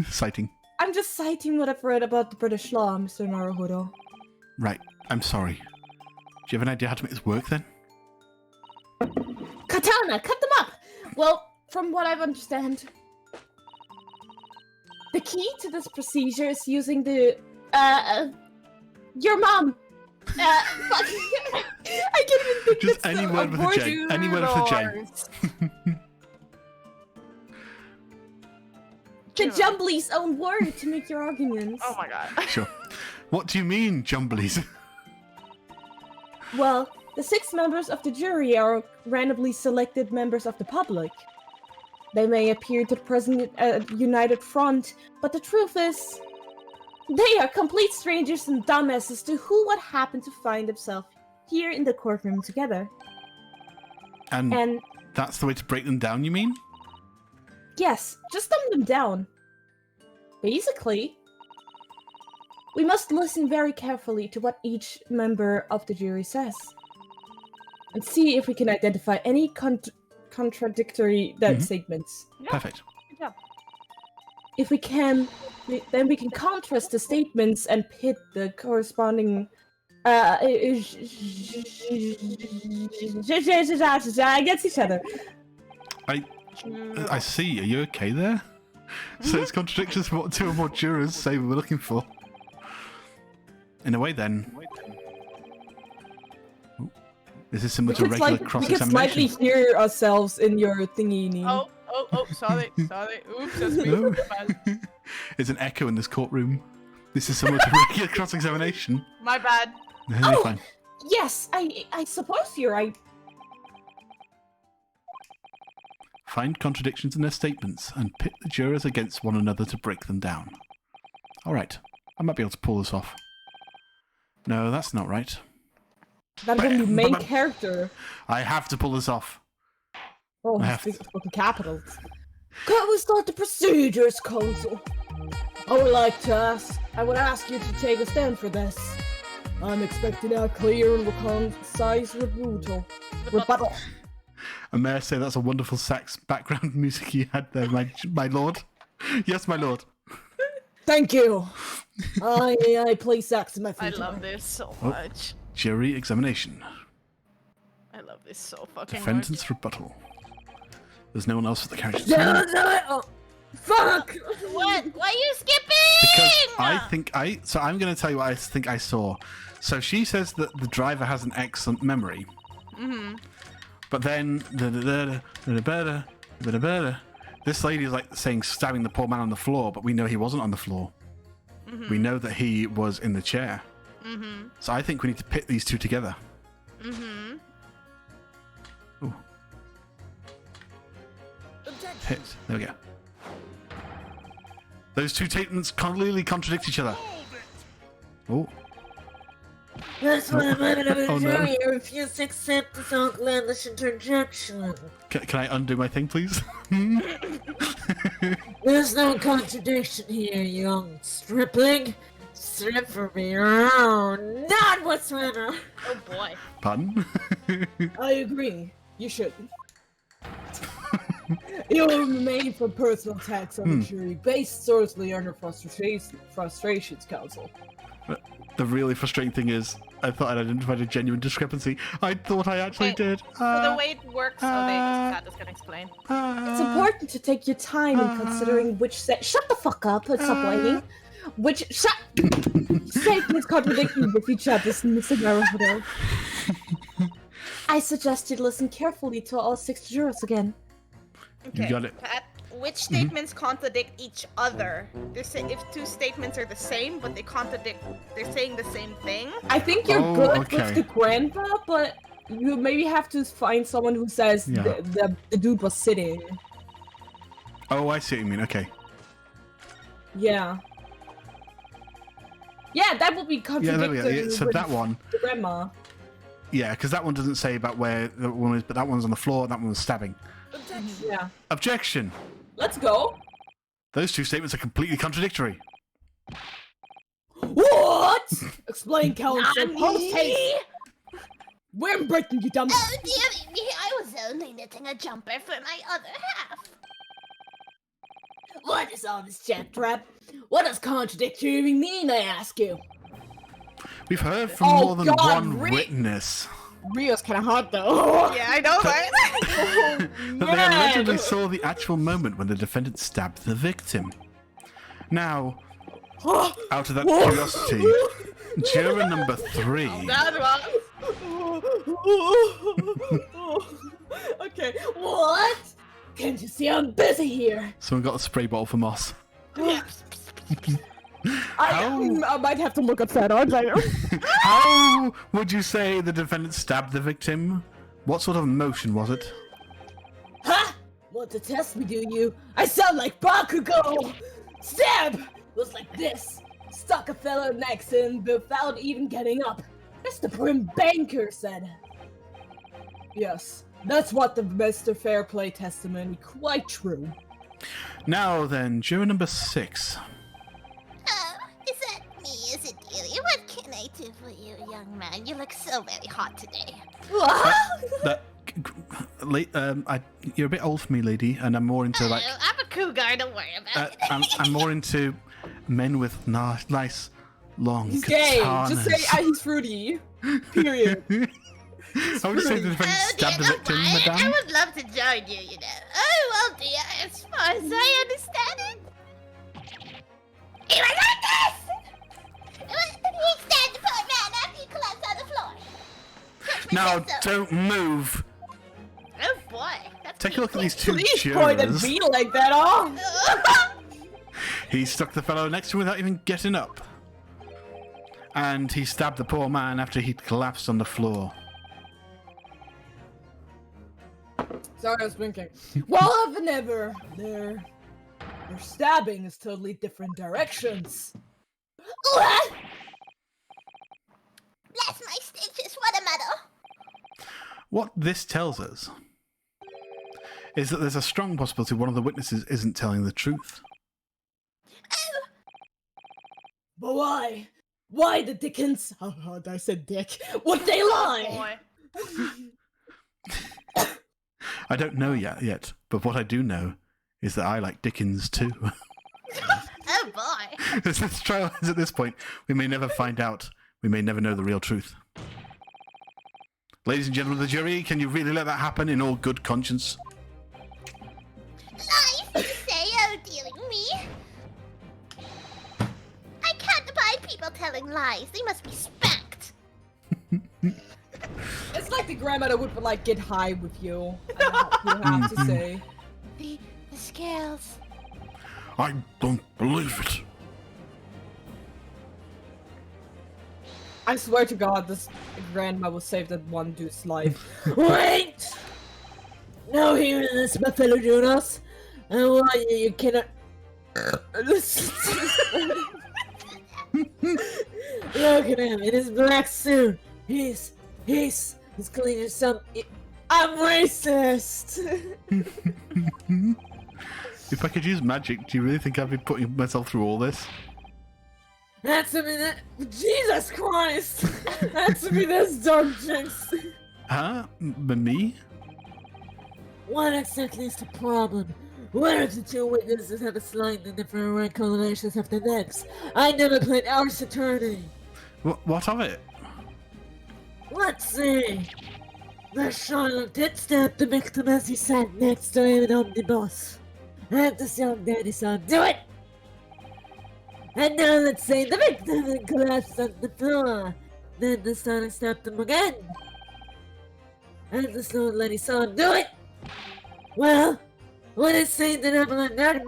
Citing. I'm just citing what I've read about the British law, Mr. Naruhodo. Right. I'm sorry. Do you have an idea how to make this work then? Katana, cut them up! Well, from what I understand, the key to this procedure is using the, your mom. Fuck. I can't even think Just that's any a word with a word. J. Any word with a J. The Jumbly's own word to make your arguments. Oh my god. Sure. What do you mean, Jumblies? Well, The 6 members of the jury are randomly selected members of the public. They may appear to present a united front, but the truth is, they are complete strangers and dumbasses to who would happen to find themselves here in the courtroom together. And that's the way to break them down, you mean? Yes, just dumb them down. Basically, we must listen very carefully to what each member of the jury says, and see if we can identify any contradictory statements. Perfect. Good job. If we can, then we can contrast the statements and pit the corresponding against each other. I see. Are you okay there? So it's contradictions from what 2 or more jurors say we were looking for. In a way, then. Ooh. Is this similar to regular We can slightly cross-examination? hear ourselves in your thingy, Neen. Oh, sorry. Oops, that's me. No. There's an echo in this courtroom. This is similar to regular cross-examination. My bad. No, you're fine. Yes, I suppose you're right. Find contradictions in their statements and pit the jurors against one another to break them down. Alright, I might be able to pull this off. No, that's not right. That would be main character. I have to pull this off. Oh, I have speak of fucking capitals. Can we start the procedures, Counsel? I would ask you to take a stand for this. I'm expecting a clear and concise rebuttal. And may I say that's a wonderful sax background music you had there, my lord? Yes, my lord. Thank you. I play sax in my free I time. love this so much. Jury examination. I love this so fucking much. Defendant's rebuttal. There's no one else for the characters. Oh, fuck! What? Why are you skipping? Because I'm going to tell you what I think I saw. So she says that the driver has an excellent memory. Mm-hmm. But then, this lady is like saying stabbing the poor man on the floor, but we know he wasn't on the floor. Mm-hmm. We know that he was in the chair. Mm-hmm. So I think we need to pit these two together. Mm-hmm. Ooh. Pit. There we go. Those two statements clearly contradict each other. Oh. That's what I'm out of Oh, a no. jury. I refuse to accept this outlandish interjection. Can I undo my thing, please? There's no contradiction here, young stripling. Strip for me. Oh, not whatsoever. Oh boy. Pardon? I agree. You should. You will remain for personal attacks on the jury, based solely on your frustrations, Counsel. The really frustrating thing is, I thought I'd identified a genuine discrepancy. I thought I actually Okay, did. So the way it works, Thaddeus can explain. It's important to take your time in considering which shut the fuck up and stop whining. Which statements contradicting with each other, Mr. Naruhodo. I suggest you listen carefully to all 6 jurors again. You got it. Pat, which statements contradict each other? If 2 statements are the same, but they're saying the same thing. I think you're Oh, good okay. with the grandpa, but you maybe have to find someone who says Yeah. the dude was sitting. Oh, I see what you mean. Okay. Yeah. Yeah, that would be Yeah, contradictory. there we go. Yeah, so with that one. the grandma. Yeah, because that one doesn't say about where the woman is, but that one's on the floor and that one was stabbing. Yeah. Objection! Let's go. Those 2 statements are completely contradictory. What? Explain, Counsel. Post haste. We're in Britain, you dumb. Oh, dear me, I was only knitting a jumper for my other half. What is all this chat trap? What does contradictory mean, I ask you? We've heard from Oh, more than God, one really? witness Rio's kind of hot, though. Yeah, I know, right? that they allegedly saw the actual moment when the defendant stabbed the victim. Now, out of that curiosity, juror number 3. That one. Okay. What? Can't you see I'm busy here? Someone got a spray bottle for Moss. I might have to look at that on later. How How would you say the defendant stabbed the victim? What sort of motion was it? Ha! Want to test me, do you? I sound like Bakugo! Stab! Was like this. Stuck a fellow next to him without even getting up. Mr. Prim Banker said. Yes, that's what the Mr. Fairplay testimony. Quite true. Now then, juror number 6. Oh, is that me, is it dear? What can I do for you, young man? You look so very hot today. You're a bit old for me, lady, and I'm more into like. I'm a cougar, don't worry about it. I'm more into men with nice, long. He's gay. katanas. Just say he's fruity. Period. I would say the defendant stabbed the victim, I madame. would love to join you, you know. Oh, well, dear, as far as I understand it, he was like this! He stabbed the poor man after he collapsed on the floor. Judgment Now, says so. don't move. Oh, boy. That's Take a look at these two Please point at jurors. me like that, oh! He struck the fellow next to him without even getting up. And he stabbed the poor man after he'd collapsed on the floor. Sorry, I was blinking. Well, I've never. Their stabbing is totally different directions. What? Bless my stitches, what a muddle. What this tells us is that there's a strong possibility one of the witnesses isn't telling the truth. But why? Why the Dickens? Oh, I said dick. Would they lie? Boy. I don't know yet, but what I do know is that I like Dickens too. Oh, boy. As this trial ends at this point, we may never find out. We may never know the real truth. Ladies and gentlemen of the jury, can you really let that happen in all good conscience? Lies, you say, oh, dearie me. I can't abide people telling lies. They must be spanked. It's like the grandmother would like get high with you. You have to say. The scales. I don't believe it. I swear to God, this grandma will save that one dude's life. Wait! Now hearing this, my fellow Jonas, I want you cannot... Look at him in his black suit. He's cleaning some... I'm racist! If I could use magic, do you really think I'd be putting myself through all this? Answer me that... Jesus Christ! Answer me this, dog jinx! Huh? Me? What exactly is the problem? Where the two witnesses have a slightly different recollections of the next? I never played Arts Attorney! What of it? Let's see! The Charlotte did stab the victim as he sat next to him in Omnibus. And this young daddy saw him do it! And now let's say the victim collapsed on the floor. Then the son stabbed him again. And the slow lady saw him do it! Well, what is saying that I'm like that?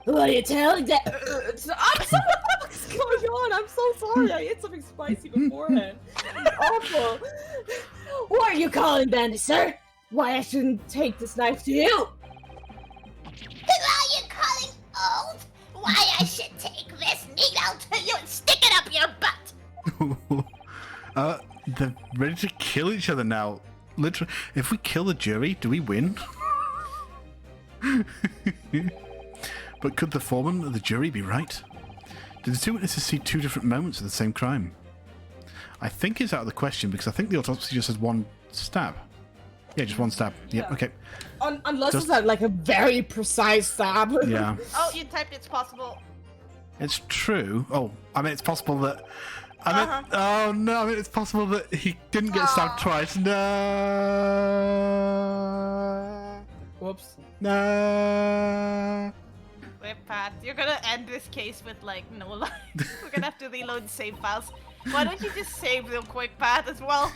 What are you telling that? I'm sorry, what's going on? I'm so sorry. I ate something spicy beforehand. Awful. What are you calling Bandy, sir? Why I shouldn't take this knife to you? Who are you calling old? Why I should take this needle to you and stick it up your butt? They're ready to kill each other now. Literally, if we kill the jury, do we win? But could the foreman of the jury be right? Did the two witnesses see two different moments of the same crime? I think it's out of the question because I think the autopsy just says one stab. Yeah, just one stab. Yep, okay. Unless Just- it's like a very precise stab. Yeah. Oh, you typed it's possible. It's true. Oh, I mean, it's possible that... Oh, no, I mean, it's possible that he didn't get stabbed twice. No. Whoops. No. Wait, Pat, you're gonna end this case with like no lines. We're gonna have to reload save files. Why don't you just save real quick, Pat, as well?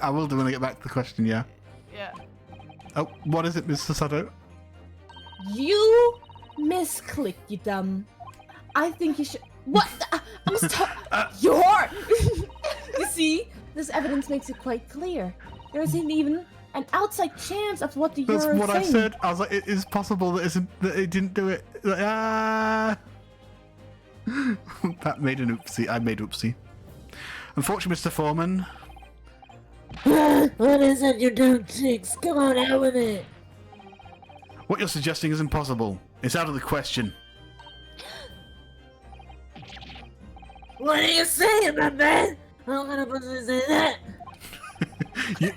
I will do when I get back to the question, yeah. Yeah. Oh, what is it, Mr. Sato? You misclicked, you dumb. I think you should. What? You're. You see, this evidence makes it quite clear. There isn't even an outside chance of what the That's you're what saying. I said. I was like, it is possible that it didn't do it. Like, ah. That made an oopsie. I made oopsie. Unfortunately, Mr. Foreman. What is it, you dumb chicks? Come on, out with it. What you're suggesting is impossible. It's out of the question. What are you saying, my man? I'm gonna put this in that. You-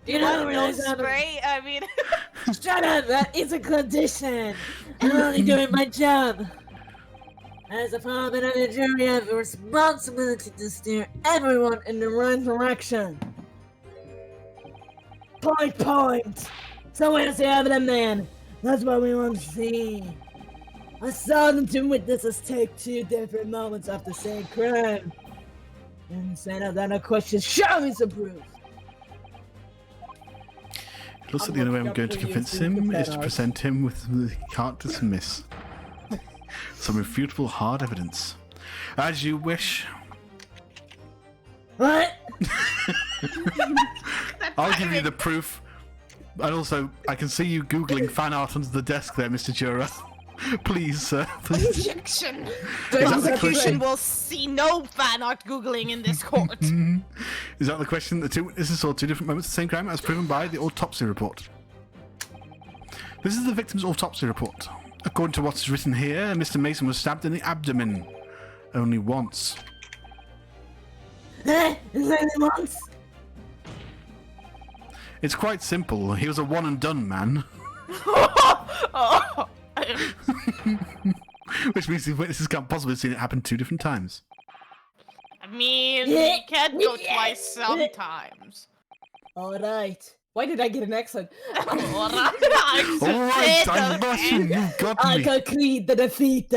You know No realize I'm spray. I mean, Shut up! That is a condition! I'm only doing my job! As a foreman of the jury, I have a responsibility to steer everyone in the right direction. Point! So where's the evidence man? That's what we want to see. I saw the two witnesses take two different moments of the same crime. Instead of that, a question, show me some proof! It looks like the only way I'm going to convince him is to present him with something he can't dismiss. Some irrefutable hard evidence. As you wish. What? I'll give you the proof. And also, I can see you Googling fan art under the desk there, Mr. Jura. Please, sir. Please. objection. Is The that the prosecution question? will see no fan art googling in this court. Is that the question? The two witnesses saw two different moments of the same crime as proven by the autopsy report. This is the victim's autopsy report. According to what's written here, Mr. Mason was stabbed in the abdomen. Only once. Is that once? It's quite simple. He was a one and done man. Oh, Which means the witnesses can't possibly have seen it happen two different times. I mean, you can't go twice sometimes. Alright. Why did I get an accent? Alright, I'm rushing. You got I me. concede the defeat.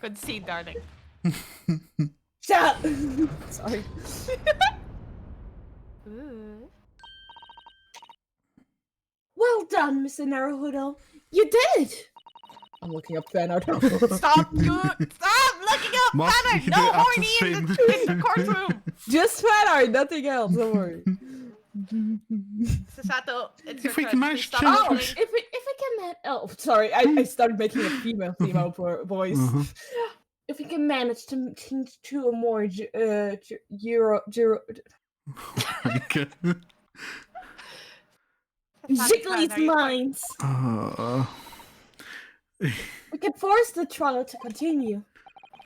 Concede, darling. Shut up! Sorry. Ooh. Well done, Mr. Naruhodo. You did! I'm looking up fan art. Stop looking up Mark, fan art. you can No do it after horny in stream. the courtroom. Just fan art, nothing else, don't worry. Sasato, it's your If we turn. can manage Stop to- Oh, googling. if we can sorry, I started making a female voice. If we can manage to change to a more Okay. Jiggly's Are you- minds, we can force the trial to continue.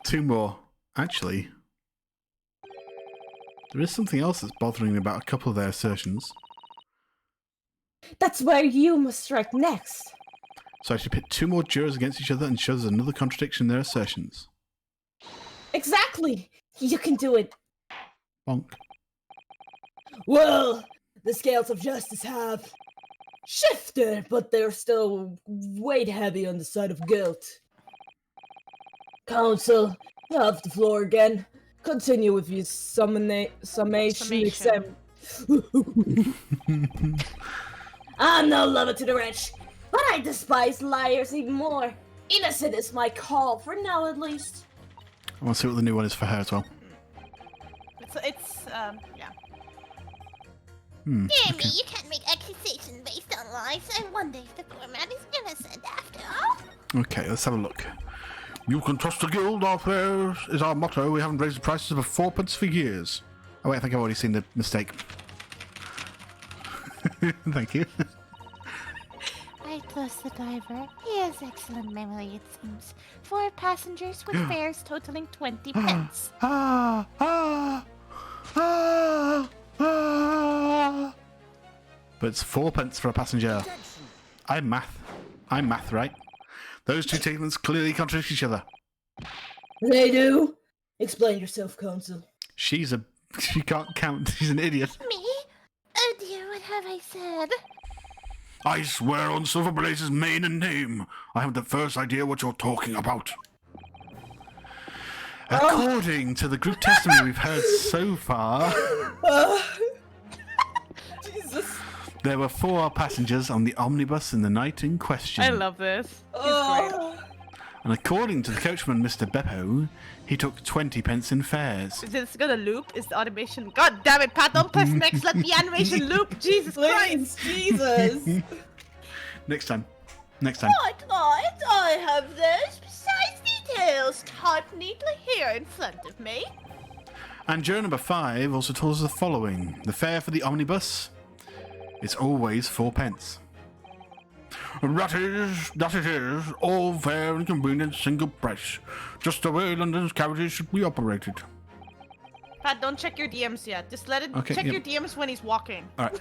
Two more. Actually, there is something else that's bothering me about a couple of their assertions. That's where you must strike next. So I should pit two more jurors against each other and show there's another contradiction in their assertions. Exactly. You can do it. Bonk. Well, the scales of justice have shifted, but they're still weight heavy on the side of guilt. Counsel, you have the floor again. Continue with your summation. Exam. I'm no lover to the rich, but I despise liars even more. Innocent is my call, for now at least. I want to see what the new one is for her as well. It's yeah. Hmm. Dear me, you can't make accusations based on lies. I wonder if the poor man is innocent after all. Okay, let's have a look. You can trust the guild, our fares is our motto. We haven't raised the prices of 4p for years. Oh wait, I think I've already seen the mistake. Thank you. I trust the driver. He has excellent memory, it seems. 4 passengers with fares totaling 20 pence. Ah, ah, ah, ah. But it's 4p for a passenger. I'm math, right? Those two statements clearly contradict each other. They do. Explain yourself, counsel. She can't count. She's an idiot. Me? Oh dear, what have I said? I swear on Silverblaze's mane and name, I haven't the first idea what you're talking about. According to the group testimony we've heard so far, Jesus. there were 4 passengers on the omnibus in the night in question. I love this. He's great. And according to the coachman, Mr. Beppo, he took 20 pence in fares. Is this gonna loop? Is the automation? God damn it, Pat! Don't press next. Let the animation loop. Jesus Christ! Jesus. Next time. Next time. Right, I have those precise details typed neatly here in front of me. And juror number 5 also told us the following. The fare for the omnibus is always 4 pence. That it is, all fair and convenient, single price. Just the way London's carriages should be operated. Pat, don't check your DMs yet. Just let it Okay, check yeah. your DMs when he's walking. Alright.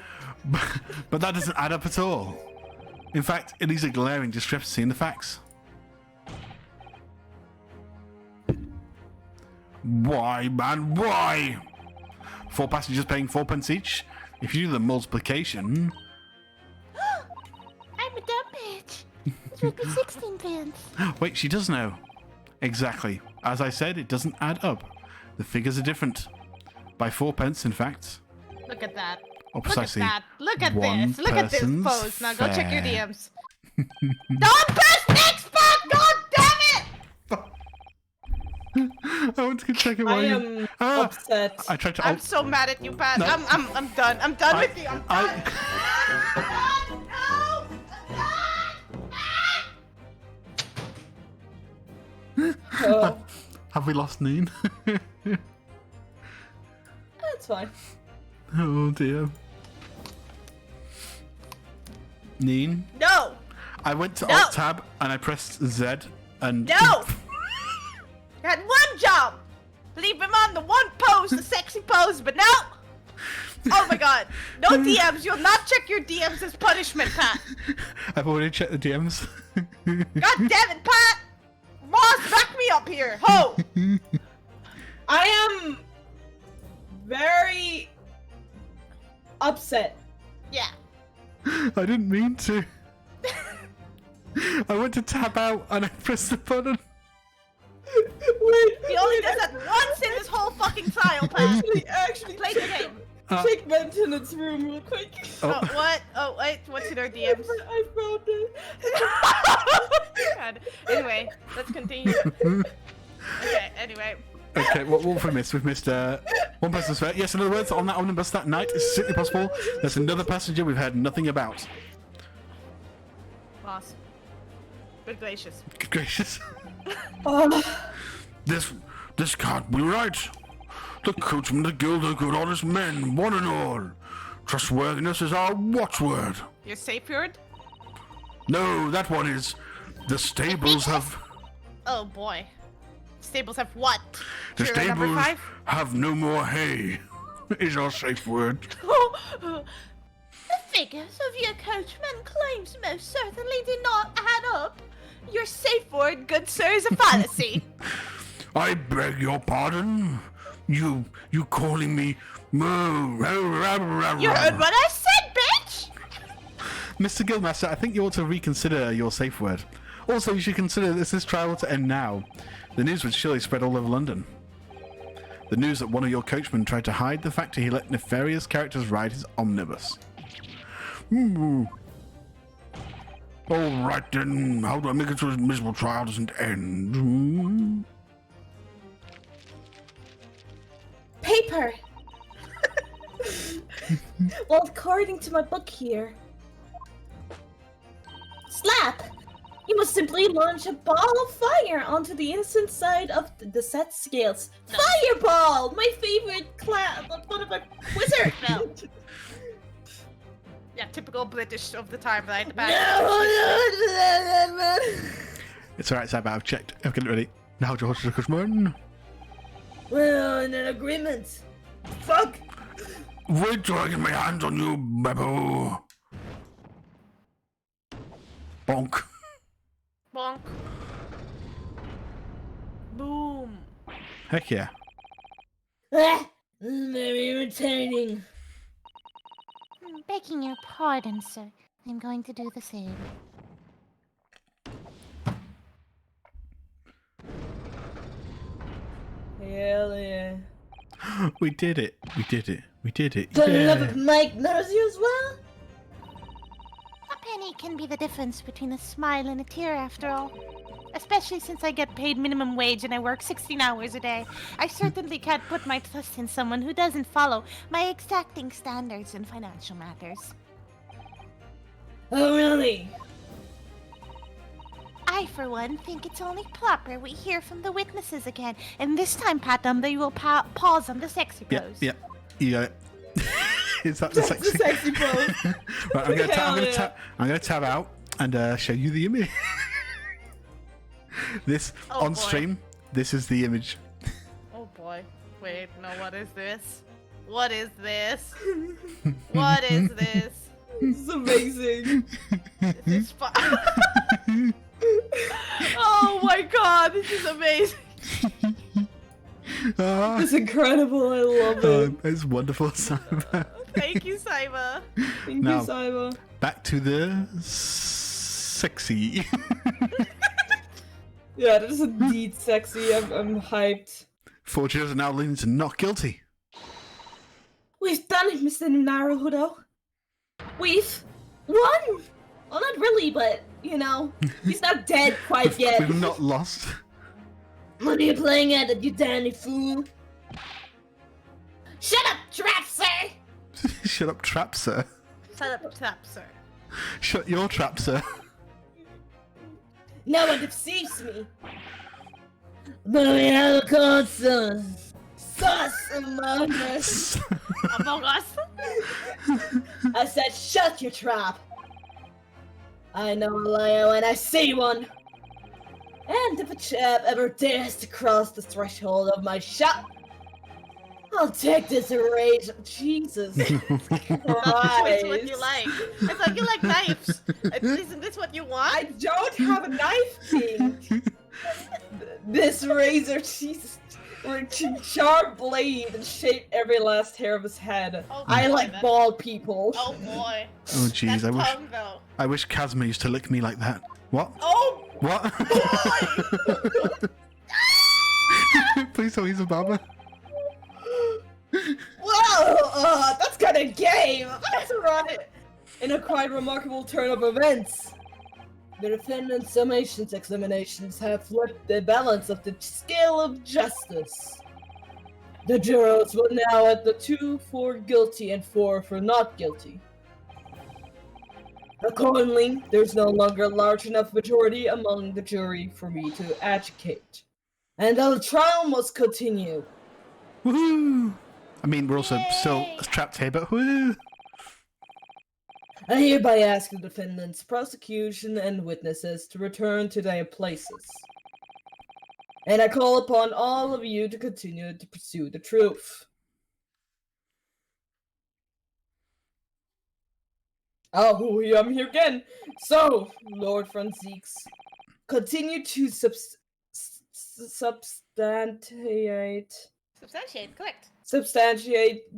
But that doesn't add up at all. In fact, it is a glaring discrepancy in the facts. Why, man, why? 4 passengers paying 4 pence each? If you do the multiplication... I'm a dumb bitch. This would be 16 pence. Wait, she does know. Exactly. As I said, it doesn't add up. The figures are different. By 4 pence, in fact. Look at that. Or Look at precisely that. Look at one this. Look at this person's pose. Now go check your fare. DMs. Don't press next, Pat! God damn it! I want to check it I while you... am Ah! upset. I tried to... I'm so mad at you, Pat. No. I'm done. I'm done with you. I'm I- done. Oh, Have we lost Neen? that's fine. Oh dear. Neen? No! I went to No. Alt Tab and I pressed Z and... No! You had one job! Leave him on the one pose, the sexy pose, but no! Oh my god. No DMs. You'll not check your DMs as punishment, Pat. I've already checked the DMs. God damn it, Pat! Moss, back me up here. Ho! I am very upset. Yeah. I didn't mean to. I went to tab out and I pressed the button. Wait, He only does that once in this whole fucking trial, Pat. actually, Play the game. check maintenance room real quick. Oh, what? Oh, wait. What's in our DMs? I found it. God. Anyway, let's continue. Okay, anyway. Okay, what have we missed? We've missed one person's fare. Yes, in other words, on that omnibus that night, it's simply possible there's another passenger we've heard nothing about. Moss. Good gracious. Good gracious. Oh, This can't be right. The coachman, the guild are good honest men, one and all. Trustworthiness is our watchword. Your safe word? No, that one is. The stables have... Oh boy. Stables have what? The Juror number stables 5? have no more hay, is our safe word. The figures of your coachman claims most certainly do not add up. Your safe word, good sir, is a fallacy. I beg your pardon? You calling me... You heard what I said, bitch! Mr. Guildmaster, I think you ought to reconsider your safe word. Also, you should consider this trial to end now. The news would surely spread all over London. The news that one of your coachmen tried to hide the fact that he let nefarious characters ride his omnibus. All right then, how do I make it so this miserable trial doesn't end? paper. Well, according to my book here, slap. You must simply launch a ball of fire onto the inside side of the set scales. Fireball! My favorite class. One of my wizard. No. Yeah, typical British of the time, right? It's alright, Sab, I've checked. I've got it ready. Now, George the Cushman. We're in an agreement. Fuck! Wait till I get my hands on you, Beppo. Bonk. Bonk. Boom. Heck yeah. Ah, this is very irritating. Begging your pardon, sir. I'm going to do the same. Hell yeah. We did it. We did it. We did it. The love Yeah. of Mike knows you as well? A penny can be the difference between a smile and a tear, after all. A especially since I get paid minimum wage and I work 16 hours a day. I certainly can't put my trust in someone who doesn't follow my exacting standards in financial matters. Oh, really? I, for one, think it's only proper we hear from the witnesses again, and this time, Patam, they will pause on the sexy pose. Yeah. Is that the sexy? The sexy pose. Right, I'm gonna tab out and show you the image. This Oh, on boy. stream. This is the image. Oh boy. Wait, no, what is this? What is this? What is this? This is amazing. This is Oh my god, this is amazing. Ah, It's incredible. I love it. it's wonderful. Cyber. Thank you, Cyber. Thank now- you, Cyber. Back to the sexy. Yeah, that is indeed sexy. I'm hyped. Four jurors are now leaning to not guilty. We've done it, Mr. Naruhodo. We've won. Well, not really, but you know, he's not dead quite yet. We've not lost. What are you playing at, you danny fool? Shut up, trap, sir! Shut up, trap, sir. Shut up, trap, sir. Shut your trap, sir. No one deceives me. But we have a conscience. Sus among us. Among Us? I said, shut your trap. I know a liar when I see one. And if a chap ever dares to cross the threshold of my shop, I'll take this rage. Jesus That's Christ. what you like. I thought you like knives. Isn't this what you want? I don't have a knife, King. This razor, Jesus, were to sharp blade and shape every last hair of his head. Oh, I boy, like that- bald people. Oh boy. Oh jeez, That I wish tongue, though. I wish Kazma used to lick me like that. What? Oh What? Please tell me he's a barber. Well, that's kind of gay. That's right. In a quite remarkable turn of events, the defendant's summations examinations have flipped the balance of the scale of justice. The jurors were now at the 2 for guilty and 4 for not guilty. Accordingly, there's no longer a large enough majority among the jury for me to adjudicate. And the trial must continue. Woohoo! I mean, we're also still trapped here, but woo! I hereby ask the defendants, prosecution, and witnesses to return to their places. And I call upon all of you to continue to pursue the truth. Oh, I'm here again. So, Lord Franziques, continue to substantiate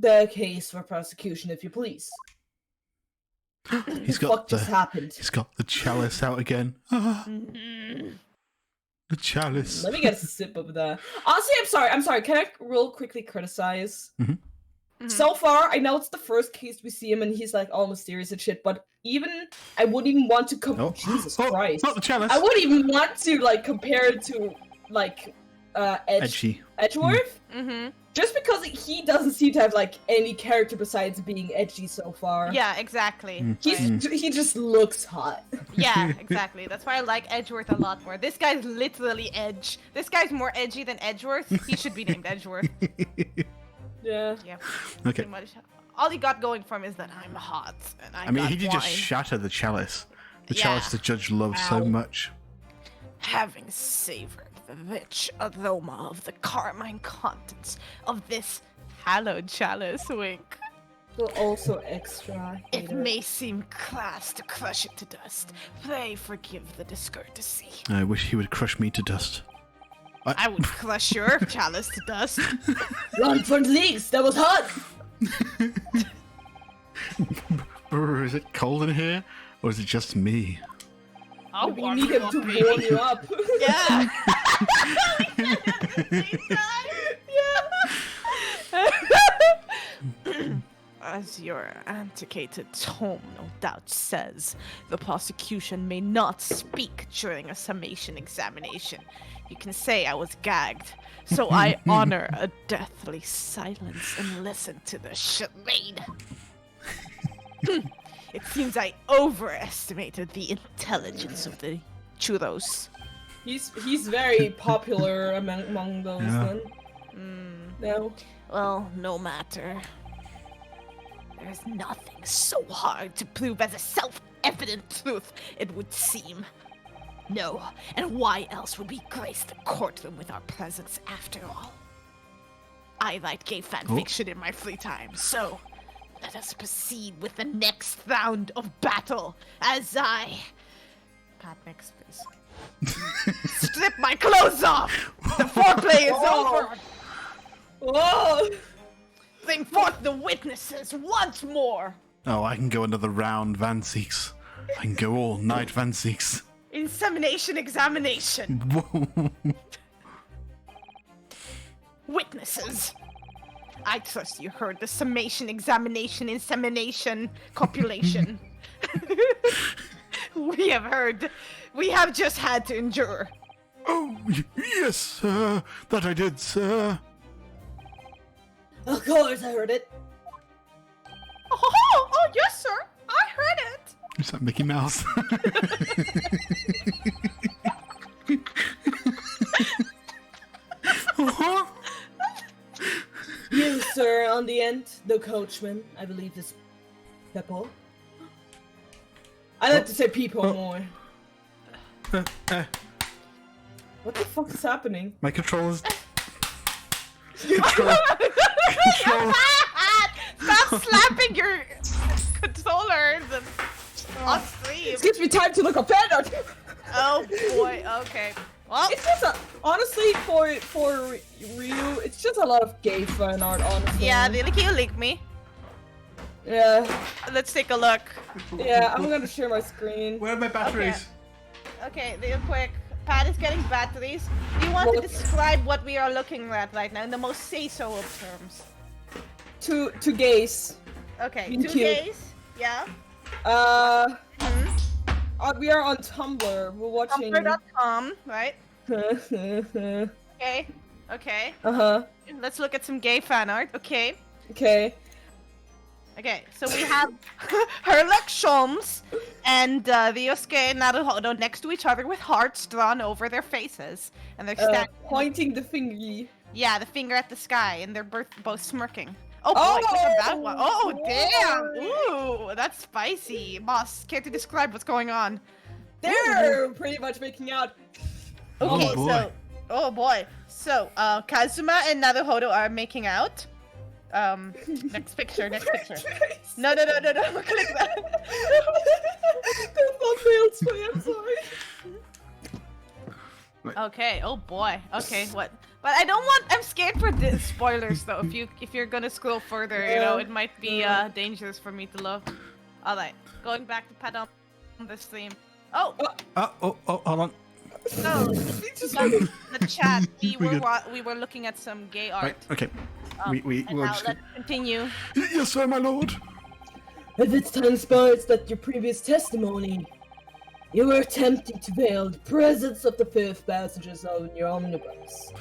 the case for prosecution, if you please. He's What got just the happened? he's got the chalice out again. Ah, the chalice. Let me get a sip of that. Honestly, I'm sorry. Can I real quickly criticize? Mhm. So far, I know it's the first case we see him and he's like all mysterious and shit, but even I wouldn't even want to Oh, Jesus oh, Christ. not the chalice. I wouldn't even want to like compare it to like Edgy. Edgeworth. Mm-hmm. Just because he doesn't seem to have like any character besides being edgy so far. Yeah, exactly. He just looks hot. Yeah, exactly. That's why I like Edgeworth a lot more. This guy's literally Edge. This guy's more edgy than Edgeworth. He should be named Edgeworth. Yeah. Yeah. Okay. Pretty much. All he got going for him is that I'm hot and I mean, got he did wine. just shatter the chalice. The Yeah. chalice the judge loves so Ow. much. Having savored the rich aroma of the carmine contents of this hallowed chalice, wink. But also extra. It hater. may seem crass to crush it to dust. Pray forgive the discourtesy. I wish he would crush me to dust. I would crush your chalice to dust. Run for the leagues, that was hot! Is it cold in here? Or is it just me? I'll Maybe you warm need you him up, to baby. warm you up. Yeah. As your antiquated tome no doubt says, the prosecution may not speak during a summation examination. You can say I was gagged, so I honor a deathly silence and listen to the charade. It seems I overestimated the intelligence of the churros. He's very popular among those Yeah. then. No. Well, no matter. There's nothing so hard to prove as a self-evident truth, it would seem. No, and why else would we grace the courtroom with our presence after all? I write gay fanfiction in my free time, so let us proceed with the next round of battle as I... Pat, next please. Strip my clothes off! The foreplay is over! Whoa! Bring forth the witnesses once more! Oh, I can go another round, Van Seeks. I can go all night, Van Seeks. Insemination examination. Witnesses. I trust you heard the summation examination insemination copulation. We have heard. We have just had to endure. Oh, yes, sir. That I did, sir. Of course I heard it. Oh, yes, sir. I heard it. Is that Mickey Mouse? Uh-huh. You, sir, on the end, the coachman, I believe is Peppo. I like to say Peepo more. What the fuck is happening? My controllers. Stop slapping your controllers and on stream. It gives me time to look up fan art. Oh boy. Okay. Well, It's just honestly for Ryu, it's just a lot of gay fan art. Honestly. yeah, can you link me? Yeah. Let's take a look. Yeah. I'm gonna share my screen. Where are my batteries? Okay, real quick. Pat is getting batteries. Do you want to describe what we are looking at right now in the most say-so of terms? Two gays. Okay, Being 2 cute. days. Yeah. We are on Tumblr. We're watching. Tumblr.com, right? uh Okay. Okay. huh. Let's look at some gay fan art. Okay. Okay. Okay, so we have Herlock Sholmes and Ryosuke Naruhodo next to each other with hearts drawn over their faces. And they're standing. Pointing the fingy. Yeah, the finger at the sky, and they're both smirking. Oh boy, look at that one. Oh, damn! Ooh, that's spicy. Boss, care to describe what's going on? They're pretty much making out. Okay, boy. so... Oh boy. So, Kazuma and Naruhodo are making out. Next picture, next picture. No, click that. The thumbnail's funny, I'm sorry. Okay, oh boy. Okay, what? But I don't want. I'm scared for the spoilers though. If you're gonna scroll further, you know, it might be dangerous for me to look. All right, going back to Pat on the stream. Oh, Hold on. no, the chat. We were looking at some gay art. Right, okay. We And will now just... let's continue. Yes, sir, my lord. If it transpires that your previous testimony, you were attempting to veil the presence of the fifth passengers on your omnibus,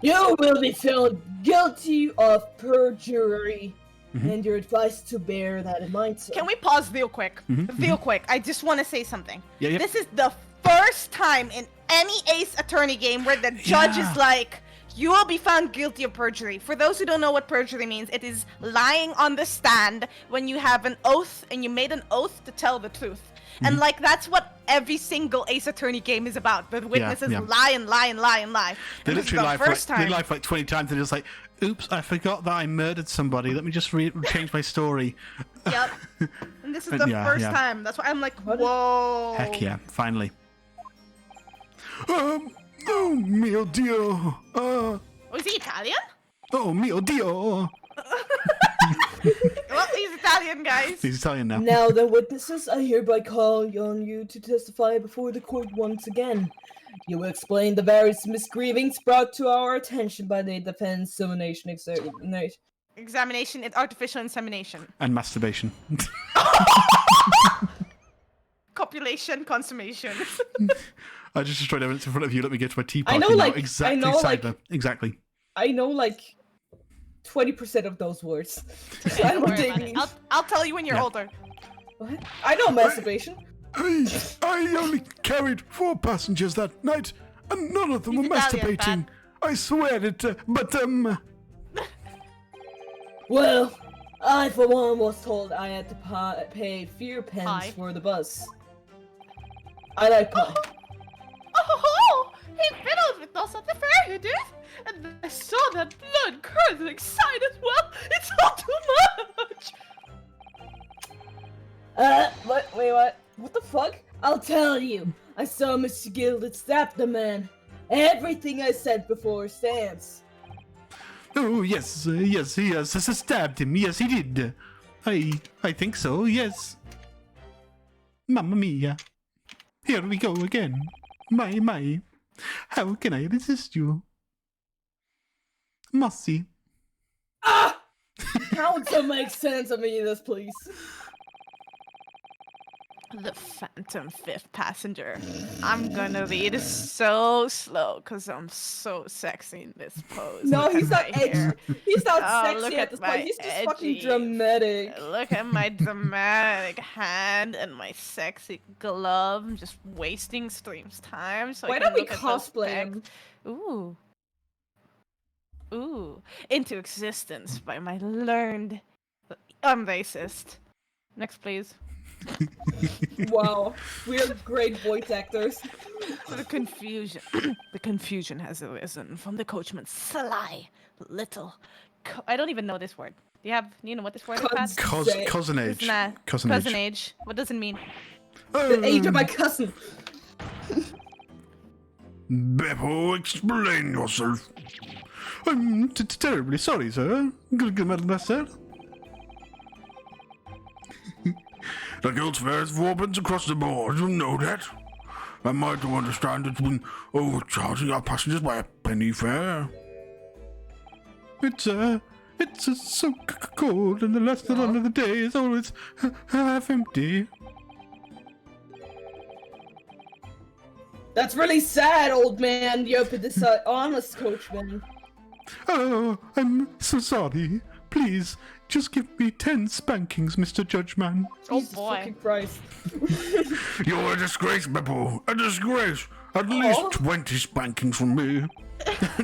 you will be found guilty of perjury, and you're advised to bear that in mind, sir. Can we pause real quick? Real quick. I just want to say something. Yeah. This is the first time in any Ace Attorney game where the judge is like, you will be found guilty of perjury. For those who don't know what perjury means, it is lying on the stand when you have an oath and you made an oath to tell the truth. And like that's what every single Ace Attorney game is about. The witnesses lie and lie and lie and lie. They And this is literally the lie first for time. 20 times. They're just like, oops, I forgot that I murdered somebody. Let me just change my story. Yep. And this is And the yeah, first yeah. time. That's why I'm like, whoa. Heck yeah, finally. Oh mio dio. Oh, is he Italian? Oh mio dio. Well, he's Italian, guys. He's Italian now. Now the witnesses, I hereby call on you to testify before the court once again. You will explain the various misgrievings brought to our attention by the defense summation Examination, it's artificial insemination. And masturbation. Copulation, consummation. I just destroyed evidence in front of you. Let me get to my tea party I know, now. like, Exactly, I know, like- Cyber. Exactly. I know like 20% of those words. So I know Don't what worry they about it. mean. I'll tell you when you're Yeah. older. What? I know masturbation. I only carried 4 passengers that night, and none of them He's were Italian, masturbating. man. I swear it, but Well, I for one was told I had to pay few pence Pie. for the bus. I like pie. Oh, he fiddled with us at the fair, he did. And I saw that blood-curdling sight as well. It's all too much. What? Wait, what? What the fuck? I'll tell you. I saw Mr. Gilded stab the man. Everything I said before stands. oh yes, yes, he has stabbed him. Yes, he did. I think so. Yes. Mamma mia! Here we go again. My. How can I resist you? Mossy. Ah! Council makes sense of me in this, please. The phantom 5th passenger. I'm gonna read so slow because I'm so sexy in this pose. No, Look he's at not my hair. edgy. He's not Oh, sexy look at at this my point. He's just fucking edgy- dramatic. Look at my dramatic hand and my sexy glove. I'm just wasting stream's time. So Why I can don't we look at those cosplay pecs. him? Ooh. Into existence by my learned. I'm racist. Next, please. Wow, we're great voice actors. The confusion. The confusion has arisen from the coachman's sly little. I don't even know this word. Do you know what this word is? Pat? Cousinage. Nah, Cousinage. cousinage. What does it mean? The age of my cousin. Beppo, explain yourself. I'm terribly sorry, sir. Good madam, sir. The Guild's Fair is 4 pence across the board, you know that. Am I to understand it's been overcharging our passengers by a penny fare? It's so cold, and the last one of the day is always half empty. That's really sad, old man. You're this honest coachman. Oh, I'm so sorry. Please, just give me 10 spankings, Mr. Judgeman. Oh Jesus boy. fucking Christ. You're a disgrace, Beppo. A disgrace. At least 20 spankings from me.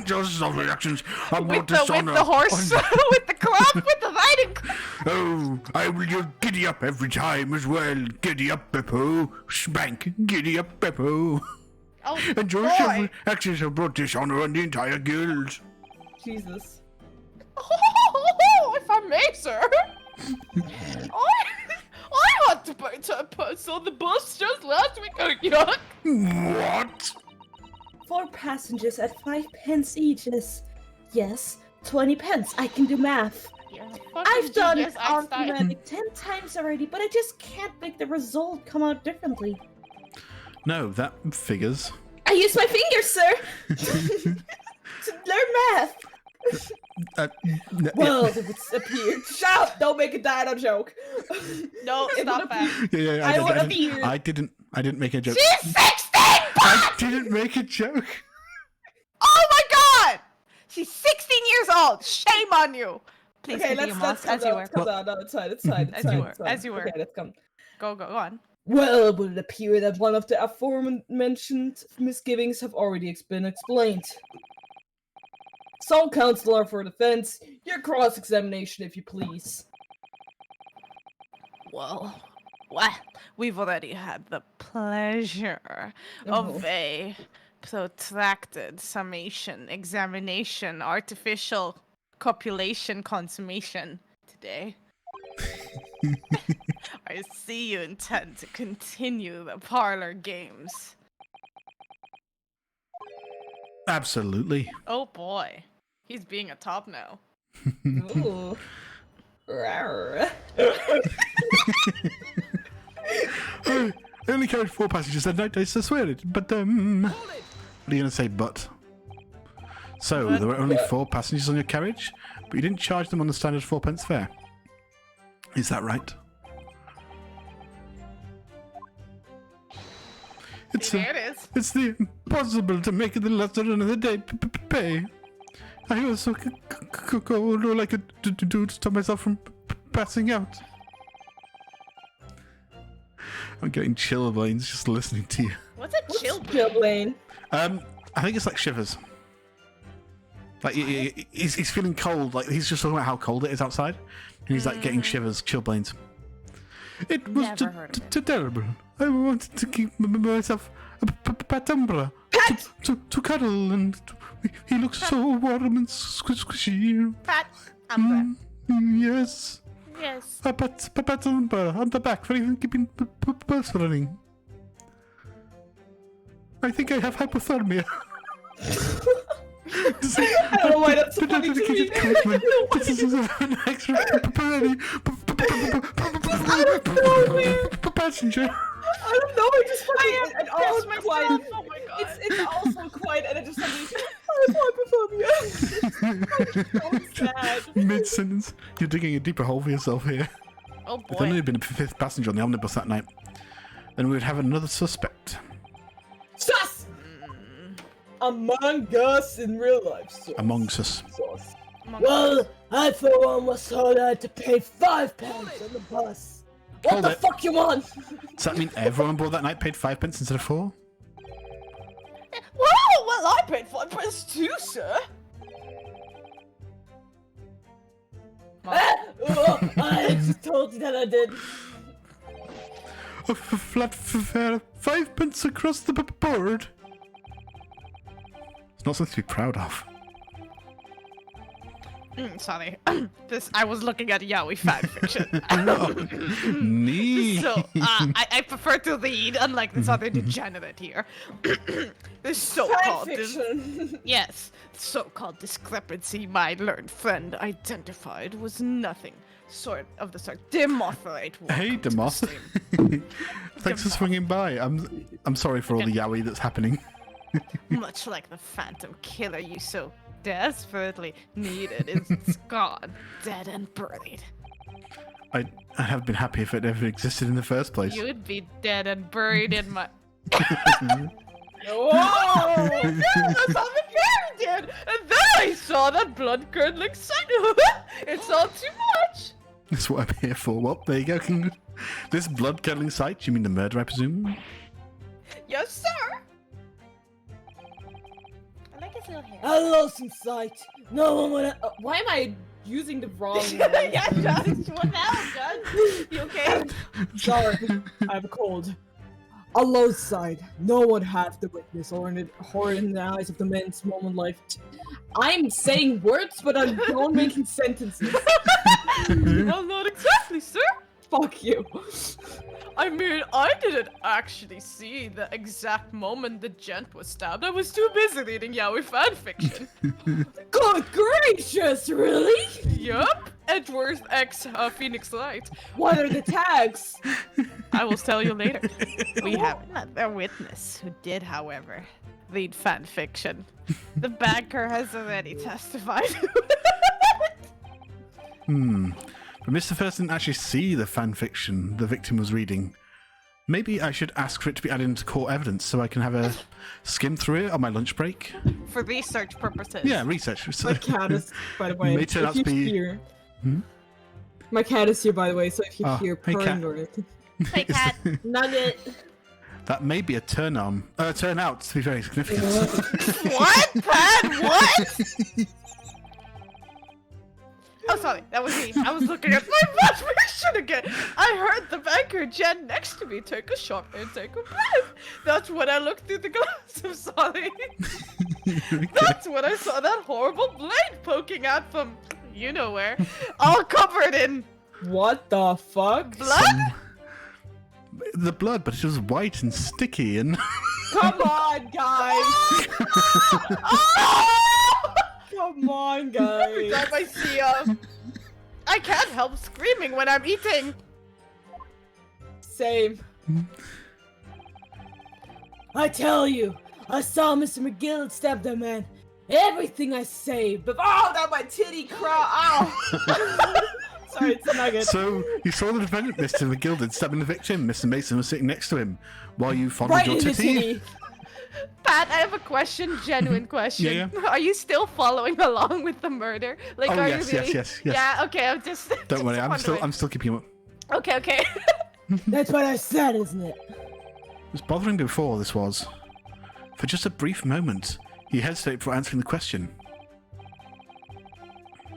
Just of reactions. I brought dishonor. With the horse, with the club, with the riding. Oh, I will just giddy up every time as well. Giddy up, Beppo. Spank. Giddy up, Beppo. Oh And your boy. actions have brought dishonor on the entire guild. Jesus. If I may, sir. I had to pay 10 pence on the bus just last week. Oh, yuck. What? 4 passengers at 5 pence each is, yes, 20 pence. I can do math. You're a fucking I've done genius, it Einstein. arithmetic 10 times already, but I just can't make the result come out differently. No, that figures. I use my fingers, sir. To learn math. Well, if it's appeared. Shut up! Don't make a dino joke. No, It stop would that. Yeah, I would I appear. didn't make a joke. She's 16! I didn't make a joke. Oh my god! She's 16 years old! Shame on you! Please Okay, continue, let's Moss, as you were. calm down. No, it's fine. It's fine. It's As fine. you were, it's fine. as you were. Okay, let's come. Go on. Well, would it appear that one of the aforementioned misgivings have already been explained? So, Counselor for Defense, your cross-examination, if you please. Well, we've already had the pleasure of a protracted summation, examination, artificial copulation consummation today. I see you intend to continue the parlor games. Absolutely. Oh boy, he's being a top now. Ooh. Rawr. I only carried 4 passengers that night, I swear it. But, what are you gonna say, but? So, there were only 4 passengers on your carriage, but you didn't charge them on the standard 4p fare. Is that right? There it is. It's the impossible to make it the last run of the day pay. I also cold all I could do to stop myself from passing out. I'm getting chilblains just listening to you. What's a chill? Chilblain. I think it's like shivers. Like he's feeling cold. Like he's just talking about how cold it is outside, and he's like getting shivers, chilblains. It was Never heard of terrible. I wanted to keep myself a Patumbra to cuddle, and he looks so warm and squishy. Pat, I'm Yes. Yes. A Patumbra on the back for even keeping pulse running. I think I have hypothermia. I don't know why that's so funny to me. This is an extra passenger. I don't know, I just fucking, and all myself. quiet. Oh my god. It's also quiet, and it just suddenly, I'm so sad. Mid-sentence, you're digging a deeper hole for yourself here. Oh If there boy. had been a 5th passenger on the omnibus that night, then we would have another suspect. Sus! Among Us in real life. Sus. Amongst us. Sus. Well, I for one was told I had to pay £5 on the bus. What Hold the it. fuck you want? Does that mean everyone on board that night paid 5p instead of 4? Well, I paid 5 too, sir. I just told you that I did. A flat fare, 5p across the board. It's not something to be proud of. Sorry. I was looking at yaoi fanfiction. Neat. So, I prefer to read, unlike this other degenerate here. This so-called... Fanfiction. Yes, so-called discrepancy my learned friend identified was nothing sort of the sort. Demothorate. Hey, Demoth. Thanks for swinging by. I'm sorry for all the yaoi that's happening. Much like the phantom killer you so desperately needed is gone, dead and buried. I have been happy if it ever existed in the first place. You'd be dead and buried in my... Whoa! That's how the Karen did! And then I saw that blood-curdling sight! It's all too much! That's what I'm here for. Well, there you go. This blood-curdling sight, you mean the murder, I presume? Yes, sir! I like his little hair. I lost in sight. No one would. Why am I using the wrong Yeah, Josh, what the hell, Josh? You okay? Sorry, I have a cold. A low side. No one has the witness or horror in the eyes of the man's moment life. I'm saying words, but I'm not making sentences. Well, not exactly, sir. Fuck you. I mean, I didn't actually see the exact moment the gent was stabbed. I was too busy reading yaoi fanfiction. Good gracious, really? Yup. Edgeworth X Phoenix Light. What are the tags? I will tell you later. We have another witness who did, however, read fanfiction. The banker has already testified. But Mr. First didn't actually see the fan fiction the victim was reading. Maybe I should ask for it to be added into court evidence so I can have a skim through it on my lunch break. For research purposes. Yeah, research. My cat is, by the way, May turn out to be- here. My cat is here, by the way, so if you Oh, hear hey, purring cat. or anything. Hey, cat. Nugget. That may be a turn out to be very significant. What, Pat? What? Oh, sorry, that was me. I was looking at my fanfiction again. I heard the banker Jen next to me take a shot and take a breath. That's when I looked through the glass. I'm sorry. That's when I saw that horrible blade poking out from you know where, all covered in What the fuck? blood. The blood, but it was white and sticky and... Come on, guys! Oh! Come on, Every guys! time I see I can't help screaming when I'm eating. Same. I tell you, I saw Mr. McGill stab that man. everything I say. But oh, that my titty crawl. Ow! Sorry, it's not good. So you saw the defendant, Mr. McGilded, stabbing the victim. Mr. Mason was sitting next to him while you fondled Right your in the titty. titty. Pat, I have a question, genuine question. Yeah. Are you still following along with the murder? Like, Oh, are yes, you yes, really... yes, yes. Yeah, okay, I'm just... Don't worry, just I'm still keeping up. wondering. Okay. That's what I said, isn't it? It was bothering before, this was. For just a brief moment, he hesitated before answering the question.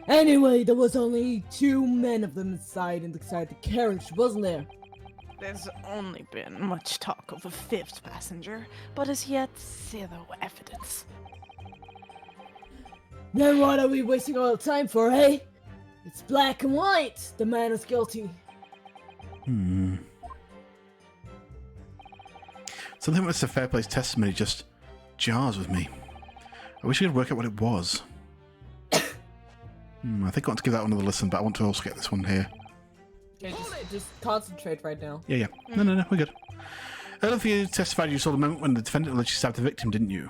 Anyway, there was only 2 men of them inside the carriage, wasn't there? There's only been much talk of a 5th passenger, but as yet, 0 evidence. Then what are we wasting all the time for, eh? It's black and white. The man is guilty. Something with Mr. Fairplay's testimony just jars with me. I wish I could work out what it was. I think I want to give that one another listen, but I want to also get this one here. Okay, just concentrate right now. Yeah. No, we're good. Earlier you testified you saw the moment when the defendant allegedly stabbed the victim, didn't you?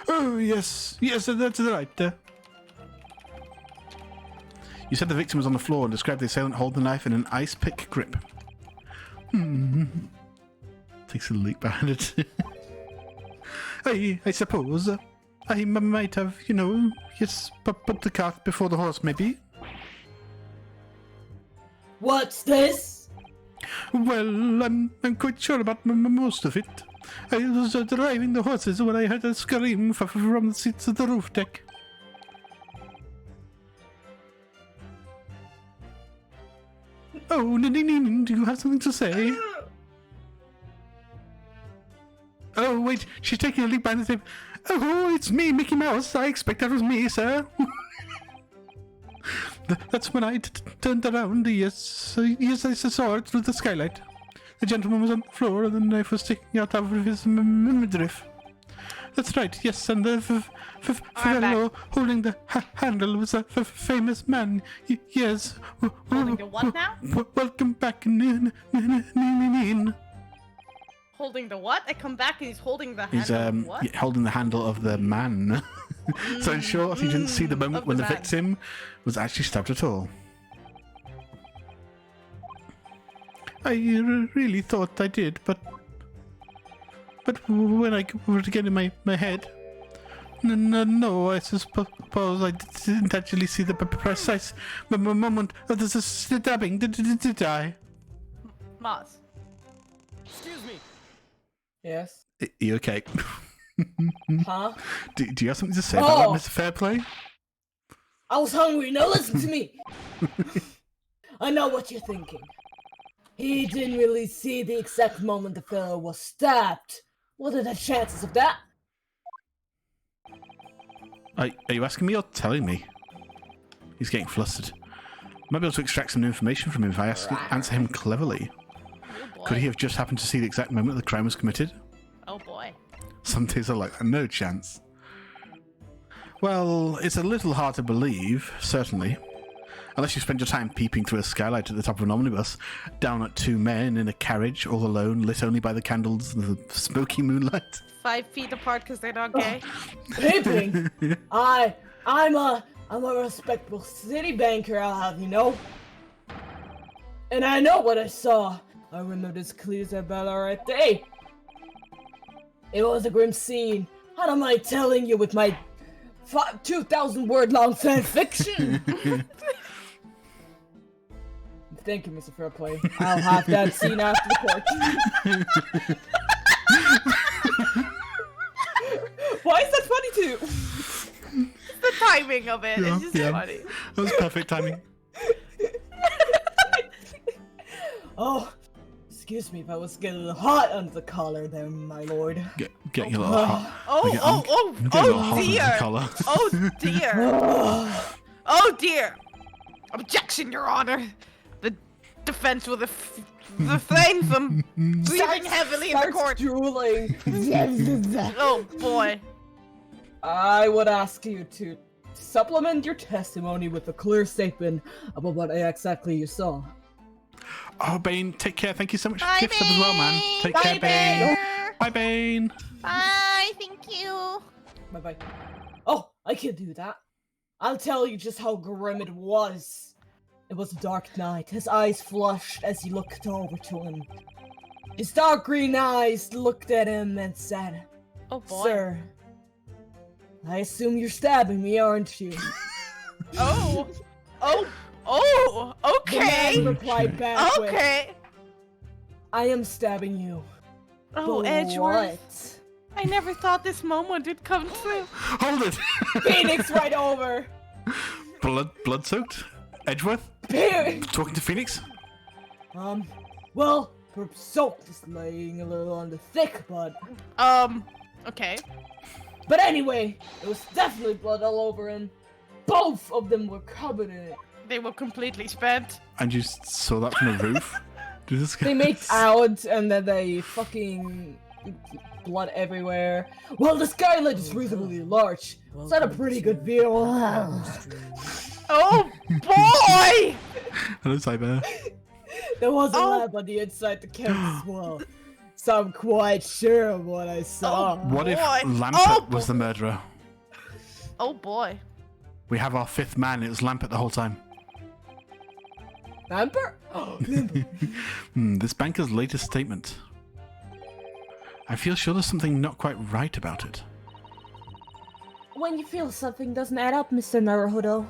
Oh, yes, that's right. You said the victim was on the floor and described the assailant holding the knife in an ice pick grip. Takes a leap behind it. I suppose I might have, put the cart before the horse, maybe. What's this? Well, I'm quite sure about most of it. I was driving the horses when I heard a scream from the seats of the roof deck. Oh, do you have something to say? Oh, wait, she's taking a leap behind the table. Oh, it's me, Mickey Mouse. I expect that was me, sir. That's when I turned around. Yes, I saw it through the skylight. The gentleman was on the floor and the knife was sticking out of his midriff. That's right, yes, and the fellow holding the handle was a famous man. Yes. Holding the what now? Welcome back, Holding the what? I come back and he's holding the handle He's of what? holding the handle of the man. So in short, he didn't see the moment when the man. victim was actually stabbed at all. I really thought I did, but when I put it again in my head, no, I suppose I didn't actually see the precise moment of the stabbing, did I? Moss. Excuse me. Yes. Are you okay? Huh? Do you have something to say about that, Oh. Mr. Fairplay? I was hungry. Now listen to me. I know what you're thinking. He didn't really see the exact moment the fellow was stabbed. What are the chances of that? Are you asking me or telling me? He's getting flustered. Might be able to extract some information from him if I answer him cleverly. Oh boy. Could he have just happened to see the exact moment the crime was committed? Oh boy. Some days are like that, no chance. Well, it's a little hard to believe, certainly. Unless you spend your time peeping through a skylight at the top of an omnibus, down at 2 men in a carriage, all alone, lit only by the candles and the smoky moonlight. 5 feet apart because they're not gay. Peeping. I'm a respectable city banker, I'll have you know. And I know what I saw. I remember this clear as a bell right day. It was a grim scene. How am I telling you with my 2,000 word long fan fiction? Thank you, Mr. Fairplay. I'll have that scene after the court. Why is that funny to you? The timing of it Yeah, is just yeah. funny. That was perfect timing. Oh, excuse me if I was getting hot under the collar there, my lord. Getting a little hot. Oh Getting a little hot under the dear. collar. Oh dear. Oh dear. Objection, Your Honor. The defense will refrain from breathing heavily in the Starts court. drooling. Oh boy. I would ask you to supplement your testimony with a clear statement about what exactly you saw. Oh, Bane, take care. Thank you so much for Bye, the gift sub as well, man. Bane. Take Bye, care, Bane. Bane. Bye, Bane. Bye. Thank you. my bike. Oh, I can do that. I'll tell you just how grim it was. It was a dark night. His eyes flushed as he looked over to him. His dark green eyes looked at him and said, Oh boy. Sir, I assume you're stabbing me, aren't you? Oh. The Okay. man replied back with, Okay. I am stabbing you. Oh, But Edgeworth. I never thought this moment would come true. Hold it! what? Phoenix right over. Blood-soaked? Edgeworth? Phoenix. Talking to Phoenix? Well, soaked is laying a little on the thick, but Okay. But anyway, it was definitely blood all over him. Both of them were covered in it. They were completely spent. And you saw that from the roof? Did this They made out and then they fucking blood everywhere. Well, the skylight is reasonably large. So I had a pretty good view. Oh boy! Hello, Cyber. There was a Oh. lab on the inside the camp as well. So I'm quite sure of what I saw. What if Boy. Lampet Oh, was the murderer? Oh boy. We have our fifth man, it was Lampet the whole time. Amber? This banker's latest statement. I feel sure there's something not quite right about it. When you feel something doesn't add up, Mr. Naruhodo,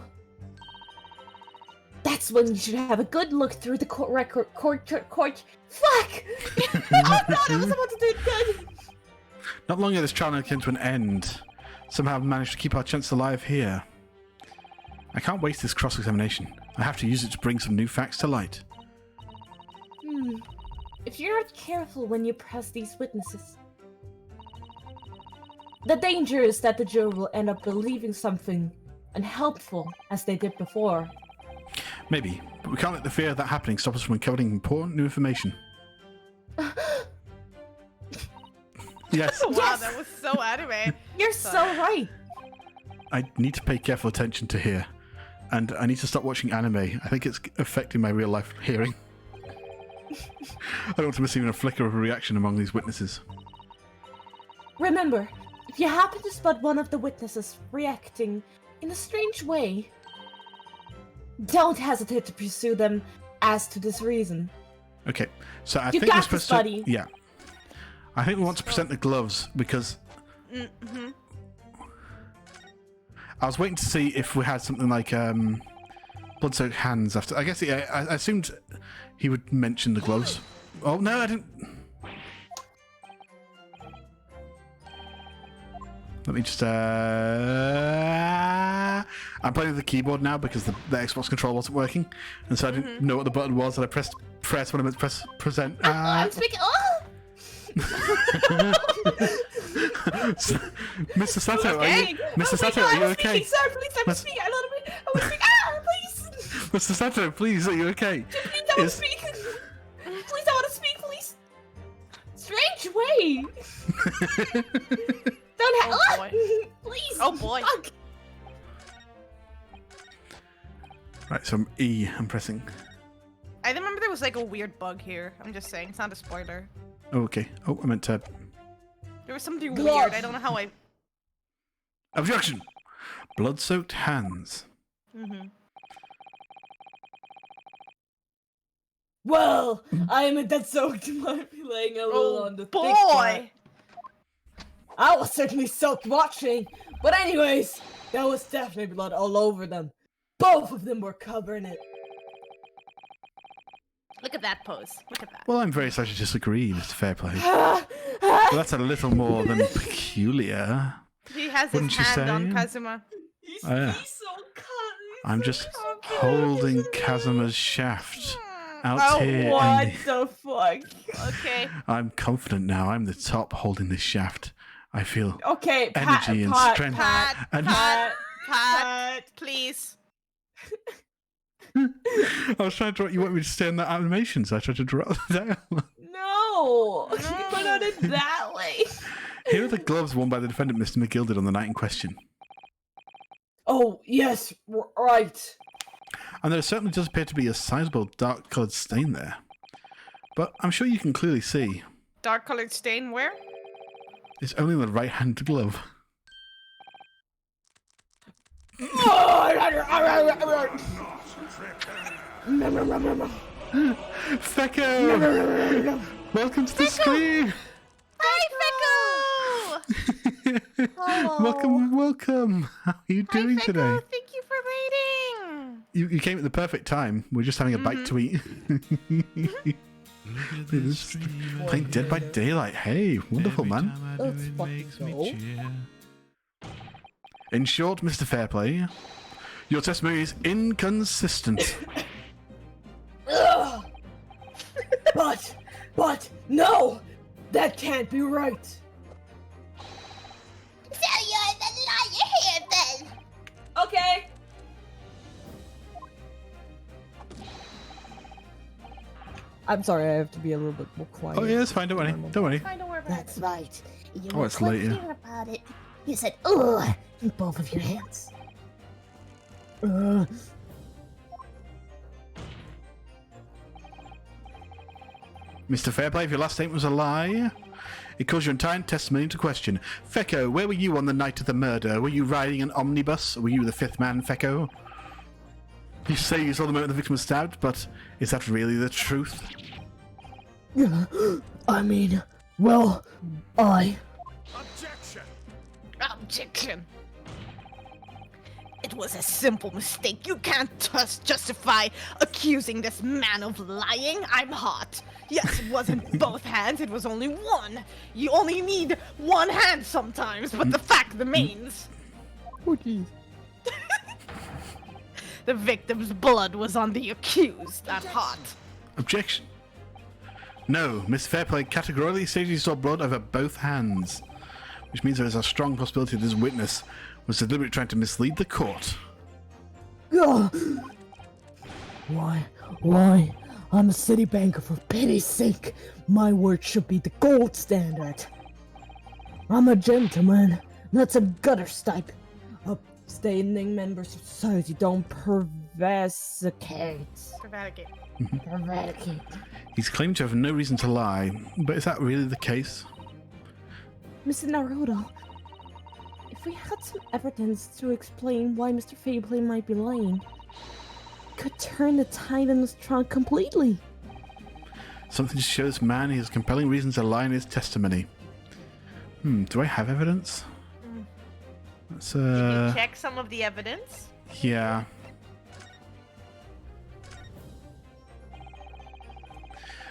that's when you should have a good look through the court record. Fuck! Oh no, I was about to do it good. Not long ago, this trial came to an end. Somehow I've managed to keep our chance alive here. I can't waste this cross-examination. I have to use it to bring some new facts to light. If you're not careful when you press these witnesses, the danger is that the jury will end up believing something unhelpful as they did before. Maybe, but we can't let the fear of that happening stop us from uncovering important new information. Yes, Wow, that was so anime. You're so right. I need to pay careful attention to here. And I need to stop watching anime. I think it's affecting my real-life hearing. I don't want to miss even a flicker of a reaction among these witnesses. Remember, if you happen to spot one of the witnesses reacting in a strange way, don't hesitate to pursue them as to this reason. Okay, so I You think got we're this, supposed buddy. to... Yeah. I think we want to present the gloves because... I was waiting to see if we had something like blood-soaked hands after. I guess yeah, I assumed he would mention the gloves. Oh no, I didn't. Let me just. I'm playing with the keyboard now because the Xbox controller wasn't working, and so I didn't know what the button was, and I pressed press when I meant to press present. I'm speaking. Oh! Mr. Sato, are you? Mr. Sato, are you okay? Sir, please let me speak. I want to speak. Ah, please. Mr. Sato, please, are you okay? Please don't Is- speak. Please, I want to speak, please. Strange way! Don't have. Oh, boy. Please. Oh boy. Fuck. Right, so E, I'm pressing. I remember there was like a weird bug here. I'm just saying, it's not a spoiler. Oh, okay. Oh, I meant to. There was something Glove. weird. I don't know how I. Objection! Blood-soaked hands. Well, I am a dead soaked. Might be laying a little Oh on the thick part. boy! I was certainly soaked watching. But anyways, there was definitely blood all over them. Both of them were covered in it. Look at that pose. Look at that. Well, I'm very sorry to disagree, Mr. Fairplay. But that's a little more than peculiar. He has Wouldn't his you hand on say? Kazuma. He's, Oh, yeah. he's so cut. I'm just holding Kazuma's shaft out Oh, here. What and the fuck? Okay. I'm confident now. I'm the top holding this shaft. I feel Okay, energy and Pat, strength. Pat, And Pat, Pat, Pat. please. I was trying to. You want me to stay in that animation, so I tried to draw it down. No, you put on it that way. Here are the gloves worn by the defendant, Mr. McGill, did on the night in question. Oh yes, right. And there certainly does appear to be a sizable dark-coloured stain there. But I'm sure you can clearly see Dark colored stain where? it's only the right-hand glove. Fecko! Welcome to the stream! Hi, Fecko! Welcome. How are you doing Hi, today? Fecko. Thank you for waiting. You came at the perfect time. We're just having a bite to eat. Playing Dead by Daylight. Hey, wonderful, man. Let's fucking go. In short, Mr. Fairplay, your testimony is inconsistent. Ugh. But, no! That can't be right! So you're the liar here, then. Okay! I'm sorry, I have to be a little bit more quiet. Oh, yeah, it's fine. Don't worry. Don't worry. Fine, don't worry about That's right. You Oh, were it's quite late, yeah. clear about it. You said, "Ugh," in both of your hands. Mr. Fairplay, if your last statement was a lie, it calls your entire testimony into question. Fecko, where were you on the night of the murder? Were you riding an omnibus? Were you the fifth man, Fecko? You say you saw the moment the victim was stabbed, but is that really the truth? I mean, well, Objection! Objection. It was a simple mistake. You can't just justify accusing this man of lying. I'm hot. Yes, it wasn't both hands, it was only one. You only need one hand sometimes, but the fact remains. Oh, jeez. The victim's blood was on the accused. I'm hot. Objection. No, Miss Fairplay categorically stated you saw blood over both hands, which means there is a strong possibility this witness was deliberately trying to mislead the court. Why? I'm a city banker, for pity's sake. My word should be the gold standard. I'm a gentleman, not a gutter stipe. Upstanding members of society don't prevaricate. Prevaricate. Prevaricate. He's claimed to have no reason to lie, but is that really the case? Mr. Naruto, if we had some evidence to explain why Mr. Fairplay might be lying, could turn the tide in his trunk completely. Something to show this man he has compelling reasons to lie in his testimony. Do I have evidence? Let's, Did you check some of the evidence? yeah.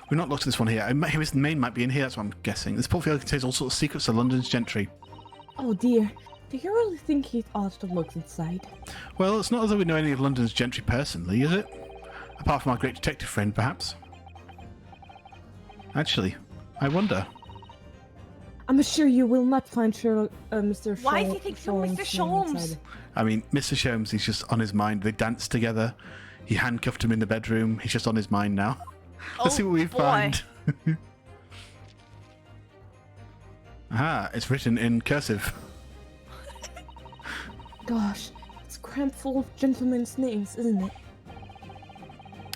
We've not looked at this one here. His name might be in here, that's what I'm guessing. This portfolio contains all sorts of secrets of London's gentry. Oh dear, do you really think he ought to look inside? Well, it's not as though we know any of London's gentry personally, is it? Apart from our great detective friend, perhaps. Actually, I wonder. I'm sure you will not find Sherlock, Mr. Sholmes. Why do you think so, Mr. Sholmes? I mean, Mr. Sholmes, he's just on his mind. They danced together. He handcuffed him in the bedroom. He's just on his mind now. Let's see what we find. Aha, it's written in cursive. Gosh, it's crammed full of gentlemen's names, isn't it?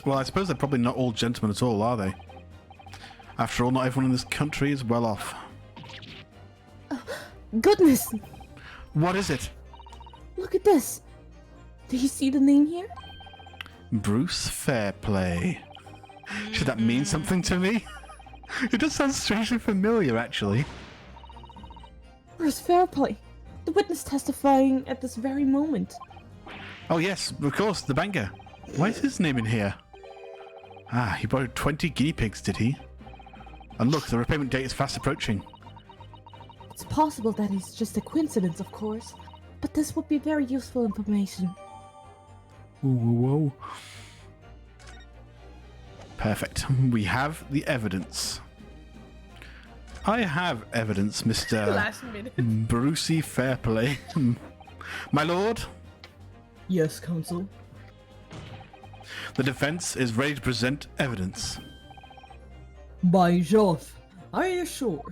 Well, I suppose they're probably not all gentlemen at all, are they? After all, not everyone in this country is well off. Goodness! What is it? Look at this! Do you see the name here? Bruce Fairplay. Should that mean something to me? It does sound strangely familiar, actually. Bruce Fairplay, the witness testifying at this very moment. Oh yes, of course, the banker. Why is his name in here? Ah, he borrowed 20 guinea pigs, did he? And look, the repayment date is fast approaching. It's possible that it's just a coincidence, of course, but this would be very useful information. Whoa. Perfect. We have the evidence. I have evidence, Mr. Last minute. Brucey Fairplay. My lord, Yes, counsel. the defense is ready to present evidence. By Jove, are you sure?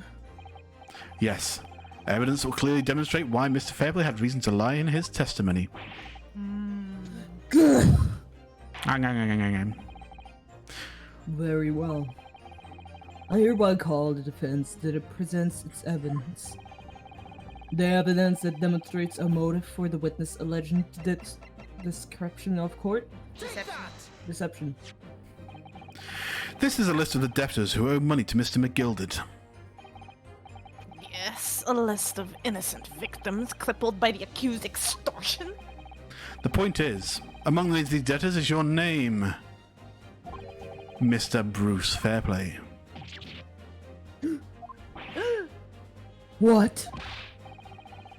Yes. Evidence will clearly demonstrate why Mr. Fairplay had reason to lie in his testimony. Good. Very well. I hereby call the defense that it presents its evidence. The evidence that demonstrates a motive for the witness alleging description of court? Deception. This is a list of the debtors who owe money to Mr. McGilded. Yes, a list of innocent victims crippled by the accused extortion. The point is, among these debtors is your name, Mr. Bruce Fairplay. What?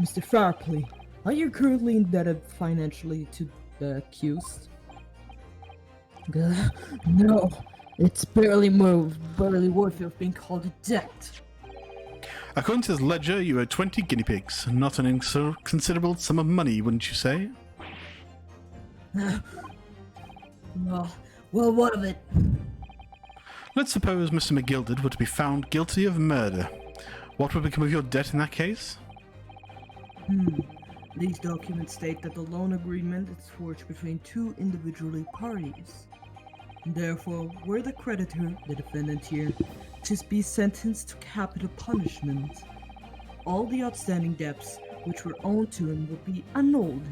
Mr. Fairplay, are you currently indebted financially to the accused? No, it's barely worth it of being called a debt. According to this ledger, you owe 20 guinea pigs. Not an inconsiderable sum of money, wouldn't you say? Well, what of it? Let's suppose Mr. McGilded were to be found guilty of murder. What would become of your debt in that case? These documents state that the loan agreement is forged between two individual parties. Therefore, were the creditor, the defendant here, to be sentenced to capital punishment, all the outstanding debts which were owed to him would be annulled.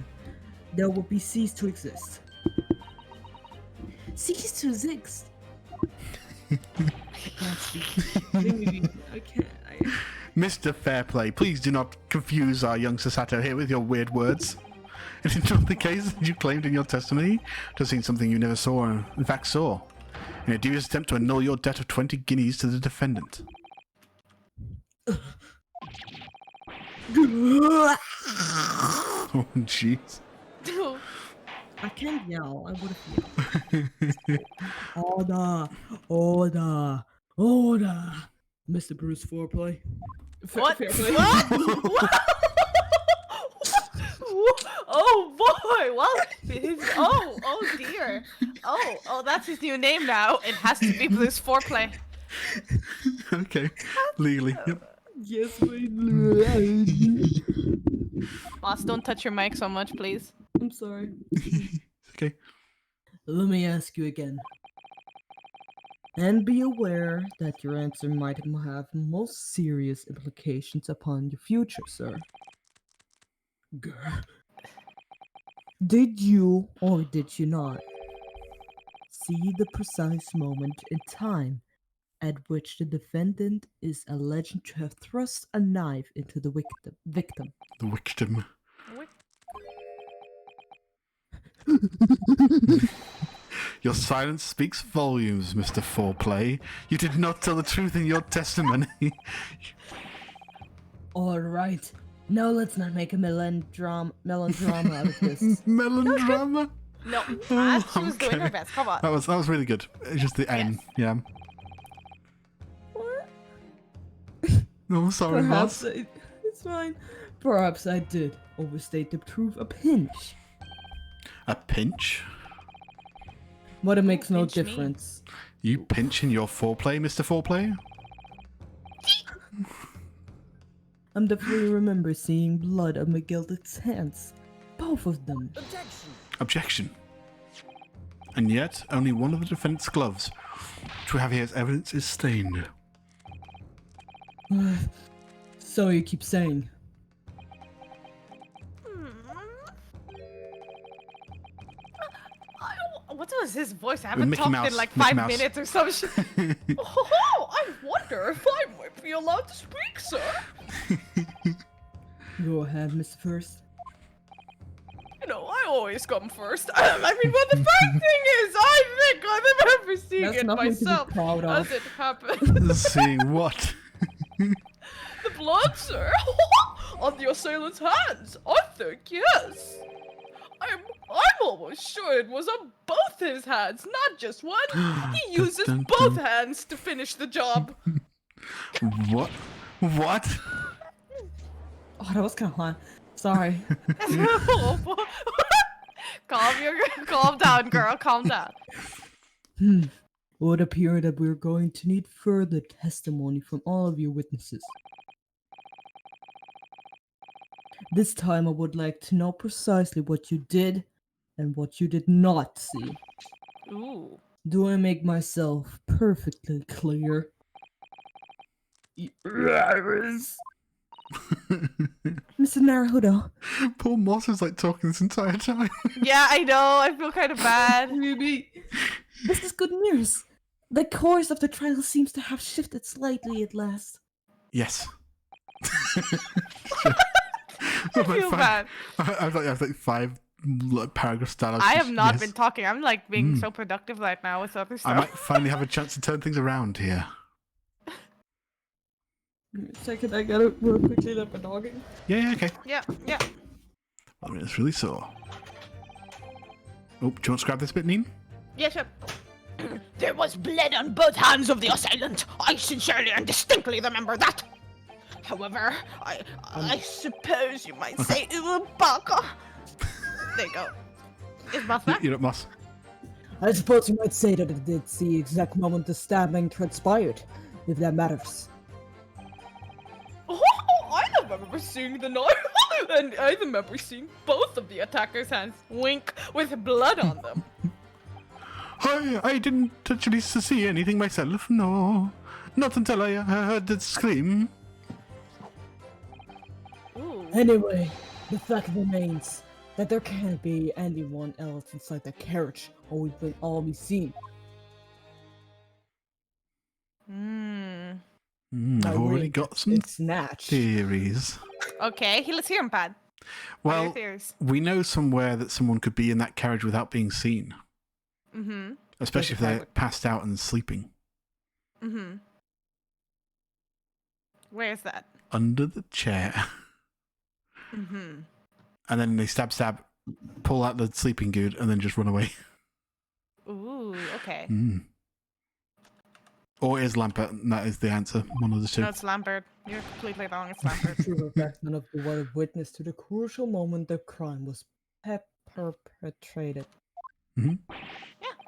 They would be ceased to exist. Cease to exist? I can't speak. I can't. Mr. Fairplay, please do not confuse our young Sasato here with your weird words. It is not the case that you claimed in your testimony to have seen something you never saw, or in fact saw, in a devious attempt to annul your debt of 20 guineas to the defendant. Oh, jeez. I can't yell. I would have yelled. Order. Mr. Bruce Foreplay. What? Fairplay. What? Oh boy! Well, oh dear. Oh, that's his new name now. It has to be Bruce Foreplay. Okay, legally. Yep. Yes, my lord. Boss, don't touch your mic so much, please. I'm sorry. Okay. Let me ask you again. And be aware that your answer might have most serious implications upon your future, sir. Grr. Did you or did you not see the precise moment in time at which the defendant is alleged to have thrust a knife into the victim? The victim. Your silence speaks volumes, Mr. Foreplay. You did not tell the truth in your testimony. Alright, now let's not make a melodrama out of this. Melodrama? No, Oh, she was doing her best. Come on. That was really good. It's just the end. Yeah. What? No, sorry, Perhaps boss. it's fine. Perhaps I did overstate the truth a pinch. A pinch? But it makes no pinch me. difference. You pinch in your foreplay, Mr. Foreplay? I'm definitely remember seeing blood on McGilded's hands. Both of them. Objection. And yet, only one of the defendant's gloves, which we have here as evidence, is stained. So you keep saying. What was his voice? I With haven't Mickey talked Mouse, in like Mickey 5 Mouse. minutes or some shit. Oh, I wonder if I might be allowed to speak, sir. Go ahead, Mr. First. You know, I always come first. I mean, well, the first thing is, I think I remember seeing That's it nothing to be myself proud of. as it happened. Seeing what? The blood, sir, on the assailant's hands. I think yes. I'm almost sure it was on both his hands, not just one. He uses Dun, dun, both dun. hands to finish the job. What? What? Oh, that was kind of hot. Sorry. Oh, boy. Calm down, girl. Calm down. It would appear that we're going to need further testimony from all of your witnesses. This time I would like to know precisely what you did and what you did not see. Ooh. Do I make myself perfectly clear? Yes. Mr. Naruto. Poor Moss is like talking this entire time. Yeah, I know. I feel kind of bad. This is good news. The course of the trial seems to have shifted slightly at last. Yes. I feel bad. I have like 5 paragraphs down. I have not Yes. been talking. I'm like being so productive right now with other I stuff. might finally have a chance to turn things around here. Second, I gotta real quickly let my dog in. Yeah, okay. Yeah, yeah. I mean, it's really sore. Oh, do you want to grab this bit, Neen? Yeah, sure. There was blood on both hands of the assailant. I sincerely and distinctly remember that. However, I suppose you might say Ubaka. There you go. Is Moss back? You're at Moss. I suppose you might say that it's the exact moment the stabbing transpired, if that matters. Oh, I remember seeing the knife, and I remember seeing both of the attackers' hands wink with blood on them. I didn't actually see anything myself, no. Not until I heard the scream. Ooh. Anyway, the fact remains that there can't be anyone else inside the carriage, or we will all be seen. I've already got some It's snatched. theories. Okay, let's hear him, Pad. What are your Well, theories? we know somewhere that someone could be in that carriage without being seen. Mm-hmm. Especially if they're passed out and sleeping. Mm-hmm. Where is that? Under the chair. Mm-hmm. And then they stab, pull out the sleeping good, and then just run away. Ooh, okay. Or is Lampert, and that is the answer. One of the two. No, it's Lambert. You're completely wrong. It's Lambert. True the fact none of you were witness to the crucial moment the crime was perpetrated. Yeah,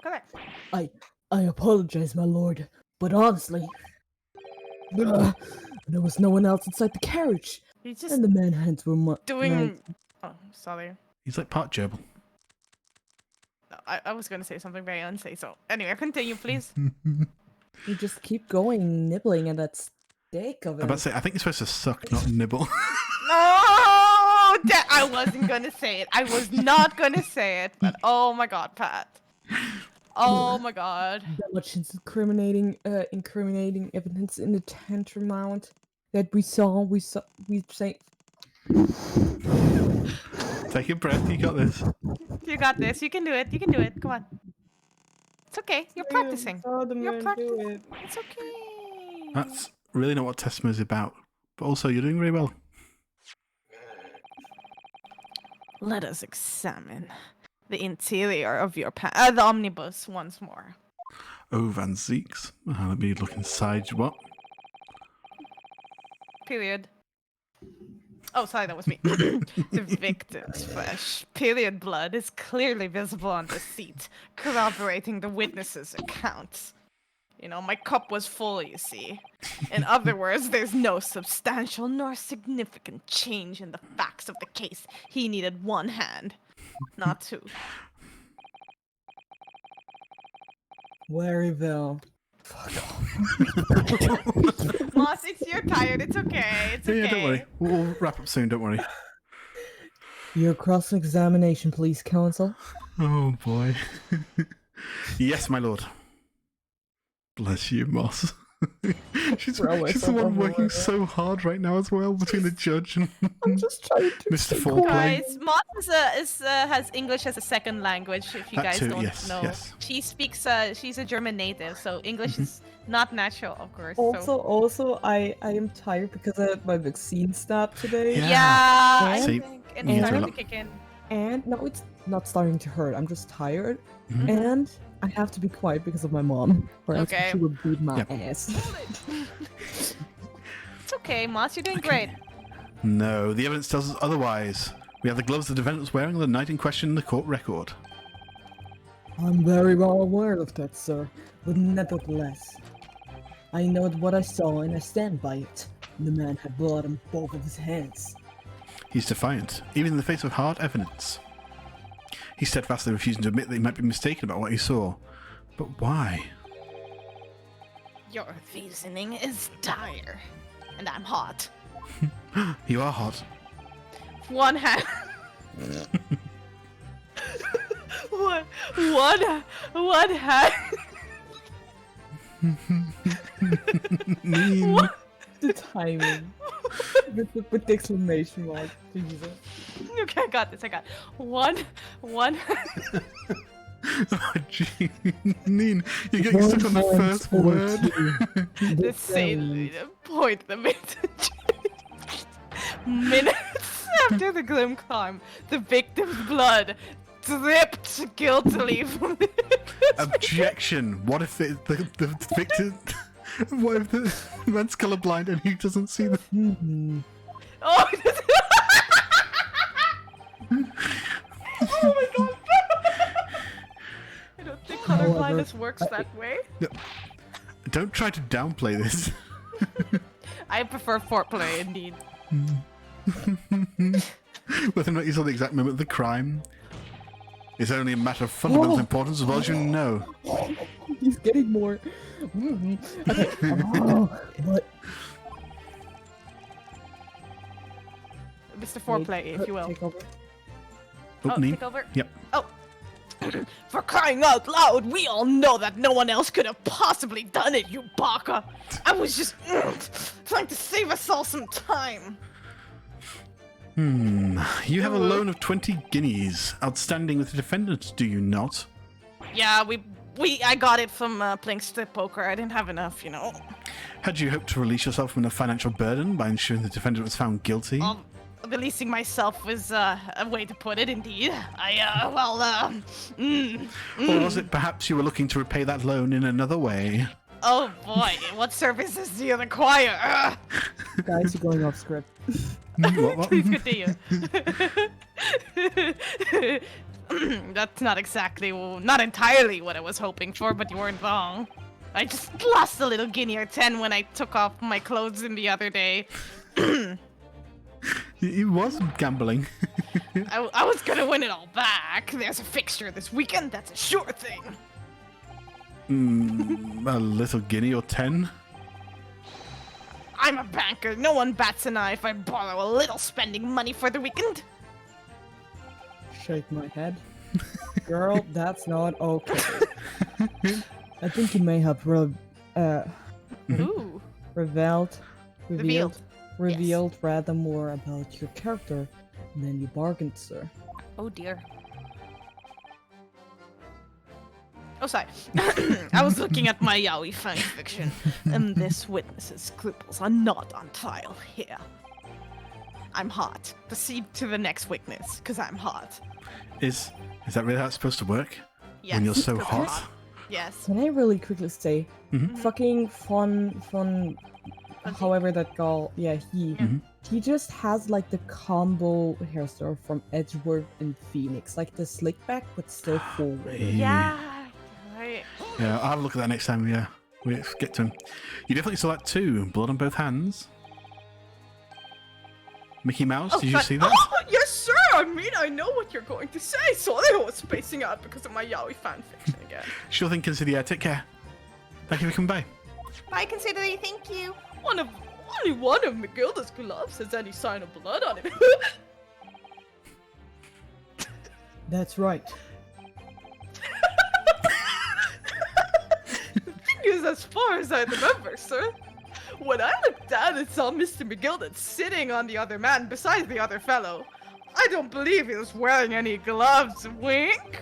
correct. I apologize, my lord, but honestly, there was no one else inside the carriage, He's just and the manhands were doing... Oh, sorry. He's like part gerbil. I was going to say something very unsafe, so... Anyway, continue, please. You just keep going, nibbling at that steak of I'm it. about to say, I think you're supposed to suck, not nibble. No! I wasn't going to say it. I was not going to say it, but oh my god, Pat. Oh my god. That much incriminating evidence in the tantrum mount that we say. Take a breath, you got this. You got this. You can do it. You can do it. Come on. It's okay. You're practicing. You're practicing. It's okay. That's really not what Testament is about. But also, you're doing very well. Let us examine the interior of your the omnibus once more. Oh, Van Zeeks. Let me look inside. What? Period. Oh, sorry, that was me. The victim's fresh period blood is clearly visible on the seat, corroborating the witness's accounts. You know, my cup was full, you see. In other words, there's no substantial nor significant change in the facts of the case. He needed one hand, not two. Waryville. Moss, you're tired. It's okay. It's okay. Yeah, don't worry. We'll wrap up soon, don't worry. Your cross-examination, please, counsel. Oh, boy. Yes, my lord. Bless you, Moss. she's the one working so hard right now as well, between the judge and I'm just trying to Mr. Foreplay. Guys, Moss has English as a second language. If you That guys too, don't yes, know, yes. she speaks. She's a German native, so English is not natural, of course. Also, I am tired because I had my vaccine stop today. Yeah. I See, think it's you need to starting to relax. kick in. And no, it's not starting to hurt. I'm just tired, Mhm. and I have to be quiet because of my mom, or else Okay. she would beat my Yep. ass. It's okay, Moss. You're doing great. No, the evidence tells us otherwise. We have the gloves the defendant was wearing on the night in question in the court record. I'm very well aware of that, sir, but nevertheless, I know what I saw and I stand by it. The man had blood on both of his hands. He's defiant, even in the face of hard evidence. He's steadfastly refusing to admit that he might be mistaken about what he saw. But why? Your reasoning is dire, and I'm hot. You are hot. One hand. one hand. Mean. The timing. with the exclamation mark. Jesus. Okay, I got this. I got one. Oh, gee. Mean. You're getting stuck on the first word. The same point. The minutes after the glim climb, the victim's blood dripped guiltily from the Objection. What if the victim... What if the man's colorblind and he doesn't see the... Oh, oh my god! I don't think colorblindness works that way. No. Don't try to downplay this. I prefer foreplay, indeed. Whether or not you saw the exact moment of the crime is only a matter of fundamental importance as well as you know. He's getting more. Okay. What? Mr. Foreplay, if you will. Take over. Oh, Neen? Take over? Yep. Oh. For crying out loud, we all know that no one else could have possibly done it, you baka! I was just trying to save us all some time. You have a loan of 20 guineas outstanding with the defendant, do you not? Yeah, I got it from playing strip poker. I didn't have enough, you know. Had you hoped to release yourself from the financial burden by ensuring the defendant was found guilty? Releasing myself was a way to put it, indeed. Or was it perhaps you were looking to repay that loan in another way? Oh boy, what services do you require? Guys, you're going off script. What? Please continue. That's not entirely what I was hoping for, but you weren't wrong. I just lost a little guinea or 10 when I took off my clothes in the other day. He wasn't gambling. I was gonna win it all back. There's a fixture this weekend, that's a sure thing. A little guinea or 10? I'm a banker. No one bats an eye if I borrow a little spending money for the weekend. Shake my head. Girl, that's not okay. I think you may have revealed rather more about your character than you bargained, sir. Oh dear. Oh, sorry. I was looking at my yaoi fan fiction, and this witness's scruples are not on trial here. I'm hot. Proceed to the next witness, because I'm hot. Is that really how it's supposed to work? Yes. When you're so hot? Yes. Can I really quickly say, fucking fun, however that girl, yeah, he just has like the combo hairstyle from Edgeworth and Phoenix, like the slick back but still forward. Yeah. Right. Yeah, I'll have a look at that next time, yeah. We get to him. You definitely saw that too. Blood on both hands. Mickey Mouse, did you see that? Oh, yes, sir! I know what you're going to say. Sorry I was spacing out because of my yaoi fanfiction again. Sure thing, Consider. Take care. Thank you for coming by. Bye, Consider. Thank you. Only one of Magilda's gloves has any sign of blood on it. That's right. The thing is, as far as I remember, sir, when I looked down and saw Mr. McGilden sitting on the other man besides the other fellow, I don't believe he was wearing any gloves. Wink?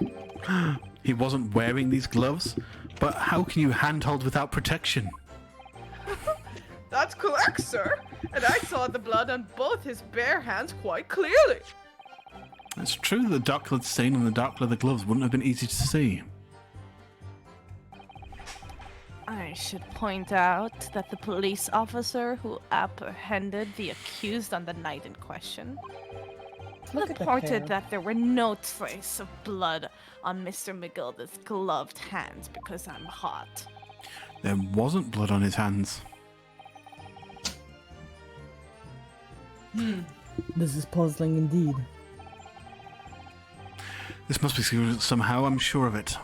He wasn't wearing these gloves, but how can you handhold without protection? That's correct, sir. And I saw the blood on both his bare hands quite clearly. It's true that the dark colored stain on the dark leather gloves wouldn't have been easy to see. I should point out that the police officer who apprehended the accused on the night in question Look at the reported hair. that there were no trace of blood on Mr. McGilda's gloved hands because I'm hot. There wasn't blood on his hands. This is puzzling indeed. This must be secret somehow, I'm sure of it.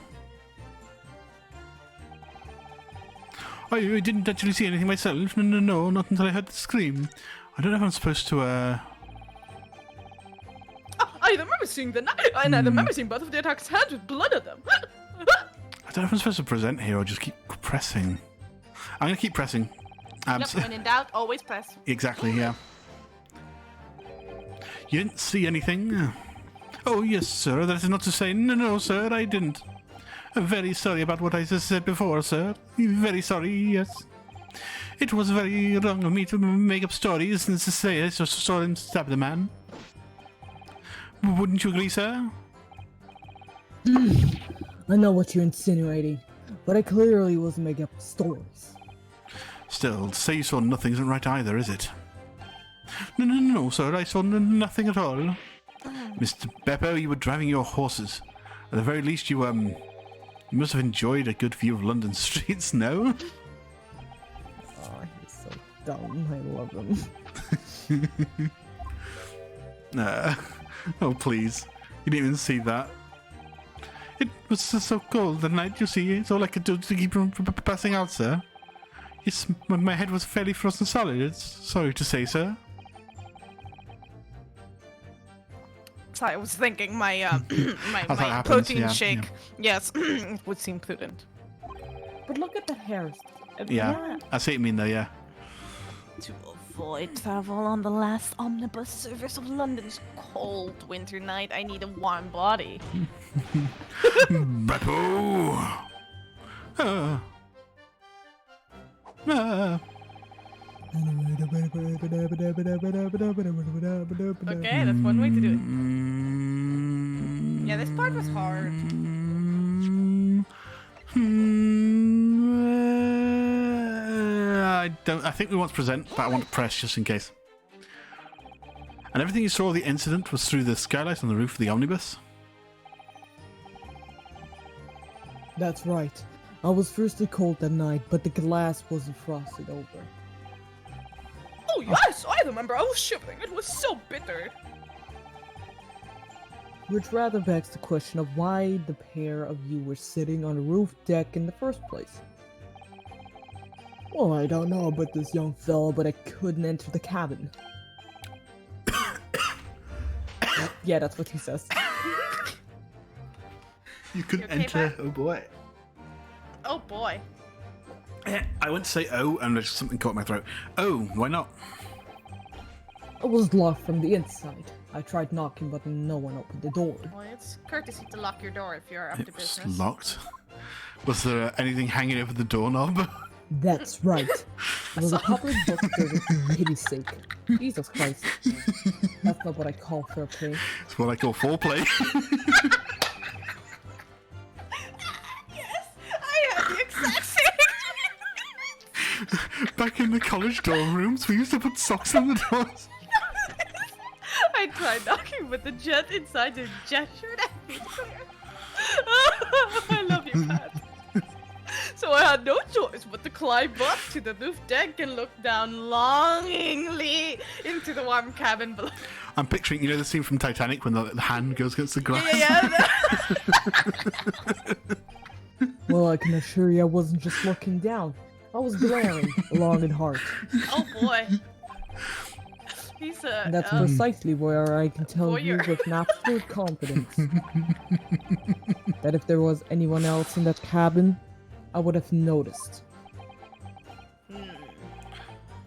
I didn't actually see anything myself. No, not until I heard the scream. I don't know if I'm supposed to, Oh, I remember seeing the knife, and I remember seeing both of the attacks hands with blood on them. I don't know if I'm supposed to present here or just keep pressing. I'm gonna keep pressing. Yep, when in doubt, always press. Exactly, yeah. You didn't see anything? Oh, yes, sir. That is not to say, no, sir, I didn't. I'm very sorry about what I just said before, sir. Very sorry, yes. It was very wrong of me to make up stories and to say I just saw him stab the man. Wouldn't you agree, sir? I know what you're insinuating, but I clearly wasn't making up stories. Still, to say you saw nothing isn't right either, is it? No, sir, I saw nothing at all. Mr. Beppo, you were driving your horses. At the very least, you must have enjoyed a good view of London streets, no? Oh, he's so dumb. I love him. Oh, please. You didn't even see that. It was so cold that night, you see. It's all I could do to keep from passing out, sir. Yes, my head was fairly frozen solid. It's sorry to say, sir. Sorry, I was thinking my my happens, protein yeah, shake. Yes, it would seem prudent. But look at the hairs. Yeah. I see what you mean, though, yeah. To avoid travel on the last omnibus service of London's cold winter night, I need a warm body. Beppo! Okay, that's one way to do it. Yeah, this part was hard. I think we want to present, but I want to press just in case. And everything you saw of the incident was through the skylight on the roof of the omnibus? That's right. I was fiercely cold that night, but the glass wasn't frosted over. Oh yes, I remember. I was shivering. It was so bitter. Which rather begs the question of why the pair of you were sitting on a roof deck in the first place. Well, I don't know about this young fella, but I couldn't enter the cabin. Yeah, that's what he says. You couldn't You okay, enter. Oh boy. Oh boy. I went to say oh, and there's something caught my throat. Oh, why not? It was locked from the inside. I tried knocking, but no one opened the door. Well, it's courtesy to lock your door if you're up It to was business. locked. Was there anything hanging over the doorknob? That's right. It was a public book service for pity's sake. Jesus Christ. That's not what I call fair play. It's what I call foreplay. Yes, I had the exact same. Back in the college dorm rooms, we used to put socks on the doors. I tried knocking, but the jet inside the gestured at me. I love you, Pat. So I had no choice but to climb up to the roof deck and look down longingly into the warm cabin below. I'm picturing, you know, the scene from Titanic when the hand goes against the glass. Yeah. Well, I can assure you I wasn't just looking down. I was glaring long and hard. Oh boy. He's And that's precisely where I can tell you voyeur. with an absolute confidence that if there was anyone else in that cabin, I would have noticed.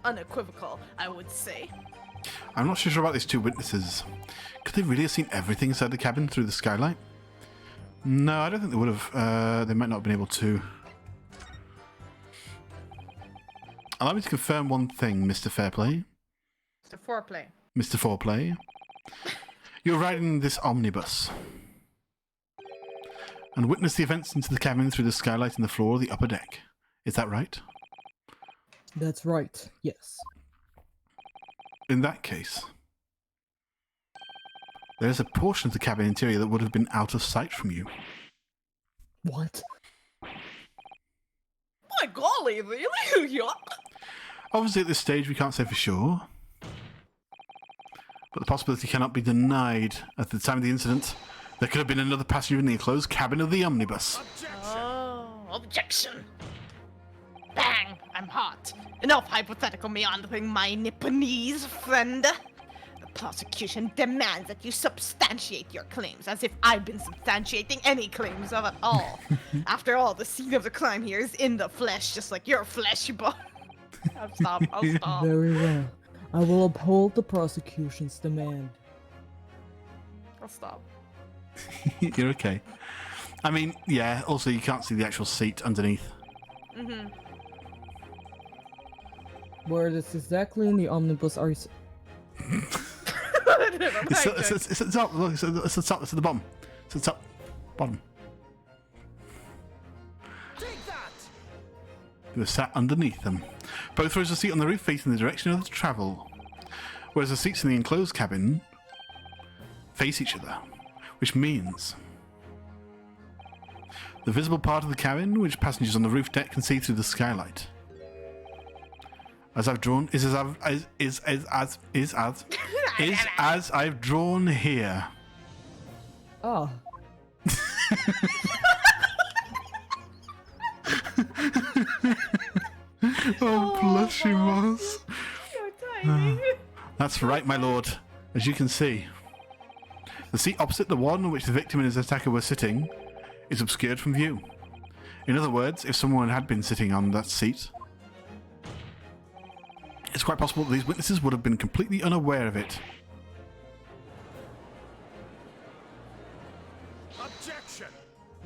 unequivocal, I would say. I'm not sure about these two witnesses. Could they really have seen everything inside the cabin through the skylight? No, I don't think they would have. They might not have been able to. Allow me to confirm one thing, Mr. Fairplay. The foreplay. Mr. Foreplay. You're riding this omnibus and witnessed the events into the cabin through the skylight in the floor of the upper deck. Is that right? That's right, yes. In that case, there's a portion of the cabin interior that would have been out of sight from you. What? My golly, really? Yeah. Obviously, at this stage, we can't say for sure, but the possibility cannot be denied. At the time of the incident, there could have been another passenger in the enclosed cabin of the omnibus. Oh, objection. Bang! I'm hot. Enough hypothetical meandering, my Nipponese friend. The prosecution demands that you substantiate your claims, as if I've been substantiating any claims of it all. After all, the scene of the crime here is in the flesh, just like your flesh, but... I'll stop. Very well. I will uphold the prosecution's demand. I'll stop. You're okay. I mean, yeah, also you can't see the actual seat underneath. Mm-hmm. Where this exactly in the omnibus are you... It's at the top, look, it's at the top, it's at the bottom. It's at the top, bottom. Take that! They were sat underneath them. Both rows of seat on the roof facing the direction of the travel, whereas the seats in the enclosed cabin face each other, which means the visible part of the cabin, which passengers on the roof deck can see through the skylight, as I've drawn, is as I've drawn here. Oh. Oh, bless you, Mars. You're tiny. That's right, my lord. As you can see, the seat opposite the one on which the victim and his attacker were sitting is obscured from view. In other words, if someone had been sitting on that seat, it's quite possible that these witnesses would have been completely unaware of it. Objection!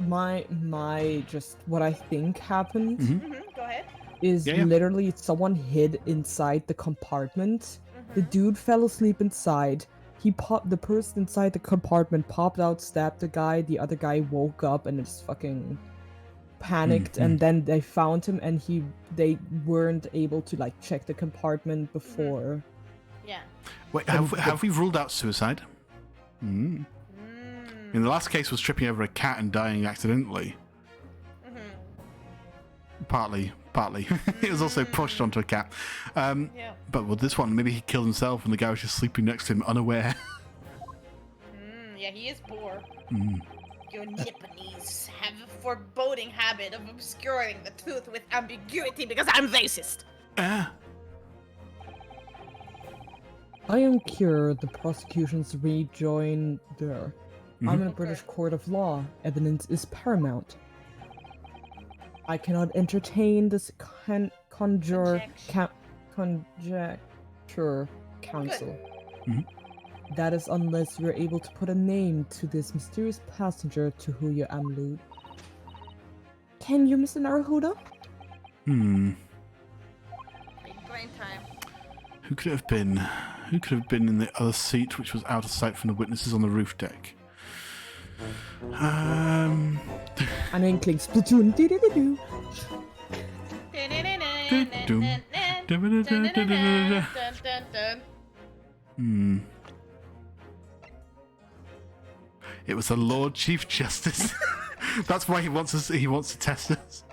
My just what I think happened Go ahead. is Yeah. literally someone hid inside the compartment. The dude fell asleep inside. The person inside the compartment popped out, stabbed the guy. The other guy woke up and just fucking panicked. And then they found him, and they weren't able to like check the compartment before. Yeah. Wait, have we ruled out suicide? In the last case was tripping over a cat and dying accidentally. Partly. It was also pushed onto a cat. Yeah. But with this one, maybe he killed himself and the guy was just sleeping next to him unaware. Yeah, he is poor. Your Nipponese have a foreboding habit of obscuring the truth with ambiguity because I'm racist. I am Cure, the prosecution's rejoinder. I'm in a British court of law. Evidence is paramount. I cannot entertain this conjecture counsel. That is unless you're able to put a name to this mysterious passenger to who you allude. Can you, Mr. Naruhodo? Big brain time. Who could it have been? Who could have been in the other seat, which was out of sight from the witnesses on the roof deck? An inkling. Splatoon. Do-do-do-do. It was the Lord Chief Justice. That's why he wants to test us.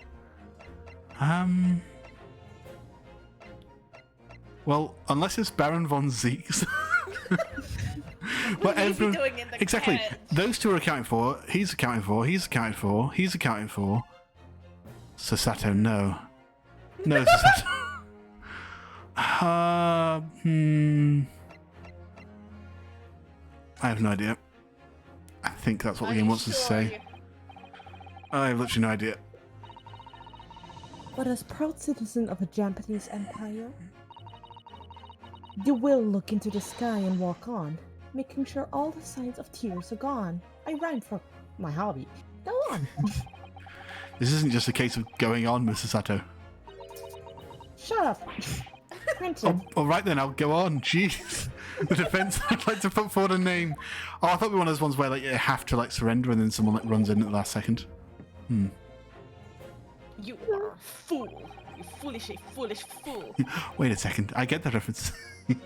Well, unless it's Baron von Zeeks. Well, What is he doing in the exactly. carriage? Those two are accounting for. He's accounting for. He's accounting for. He's accounting for. Sasato, no. No, Sasato. I have no idea. I think that's what the game wants us to say. I have literally no idea. But as proud citizen of a Japanese empire, you will look into the sky and walk on, making sure all the signs of tears are gone. I rhyme for my hobby. Go on. This isn't just a case of going on, Mr. Sato. Shut up. Printed. All right then, I'll go on. Jeez. The defense, I'd like to put forward a name. Oh, I thought we were one of those ones where like you have to like surrender and then someone like runs in at the last second. You are a fool. You foolish fool. Wait a second, I get the reference. The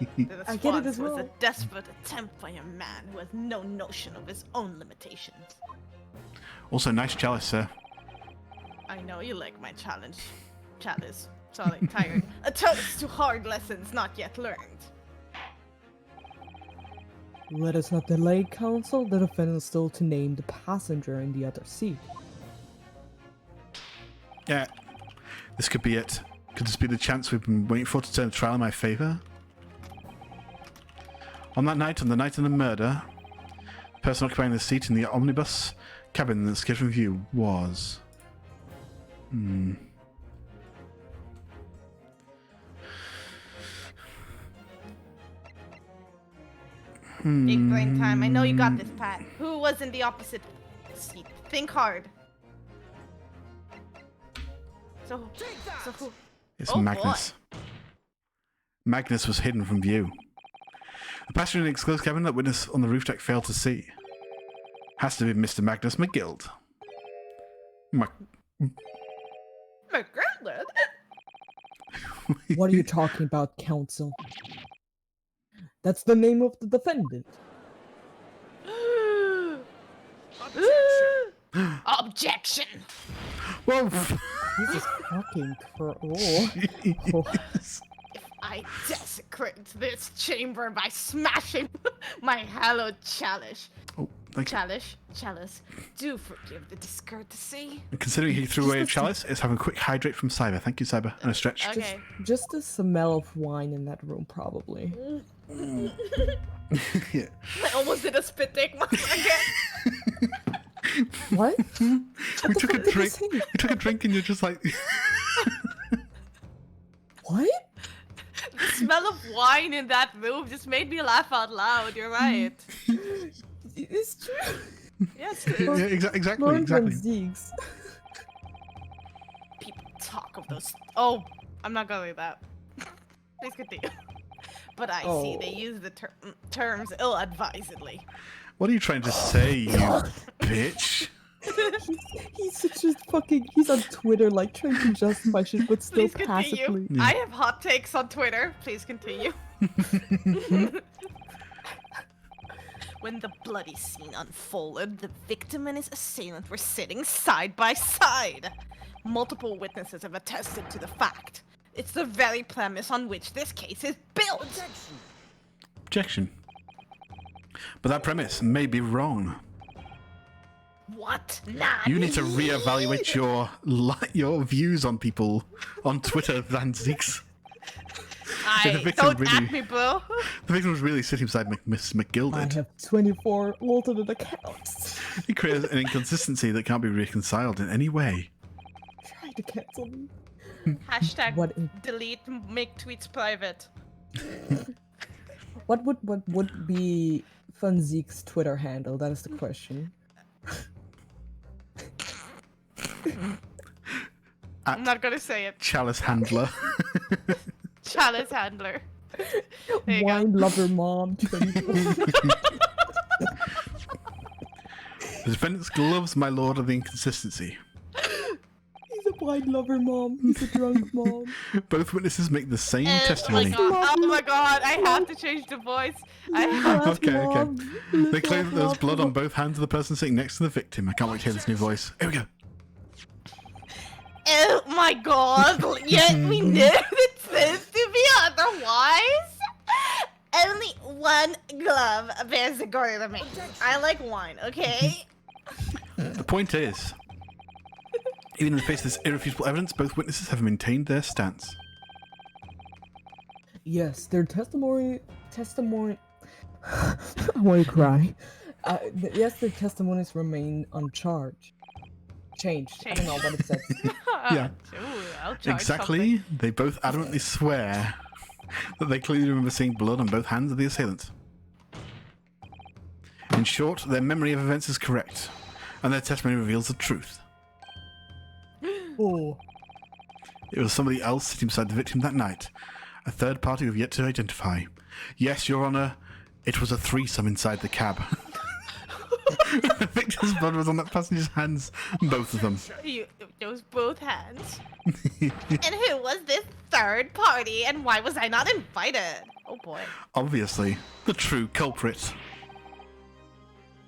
I get it response as was well. a desperate attempt by a man who has no notion of his own limitations. Also, nice chalice, sir. I know you like my challenge. Chalice. Sorry, tired. A toast to hard lessons not yet learned. Let us not delay counsel. The defendant still to name the passenger in the other seat. Yeah, this could be it. Could this be the chance we've been waiting for to turn the trial in my favor? On that night, on the night of the murder, the person occupying the seat in the omnibus cabin that's given view was... Big brain time. I know you got this, Pat. Who was in the opposite seat? Think hard. So who? It's Oh, Magnus. Magnus was hidden from view. The passenger in the exclusive cabin that witness on the roof deck failed to see. Has to be Mr. Magnus McGild. McGrath? What are you talking about, counsel? That's the name of the defendant. Objection! Whoa! Jesus fucking Jeez. I desecrate this chamber by smashing my hallowed chalice. Oh, thank you. Chalice, do forgive the discourtesy. Considering he threw away a chalice, it's having a quick hydrate from Cyber. Thank you, Cyber. And a stretch. Okay. Just the smell of wine in that room, probably. Yeah. I almost did a spit take again. What? We took a drink. We took a drink and you're just like... What? The smell of wine in that room just made me laugh out loud. You're right. It's true. Yes, yeah, exactly. Lawrence and Zeeks. people talk of those. Oh, I'm not going with that. Please continue. But I see they use the terms ill-advisedly. What are you trying to say, you bitch? He's such a fucking. He's on Twitter, like trying to justify shit, but still Please continue. passively. I have hot takes on Twitter. Please continue. When the bloody scene unfolded, the victim and his assailant were sitting side by side. Multiple witnesses have attested to the fact. It's the very premise on which this case is built. Objection. But that premise may be wrong. What? Nah. You need to reevaluate your views on people on Twitter, Van Zeeks. The victim Don't at me, bro. The victim was really sitting beside Miss I McGilded. have 24 alternate accounts. He created an inconsistency that can't be reconciled in any way. Try to cancel me. Hashtag What? delete, make tweets private. What would be Funzeek's Twitter handle? That is the question. I'm not gonna say it. Chalice Handler. Chalice handler. There you Wine go. lover mom. The defendant's gloves, my lord, of the inconsistency. He's a wine lover mom. He's a drunk mom. Both witnesses make the same Oh testimony. my god, I have to change the voice. I have Okay. They claim that there was blood on both hands of the person sitting next to the victim. I can't wait to hear this new voice. Here we go. Oh my god, yet we know it says to be otherwise. Only one glove bears the glory of me. I like wine, okay? The point is, even in the face of this irrefutable evidence, both witnesses have maintained their stance. Yes, their testimony. I want to cry. Yes, their testimonies remain uncharged. Changed. I don't know what it says. Yeah. Ooh, I'll charge Exactly. They both adamantly swear that they clearly remember seeing blood on both hands of the assailant. In short, their memory of events is correct, and their testimony reveals the truth. Oh. It was somebody else sitting beside the victim that night, a third party we've yet to identify. Yes, Your Honor, it was a threesome inside the cab. The victim's blood was on that passenger's hands, both of them. Those both hands. And who was this third party, and why was I not invited? Oh boy. Obviously, the true culprit.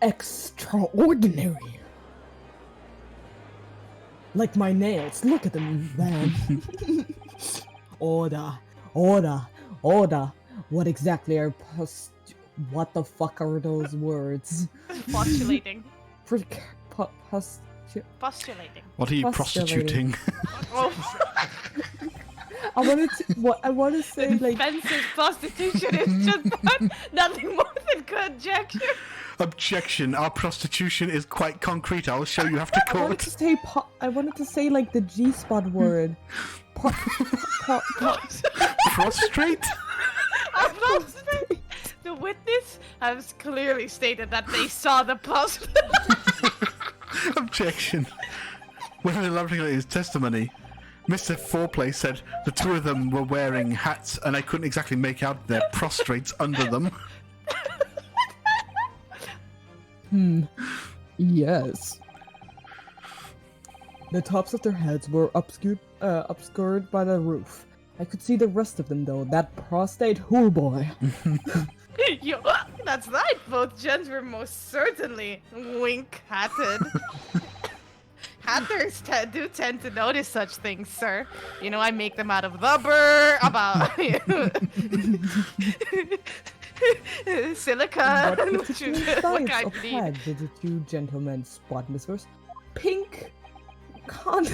Extraordinary. Like my nails. Look at them, man. Order. What exactly are what the fuck are those words? Postulating. Postulating. What are you Postulating. prostituting? Oh. I want to say like Spencer's prostitution is just nothing more than conjecture. Objection. Our prostitution is quite concrete. I'll show you after I wanted court. to say I wanted to say like the G-spot word. Prostrate? The witness has clearly stated that they saw the prostitute. Objection. When elaborating his testimony, Mr. Foreplay said the two of them were wearing hats and I couldn't exactly make out their prostrates under them. Yes. The tops of their heads were obscured by the roof. I could see the rest of them though. That prostate whore boy. Yo, that's right. Both gents were most certainly wink-hatted. Hatters do tend to notice such things, sir. You know, I make them out of rubber, silicone. What particular What size kind of of need? head did the two gentlemen spot, Miss Verse? Pink. Con.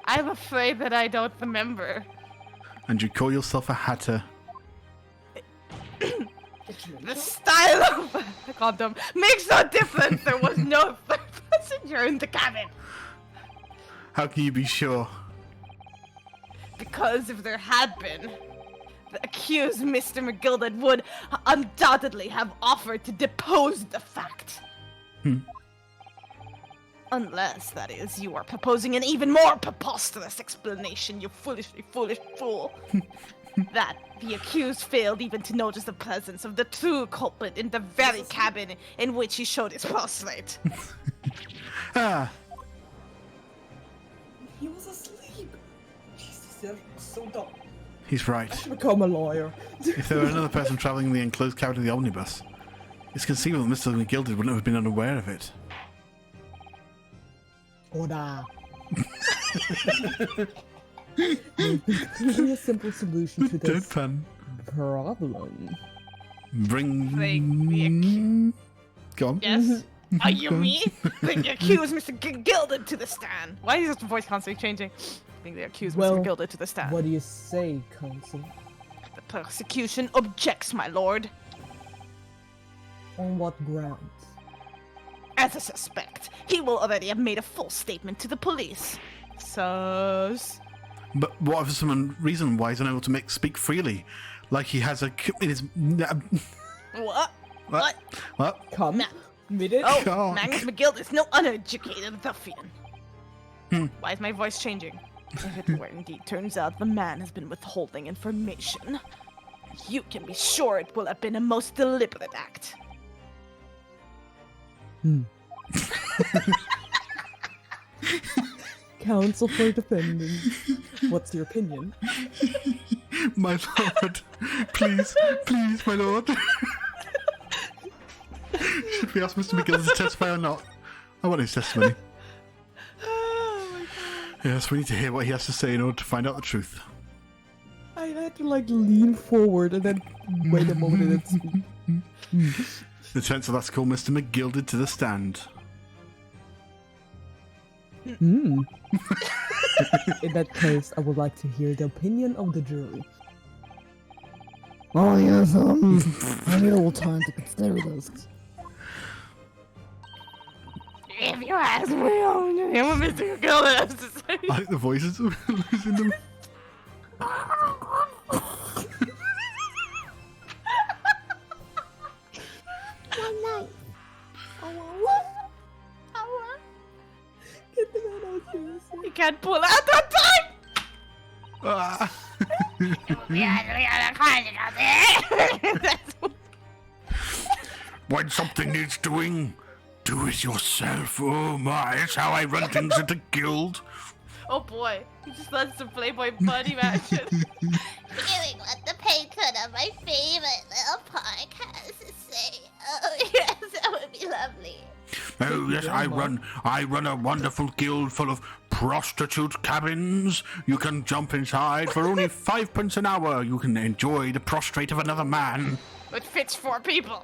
I'm afraid that I don't remember. And you call yourself a hatter? The style of the condom makes no difference. There was no third passenger in the cabin. How can you be sure? Because if there had been, the accused Mr. McGilded would undoubtedly have offered to depose the fact. Unless, that is, you are proposing an even more preposterous explanation, you foolishly foolish fool. That the accused failed even to notice the presence of the true culprit in the very cabin in which he showed his prostrate. Ah, He was asleep. Jesus, they're so dumb. he's right. Become a lawyer. If there were another person travelling in the enclosed cabin of the omnibus, it's conceivable that Mr. McGilded wouldn't have been unaware of it. Order. Clearly a simple solution to this Deadpan. problem. Bring Bring Go on. Yes? Are you me? Bring the accused Mr. Gilded to the stand. Why is his voice constantly changing? Bring the accused Mr. Gilded to the stand. What do you say, counsel? The prosecution objects, my lord. On what grounds? As a suspect, he will already have made a full statement to the police. So... But what if some reason why he's unable to speak freely? Like he has in his... What? What? What? Come. Ma- Minute. Oh, God. Magnus McGill is no uneducated ruffian. Why is my voice changing? If it were indeed turns out the man has been withholding information, you can be sure it will have been a most deliberate act. Counsel for defending. What's your opinion? My lord. Please, please, my lord. Should we ask Mr. McGill to testify or not? I want his testimony. Oh my god. Yes, we need to hear what he has to say in order to find out the truth. I had to like lean forward and then wait a moment and then speak. The chancellor, that's called Mr. McGilded to the stand. In that case, I would like to hear the opinion of the jury. Oh yes, I need a little time to consider this. If you ask me, I'm what Mr. McGill has to say. I think the voices are losing them. One night. Get the man out here. You can't pull out that time! Ah. That's what... When something needs doing, do it yourself. Oh my, that's how I run things at the guild. Oh boy, he just lets the Playboy Bunny action. Hearing what the patron of my favorite little park has to say. Oh yes, that would be lovely. Oh yes, I run a wonderful guild full of prostitute cabins. You can jump inside for only 5 pence an hour. You can enjoy the prostrate of another man. It fits 4 people.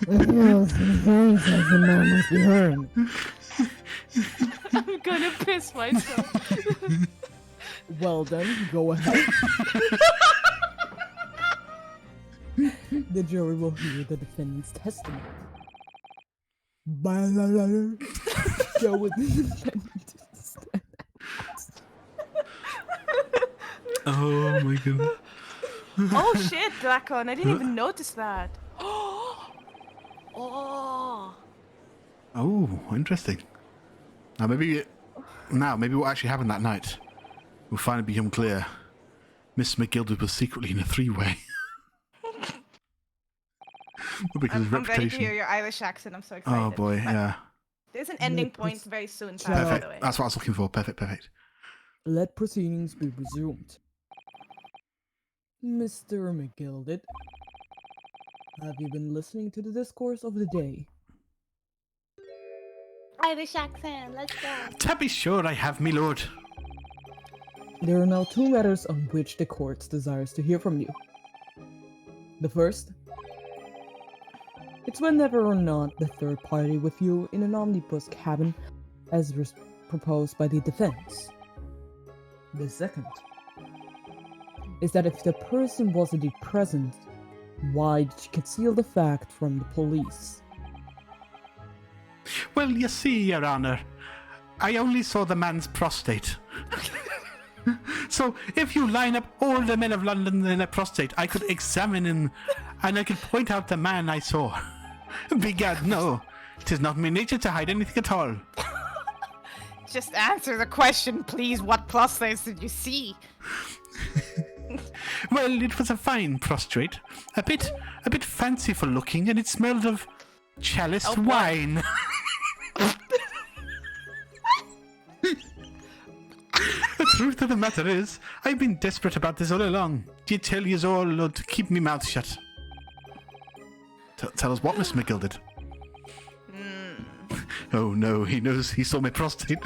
Yes, the voice of the man must be heard. I'm gonna piss myself. Well then, go ahead. The jury will hear the defendant's testimony. Show with the defendant. Oh my goodness. Oh shit, Dracon, I didn't even notice that. Oh. Oh, interesting. Maybe what actually happened that night will finally become clear. Miss McGilded was secretly in a three-way. Because of I'm ready to reputation. hear your Irish accent. I'm so excited. Oh boy, But yeah. There's an ending point very soon, Pat, by Perfect. the way. That's what I was looking for. Perfect. Let proceedings be resumed. Mr. McGilded, have you been listening to the discourse of the day? Irish accent, let's go. To be sure I have, me lord. There are now two matters on which the court desires to hear from you. The first, it's whenever or not the third party with you in an omnibus cabin as proposed by the defense. The second is that if the person was indeed present, why did you conceal the fact from the police? Well, you see, Your Honor, I only saw the man's prostate. So, if you line up all the men of London in a prostate, I could examine him, and I could point out the man I saw. Begad, no, 'tis not my nature to hide anything at all. Just answer the question, please. What prostates did you see? Well, it was a fine prostrate, a bit fanciful looking, and it smelled of chaliced wine. The truth of the matter is, I've been desperate about this all along. Do you tell yous all or to keep me mouth shut? Tell us what, Miss McGilded? Oh no, he knows he saw my prostate.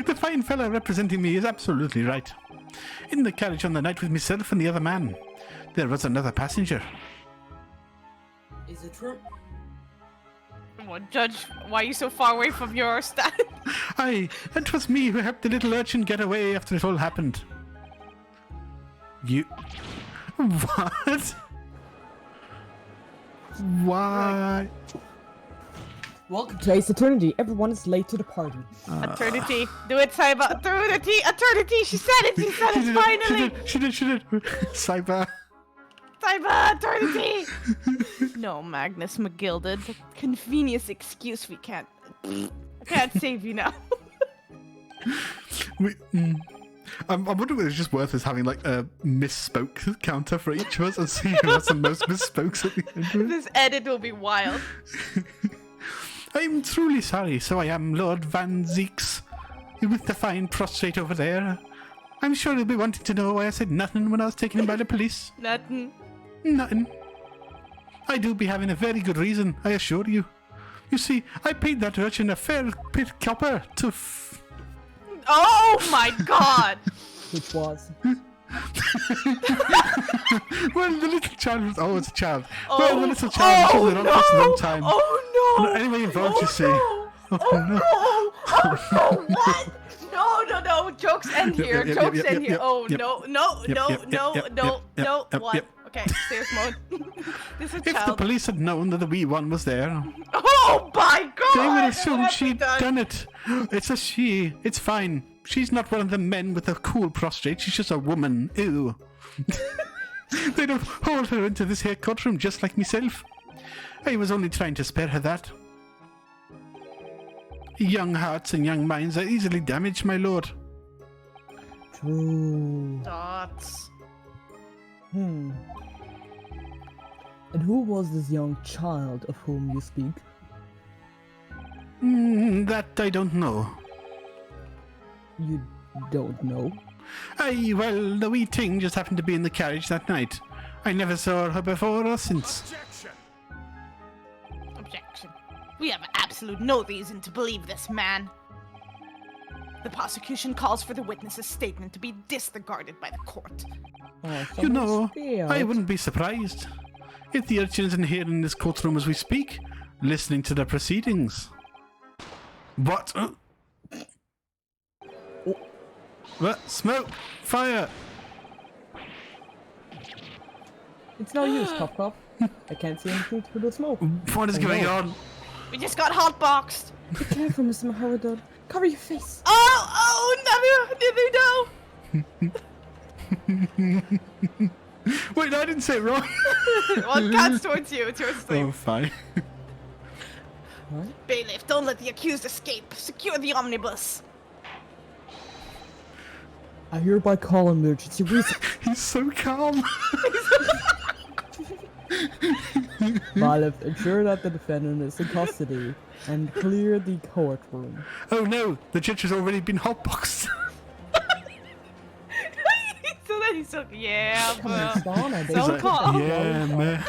The fine fellow representing me is absolutely right. In the carriage on the night with myself and the other man, there was another passenger. Is it true? What, Judge? Why are you so far away from your stand? Aye, it was me who helped the little urchin get away after it all happened. You... What? Why? Welcome to Ace Eternity. Everyone is late to the party. Eternity. Do it, Cyber. Eternity. She said it. She said it finally. She did. Cyber. Cyber. Eternity. No, Magnus McGilded. The convenience excuse we can't. I can't save you now. I'm wondering if it's just worth us having like a misspoke counter for each of us and see who has the most misspokes at the end of it. This edit will be wild. I'm truly sorry, so I am Lord Van Zeeks, with the fine prostrate over there. I'm sure he'll be wanting to know why I said nothing when I was taken in by the police. Nothing. I do be having a very good reason, I assure you. You see, I paid that urchin a fair bit copper to Oh my god! Which was? Well, the little child was... Oh, it's a child. Well, the little child was on the wrong time. Oh no! Anyway involved, you see. No! Jokes end here. Jokes end here. Oh no! What? Okay, serious mode. This is a If child. the police had known that the wee one was there, Oh my god! they would assume What have we she'd done it. It's a she. It's fine. She's not one of the men with a cool prostrate. She's just a woman. Ew. They'd have hauled her into this here courtroom just like myself. I was only trying to spare her that. Young hearts and young minds are easily damaged, my lord. True. Dots. And who was this young child of whom you speak? That I don't know. You don't know? Aye, well, the wee thing just happened to be in the carriage that night. I never saw her before or since. Objection. We have absolute no reason to believe this man. The prosecution calls for the witness's statement to be disregarded by the court. Oh, You know, someone's I failed. wouldn't be surprised if the urchin's in here in this courtroom as we speak, listening to the proceedings. What? What? Smoke! Fire! It's no use, Cop Cop. I can't see anything through the smoke. What is going no. on? We just got hotboxed. Be careful, Mr. Maharadon. Cover your face. Oh, no. Wait, no, I didn't say it wrong. Well, that's towards you. It's your sleeve. Oh, fine. What? Bailiff, don't let the accused escape. Secure the omnibus. I hereby call emergency reason. He's so calm. Bailiff, ensure that the defendant is in custody and clear the courtroom. Oh no, the judge has already been hotboxed. So then he's like, yeah, Come on, bro. Spawn, I He's So like, calm. yeah, man.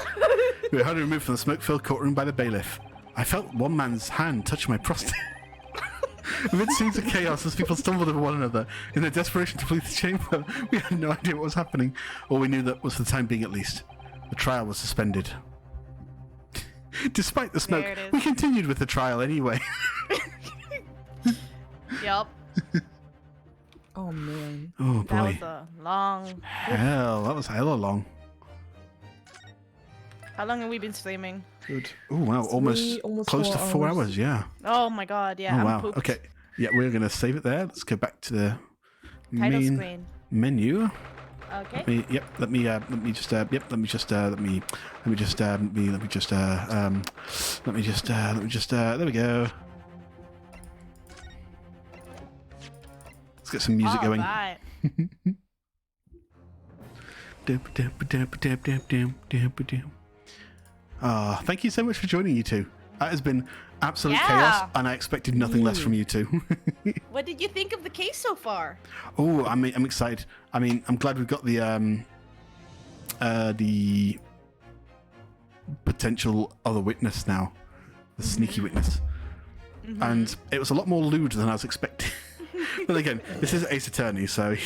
We were hardly removed from the smoke-filled courtroom by the bailiff. I felt one man's hand touch my prostate. Amid scenes of chaos as people stumbled over one another in their desperation to flee the chamber, we had no idea what was happening. All we knew that was for the time being at least. The trial was suspended. Despite the smoke, There it is. we continued with the trial anyway. Yup. Oh man. Oh That boy. was a long. Hell, that was hella long. How long have we been streaming? Good. Oh wow, almost almost close to 4 4 hours. hours, yeah. Oh my god, yeah. Oh I'm wow. pooped. Okay. Yeah, we're gonna save it there. Let's go back to the Title main screen. menu. Okay. Let me just let me just there we go. Let's get some music going. Alright. Thank you so much for joining, you two. That has been absolute Yeah. chaos, and I expected nothing less from you two. What did you think of the case so far? Oh, I'm excited. I mean, I'm glad we've got the potential other witness now, the sneaky witness, and it was a lot more lewd than I was expecting. But again, this is Ace Attorney, so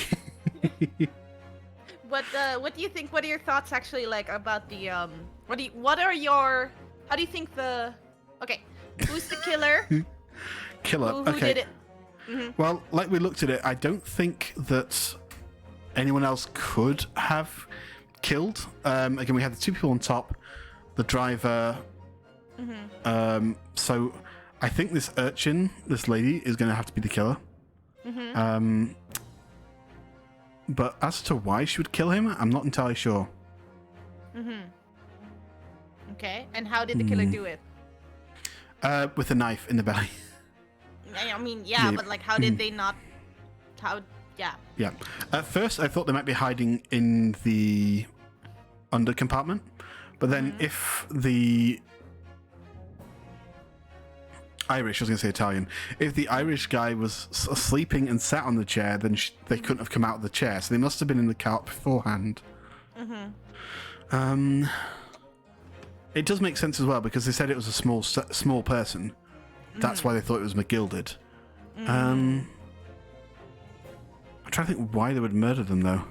What do you think? What are your thoughts actually like about the how do you think the okay, who's the killer? killer. Who Okay. did it? Well, like we looked at it, I don't think that anyone else could have killed. Again, we had the two people on top, the driver. So I think this urchin, this lady, is going to have to be the killer. But as to why she would kill him, I'm not entirely sure. Okay, and how did the killer do it? With a knife in the belly. I mean, yeah, Yeah. but like, how did they not? How? Yeah. Yeah. At first, I thought they might be hiding in the under compartment, but then if the Irish, I was going to say Italian, if the Irish guy was sleeping and sat on the chair, then they couldn't have come out of the chair, so they must have been in the cart beforehand. It does make sense as well, because they said it was a small person. That's why they thought it was McGilded. I'm trying to think why they would murder them, though.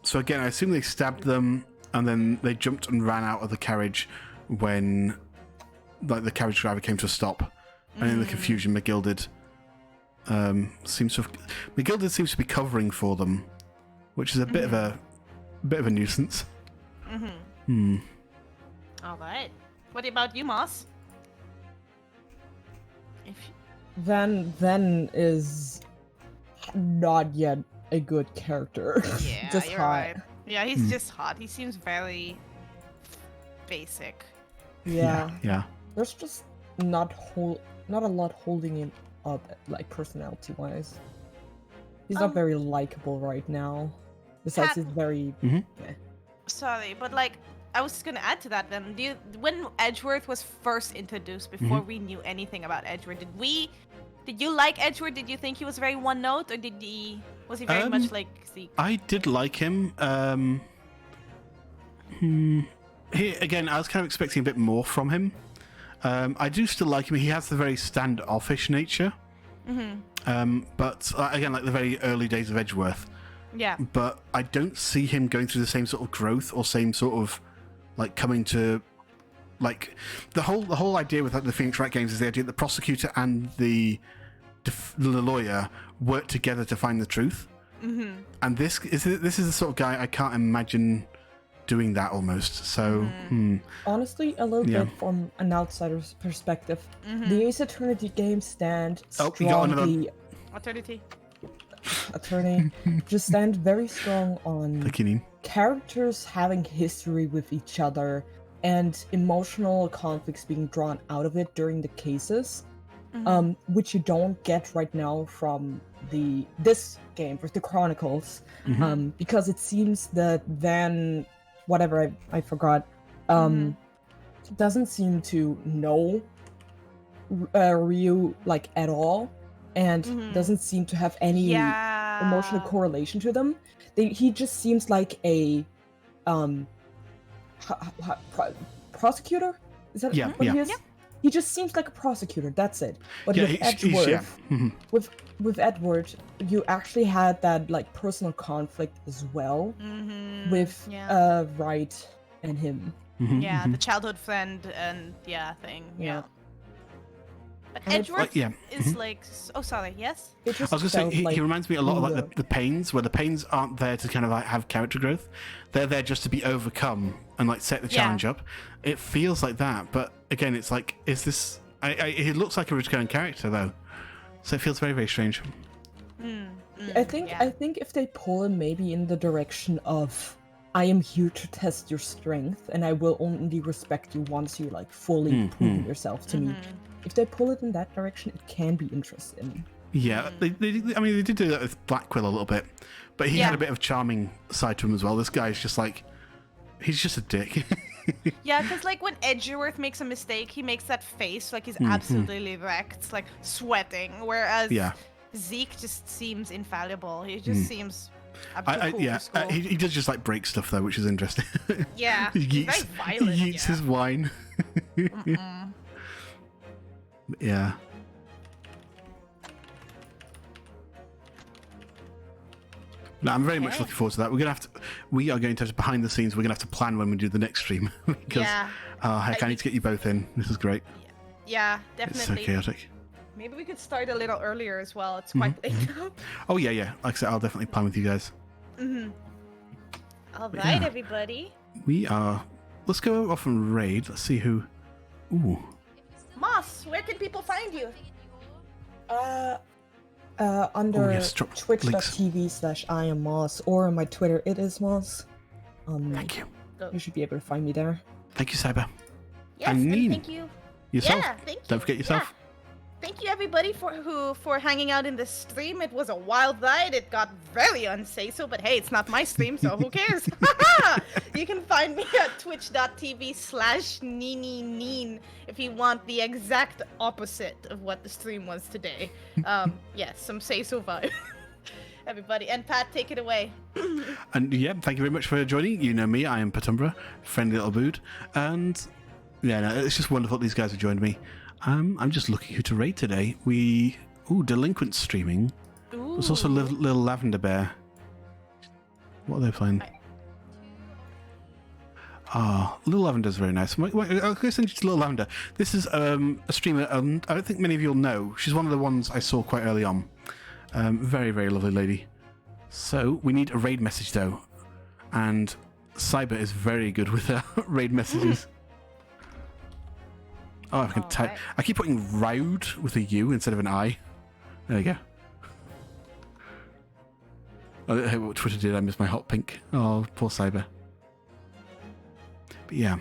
So again, I assume they stabbed them, and then they jumped and ran out of the carriage when the carriage driver came to a stop. And in the confusion, McGilded seems to be covering for them, which is a bit of a nuisance. All right. What about you, Moss? Van is not yet a good character. Yeah, Just you're hot. right. Yeah, he's just hot. He seems very basic. Yeah. Yeah. There's just not a lot holding him up, like personality wise. He's not very likable right now. Besides, he's very. Sorry, but like, I was just gonna add to that then. When Edgeworth was first introduced, before we knew anything about Edgeworth, did you like Edgeworth? Did you think he was very one note, or was he very much like Zeke? I did like him. Again, I was kind of expecting a bit more from him. I do still like him. He has the very standoffish nature. But again, like the very early days of Edgeworth. Yeah. But I don't see him going through the same sort of growth or same sort of like coming to like the whole idea with like, the Phoenix Wright games is the idea that the prosecutor and the the lawyer work together to find the truth. Mm-hmm. And this is the sort of guy I can't imagine doing that almost. So, Honestly, a little Yeah. bit from an outsider's perspective, the Ace Attorney games stand Oh, you got another- strongly. Eternity. Attorney just stand very strong on Thank you, Neen. characters having history with each other and emotional conflicts being drawn out of it during the cases, which you don't get right now from this game with the Chronicles, because it seems that then whatever I forgot doesn't seem to know Ryu like at all, and doesn't seem to have any emotional correlation to them. He just seems like a prosecutor. Is that Yeah, what yeah. he is? He just seems like a prosecutor. That's it. But Yeah, with Edgeworth, with Edward, you actually had that like personal conflict as well with Wright and him. Yeah, the childhood friend and thing. Yeah. But And Edgeworth yeah. is like. Oh, sorry. Yes. It just I was going to felt say, he like reminds me a lot of like Ryu. the Pains, where the Pains aren't there to kind of like have character growth. They're there just to be overcome and like set the challenge up. It feels like that, but again, it's like, is this... he looks like a returning character, though. So it feels very, very strange. I think if they pull him maybe in the direction of I am here to test your strength and I will only respect you once you like fully prove yourself to me. If they pull it in that direction, it can be interesting. Yeah, they did do that with Blackwell a little bit, but he had a bit of charming side to him as well. This guy's just like, he's just a dick. Yeah, because like when Edgeworth makes a mistake, he makes that face like he's absolutely wrecked, like sweating. Whereas Zeke just seems infallible. He just seems absolutely cool to school. He does just like break stuff though, which is interesting. Yeah, he he's very violent. He eats his wine. Yeah. No, I'm very much looking forward to that. We are going to have behind the scenes. We're going to have to plan when we do the next stream because heck, I need to get you both in. This is great. Yeah, It's definitely. so chaotic. Maybe we could start a little earlier as well. It's quite late now. Oh yeah. Like I said, I'll definitely plan with you guys. All right, everybody. We are. Let's go off and raid. Let's see who. Ooh. Moss, where can people find you? Under yes, drop twitch.tv/IamMoss or on my Twitter, it is Moss. Thank you. You should be able to find me there. Thank you, Cyber. Yes, And and Neen. thank you. Yourself. Yeah, thank you. Don't forget yourself. Yeah. Thank you everybody for hanging out in this stream. It was a wild ride. It got very unsay-so, but hey, it's not my stream, so who cares? You can find me at twitch.tv/NeenieNeen if you want the exact opposite of what the stream was today. Yes, some say-so vibe. Everybody, and Pat, take it away. And yeah, thank you very much for joining. You know me, I am Patumbra, friendly little boot, and yeah, no, it's just wonderful these guys have joined me. I'm just looking who to raid today. Delinquent streaming. There's also little Lavender Bear. What are they playing? Little Lavender's very nice. Wait, I'll go send you to Little Lavender. This is a streamer I don't think many of you'll know. She's one of the ones I saw quite early on. Very, very lovely lady. So, we need a raid message though. And Cyber is very good with her raid messages. Oh, I can type. I keep putting Roud with a U instead of an I. There you go. Oh, hey, what Twitter did, I missed my hot pink. Oh, poor Cyber. But yeah.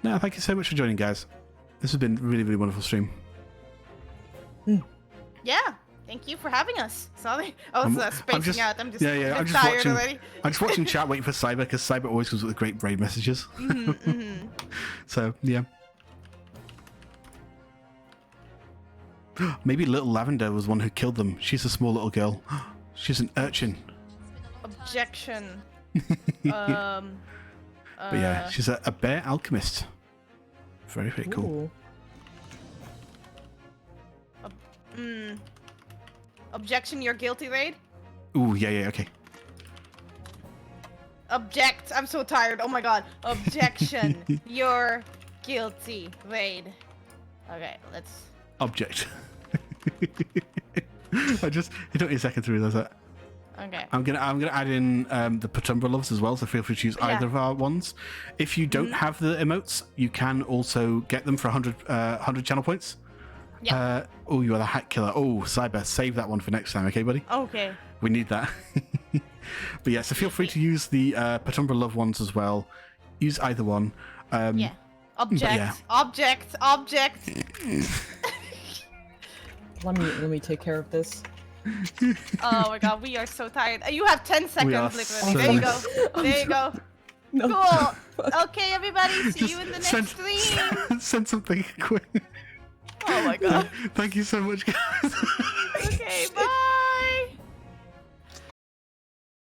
No, thank you so much for joining, guys. This has been a really, really wonderful stream. Yeah, thank you for having us. Sorry, I was spacing out. I'm just I'm just tired watching. already. I'm just watching chat, waiting for Cyber because Cyber always comes with great raid messages. So yeah. Maybe Little Lavender was one who killed them. She's a small little girl. She's an urchin. Objection. But yeah, she's a bear alchemist. Very, very cool. Objection, you're guilty, Raid? Ooh, yeah, okay. Object. I'm so tired. Oh my god. Objection. You're guilty, Raid. Okay, let's... Object. It took me a second to realize that. Okay. I'm gonna add in the Petumbra loves as well, so feel free to use either of our ones. If you don't have the emotes, you can also get them for 100 channel points. Yeah. Oh, you are the hat killer. Oh, Cyber, save that one for next time, okay, buddy? Okay. We need that. But yeah, so feel free to use the Petumbra love ones as well. Use either one. Yeah. Object. yeah. Object. Let me take care of this. Oh my god, we are so tired. You have 10 seconds, literally. so There you go. There you go. No. Cool. Okay, everybody. See you in the next stream. Send something quick. Oh my god. Thank you so much, guys. Okay, bye.